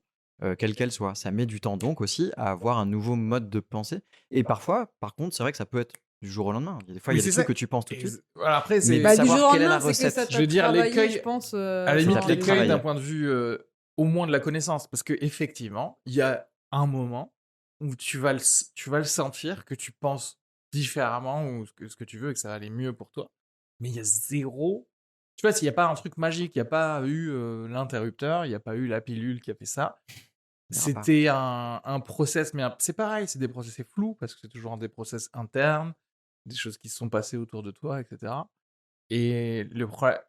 C: quelle qu'elle soit. Ça met du temps donc aussi à avoir un nouveau mode de pensée. Et parfois, par contre, c'est vrai que ça peut être du jour au lendemain. Des fois, il
B: Oui,
C: y a des
B: c'est
C: trucs
B: ça.
C: que tu penses tout de suite,
B: Voilà, après,
C: mais
B: c'est
A: Bah, du
C: savoir
A: jour au
C: quelle est la
A: lendemain, c'est que ça
C: recette.
B: je
A: t'a
B: veux dire
A: travaillé,
B: l'écueil,
A: je pense.
B: à la
C: Ça
B: limite
C: t'a peut-être
B: l'écueil d'un
C: travaillé.
B: point de vue au moins de la connaissance, parce que effectivement, il y a un moment où tu vas le sentir que tu penses différemment ou ce que tu veux et que ça va aller mieux pour toi. Mais il y a zéro. Tu vois, s'il n'y a pas un truc magique, il n'y a pas eu l'interrupteur, il n'y a pas eu la pilule qui a fait ça.
C: Il y en aura pas.
B: C'était un process, mais c'est pareil, c'est des process, c'est flou parce que c'est toujours des process internes, des choses qui se sont passées autour de toi, etc. Et le problème,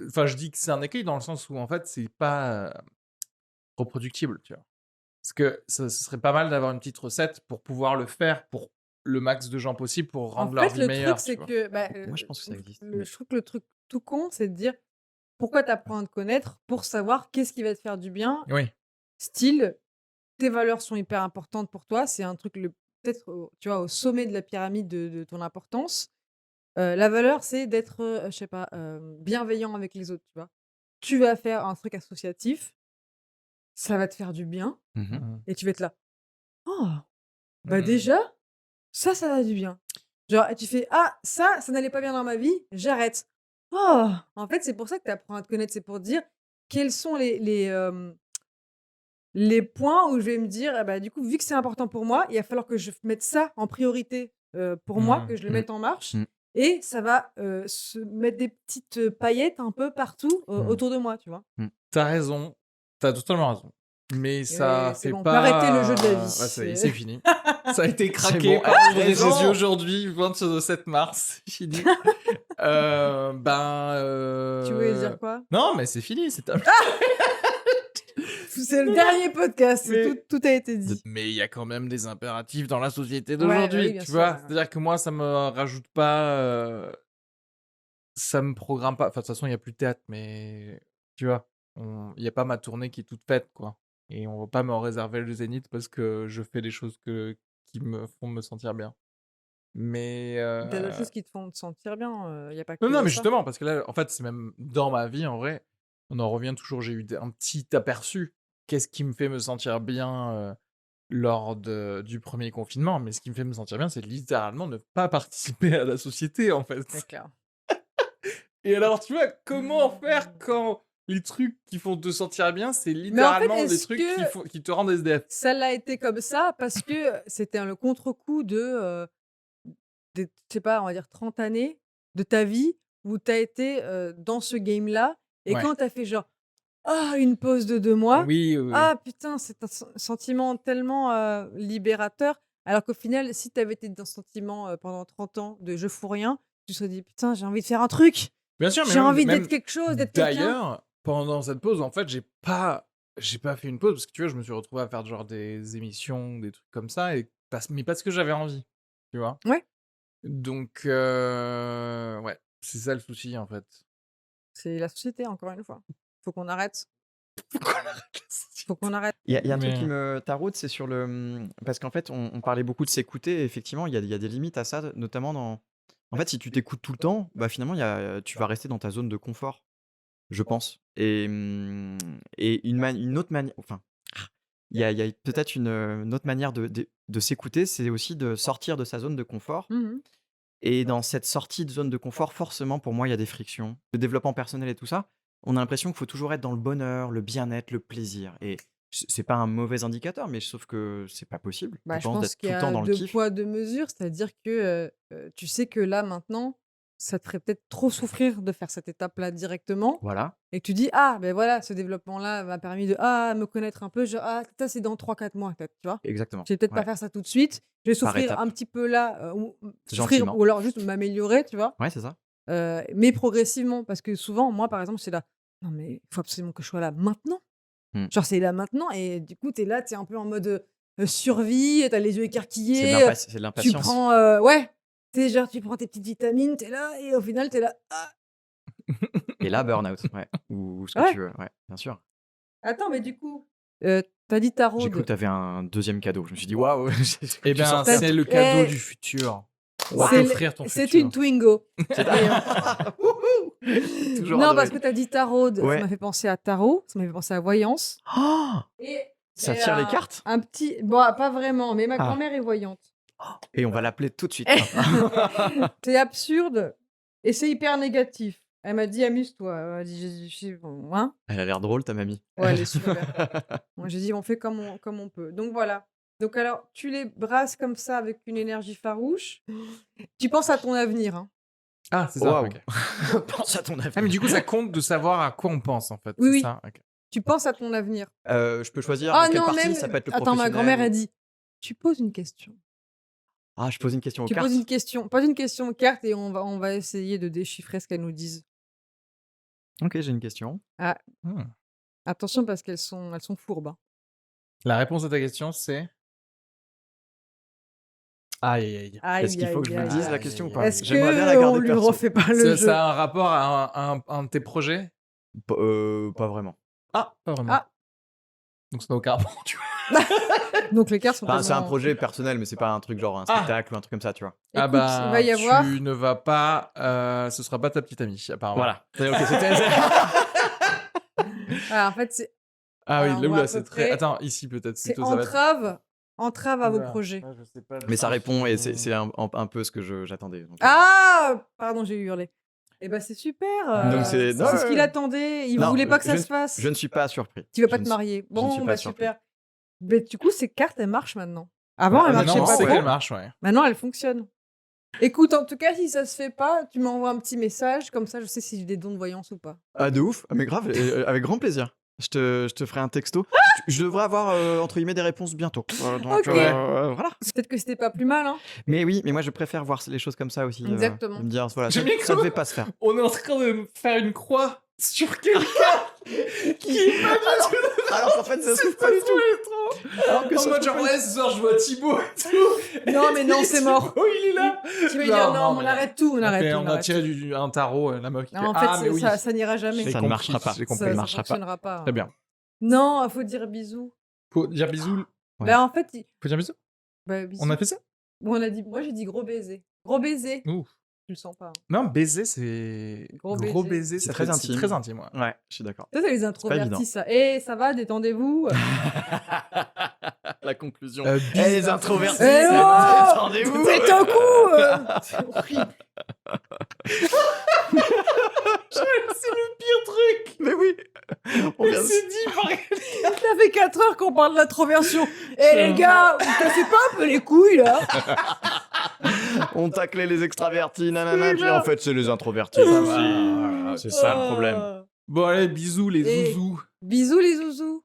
B: enfin, je dis que c'est un écueil dans le sens où en fait, c'est pas reproductible, tu vois. Parce que ce serait pas mal d'avoir une petite recette pour pouvoir le faire pour le max de gens possible pour
A: En
B: rendre leur
A: fait,
B: vie
A: le truc,
B: meilleure, tu
A: c'est
B: vois.
A: que
C: Moi, je pense que ça existe, mais
A: je trouve que le truc tout con, c'est de dire pourquoi tu apprends à te connaître pour savoir qu'est-ce qui va te faire du bien.
B: Oui.
A: Style, tes valeurs sont hyper importantes pour toi. C'est un truc peut-être, tu vois, au sommet de la pyramide de ton importance. La valeur, c'est d'être, je sais pas, bienveillant avec les autres, tu vois. Tu vas faire un truc associatif, ça va te faire du bien
C: Mmh.
A: et tu vas être là: «Oh, bah,
B: Mmh.
A: déjà, ça va du bien». Genre, tu fais: «Ah, ça n'allait pas bien dans ma vie, j'arrête». Oh! En fait, c'est pour ça que tu apprends à te connaître, c'est pour dire quels sont les points où je vais me dire: «Ah bah, du coup, vu que c'est important pour moi, il va falloir que je mette ça en priorité, pour moi,
B: Mmh.
A: que je le
C: Mmh.
A: mette en marche»
C: Mmh.
A: et ça va, se mettre des petites, paillettes un peu partout,
B: Mmh.
A: autour de moi, tu vois?
C: Mmh.
B: Tu raison, t'as totalement raison. Mais
A: Et
B: ça
A: c'est
B: fait
A: bon, on peut arrêter le jeu de la
B: pas
A: vie.
B: ouais, ça y est, c'est fini. Ça a été
C: C'est
B: craqué
C: bon,
B: par
C: elle a
B: Audrey Jésus
C: raison!
B: aujourd'hui, 27 mars, c'est fini. Ben,
A: Tu voulais dire quoi?
B: non, mais c'est fini, c'est terminé.
A: C'est le dernier podcast,
B: Mais
A: tout a été dit.
B: mais il y a quand même des impératifs dans la société
A: Ouais, bah, oui,
B: d'aujourd'hui,
A: bien
B: tu
A: sûr,
B: vois?
A: ouais.
B: C'est-à-dire que moi, ça me rajoute pas, ça me programme pas enfin, de toute façon, il y a plus de théâtre, mais tu vois? Il y a pas ma tournée qui est toute faite, quoi et on va pas me réserver le Zénith parce que je fais des choses qui me font me sentir bien. Mais
A: Tu as d'autres choses qui te font te sentir bien, il y a pas
B: non, non,
A: que
B: mais
A: ça.
B: justement, parce que là, en fait, c'est même dans ma vie, en vrai, on en revient toujours, j'ai eu un petit aperçu. Qu'est-ce qui me fait me sentir bien lors du premier confinement? Mais ce qui me fait me sentir bien, c'est littéralement ne pas participer à la société, en
A: C'est
B: fait.
A: clair.
B: Et alors, tu vois, comment faire quand les trucs qui font te sentir bien, c'est
A: Mais en fait,
B: littéralement des
A: est-ce
B: trucs
A: que
B: qui te rendent SDF?
A: ça l'a été comme ça parce que, c'était le contre-coup des je sais pas, on va dire 30 années de ta vie où tu as été, dans ce game-là et
B: Ouais.
A: quand tu as fait genre: «Ah, une pause de 2 mois,
B: Oui, oui, oui.
A: ah putain, c'est un sentiment tellement, libérateur». Alors qu'au final, si tu avais été dans ce sentiment, pendant 30 ans de «je fous rien», tu te serais dit: «Putain, j'ai envie de faire un truc,
B: Bien sûr, mais
A: j'ai envie
B: même
A: d'être quelque chose, d'être quelqu'un».
B: d'ailleurs, pendant cette pause, en fait, j'ai pas fait une pause parce que tu vois, je me suis retrouvé à faire genre des émissions, des trucs comme ça et mais parce que j'avais envie, tu vois?
A: Ouais.
B: Donc ouais, c'est ça le souci, en fait.
A: C'est la société, encore une fois. Faut qu'on arrête,
B: Faut qu'on arrête la
A: faut qu'on arrête.
C: Il y a un truc qui
B: Mais
C: me taraude, c'est sur le, parce qu'en fait, on parlait beaucoup de s'écouter et effectivement, il y a des limites à ça, notamment dans en fait, si tu t'écoutes tout le temps, bah, finalement, tu vas rester dans ta zone de confort, je pense et une autre manière enfin, il y a peut-être une autre manière de s'écouter, c'est aussi de sortir de sa zone de confort
A: Mmh.
C: et dans cette sortie de zone de confort, forcément, pour moi, il y a des frictions. Le développement personnel et tout ça, on a l'impression qu'il faut toujours être dans le bonheur, le bien-être, le plaisir et c'est pas un mauvais indicateur, mais sauf que c'est pas possible, je
A: Bah, je
C: pense,
A: pense
C: d'être
A: qu'il
C: tout
A: y
C: le temps
A: a
C: dans le
A: 2
C: kiff.
A: poids, 2 mesures, c'est-à-dire que, tu sais que là, maintenant, ça te ferait peut-être trop souffrir de faire cette étape-là directement
C: Voilà,
A: et que tu dis: «Ah, ben voilà, ce développement-là m'a permis de, me connaître un peu, genre, ça, c'est dans 3 4 mois peut-être», tu vois?
C: exactement,
A: Je vais peut-être pas
C: ouais,
A: faire ça tout de suite, je vais
C: par
A: souffrir un
C: étapes,
A: petit peu là, souffrir
C: gentiment.
A: ou alors juste m'améliorer, tu vois?
C: Ouais, c'est ça.
A: Mais progressivement parce que souvent, moi, par exemple, c'est là: «Non mais il faut absolument que je sois là maintenant».
C: Mmh.
A: Genre, c'est là maintenant et du coup, tu es là, tu es un peu en mode, survie, tu as les yeux écarquillés,
C: C'est de
A: tu
C: l'impatience.
A: prends, ouais, tu sais, genre, tu prends tes petites vitamines, tu es là et au final, tu es là: «Ah,
C: Et là, burn-out, ouais, ou ce que
A: ouais,
C: tu veux, ouais, bien sûr.
A: attends, mais du coup, tu as dit
C: J'ai cru
A: taraude,
C: que tu avais un deuxième cadeau. Je me suis dit: «Waouh!» j'ai cru
B: eh
C: que tu
B: ben,
C: sortais un
B: c'est
C: truc.
B: le cadeau du futur. On va
A: c'est
B: t'offrir ton
A: c'est une
B: futur.
A: Twingo
C: C'est
A: et
C: Wouhou! Toujours
A: non,
C: adoré.
A: parce que tu as dit taraude, ça
C: Ouais.
A: m'a fait penser à tarot, ça m'a fait penser à voyance
C: Oh!
A: et
C: Ça
A: et
C: tire les cartes?
A: un petit bon, pas vraiment, mais ma
C: Ah,
A: grand-mère est voyante.
C: et on va l'appeler tout de suite maintenant.
A: C'est absurde et c'est hyper négatif. Elle m'a dit: «Amuse-toi». Elle m'a dit: «Je bon, hein?»
C: Elle a l'air drôle ta mamie.
A: Ouais, elle est super. Moi, j'ai dit: «On fait comme on peut». Donc voilà. Donc alors, tu les brasses comme ça avec une énergie farouche. Tu penses à ton avenir, hein.
B: Ah, c'est ça,
C: Waouh!
B: OK.
C: Pense à ton
B: Ah, mais
C: avenir.
B: du coup, ça compte de savoir à quoi on pense, en fait,
A: Oui,
B: c'est
A: oui,
B: ça? OK.
A: tu penses à ton avenir.
C: Je peux choisir
A: Ah
C: quelle
A: non,
C: partie?
A: même
C: Ça peut être le
A: attends, ma
C: professionnel
A: grand-mère a
C: ou
A: dit: «Tu poses une question.
C: ah, je pose une question aux
A: Tu poses une
C: cartes?
A: question. Pose une question aux cartes et on va essayer de déchiffrer ce qu'elles nous disent».
C: OK, j'ai une question.
A: Ah,
B: Mmh.
A: attention parce elles sont fourbes, hein.
B: La réponse à ta question, c'est? Aïe, aïe, aïe.
C: Est-ce
A: Aïe,
C: qu'il faut que
A: aïe,
C: je vous le
A: aïe,
C: dise la
A: aïe.
C: question ou
B: Aïe,
C: pas?
B: aïe,
A: Est-ce
B: aïe.
C: J'aimerais bien la
A: qu'on
C: garder
A: lui
C: perso.
A: refait pas le jeu?
B: Ça a un rapport à un de tes projets?
C: Pas vraiment.
B: Ah, pas vraiment.
A: Ah!
B: Donc ça n'a aucun rapport, tu vois?
A: Donc les cartes sont
C: Enfin, c'est un
A: tellement
C: projet personnel, mais c'est pas un truc genre un
B: Ah!
C: spectacle ou un truc comme ça, tu vois?
B: Ah
A: écoute, il va
B: bah,
A: y avoir
B: tu ne vas pas, ce sera pas ta petite amie, apparemment.
C: Voilà. OK, c'était
A: en fait, c'est
B: Ah oui,
A: alors on va
B: là,
A: à
B: c'est
A: peu
B: très
A: près
B: attends, ici peut-être
A: c'est
B: plutôt, ça va être
A: entrave à vos
B: ouh
A: projets.
B: là, je sais pas
C: mais ça
B: du
C: répond et c'est
B: tout.
C: c'est un peu ce que j'attendais, donc
A: Ah! Pardon, j'ai hurlé. Eh ben, c'est super,
C: donc c'est non,
A: c'est ce
C: ouais,
A: qu'il
C: ouais.
A: attendait, il
C: Non,
A: voulait pas que ça se
C: je
A: fasse.
C: ne suis pas surpris.
A: Tu vas pas
C: Je
A: te
C: ne suis
A: marier.
C: je ne suis
A: Bon,
C: pas
A: bah,
C: surpris.
A: super. Beh, du coup, ces cartes, elles marchent maintenant.
C: Bah,
A: Avant, elles
C: honnêtement,
A: marchaient
B: Maintenant,
A: pas
B: c'est
C: ouais.
A: trop.
B: qu'elle marche, ouais.
A: Maintenant, elles fonctionnent. Écoute, en tout cas, si ça se fait pas, tu m'envoies un petit message, comme ça, je sais si j'ai des dons de voyance ou pas.
C: Ah de ouf, ah mais grave, avec grand plaisir. Je te ferai un texto. Je devrais avoir, entre guillemets «des réponses» bientôt. Donc
A: OK.
B: Ouais.
C: voilà.
A: Peut-être que c'était pas plus mal, hein?
C: Mais oui, mais moi je préfère voir les choses comme ça aussi, de
A: Exactement.
C: me dire voilà,
B: J'aime
C: ça
B: bien
C: ça
B: comment
C: devait pas se faire.
B: on est en train de faire une croix sur quelqu'un qui est pas du tout
C: Alors qu'en fait ça se trouve pas du tout. Alors que
B: en
C: ça
B: mode
C: se trouve
B: genre,
C: pas du
B: ouais, ce soir, je vois Thibaut et tout.
A: Non, mais non,
B: Et
A: c'est mort.
B: Thibaut, il est là.
A: Tu vas
B: Genre,
A: dire non,
B: mais
A: on arrête tout, on arrête tout,
B: on a
A: arrête
B: tiré
A: tout.
B: un tarot, la meuf qui
A: Non,
B: fait
A: en fait,
B: ah, mais oui.
A: ça n'ira jamais.
B: J'ai
C: Ça ne
B: compris,
C: marchera pas.
B: j'ai
C: Ça
B: compris.
A: Ça
C: marchera pas.
A: fonctionnera pas.
B: Très bien.
A: Non, faut dire bisous.
B: Faut dire bisous.
C: Ouais.
A: Bah, en fait,
B: Faut dire bisous.
A: bah, bisous.
B: On a fait ça?
A: Ou on a dit, moi j'ai dit gros baiser. Gros baiser.
B: Ouh.
A: Tu le sens pas, hein.
B: Non, baiser, c'est
A: Gros
B: gros
A: baiser.
B: baiser,
C: C'est
B: ça
C: très
B: fait-
C: intime.
B: C'est très intime, ouais.
C: Ouais, je suis d'accord.
A: Ça, c'est les
C: pas
A: introvertis,
C: évident.
A: ça. Eh, ça va, détendez-vous.
C: La conclusion.
B: Bisous.
C: Les introvertis,
A: Eh oh
C: attendez-vous.
A: Faites un coup C'est horrible.
B: C'est le pire truc.
C: Mais oui. On vient de-
B: C'est dit par
A: Ça fait 4 heures qu'on parle d'introversion. Eh les gars, vous cassez pas un peu les couilles là
C: On taclait les extravertis, nanana, puis en fait, c'est les introvertis.
B: Ça
C: aussi.
B: va.
C: C'est ça le problème.
A: Ah.
B: Bon, allez, bisous les
A: Et-
B: zouzous.
A: Bisous les zouzous.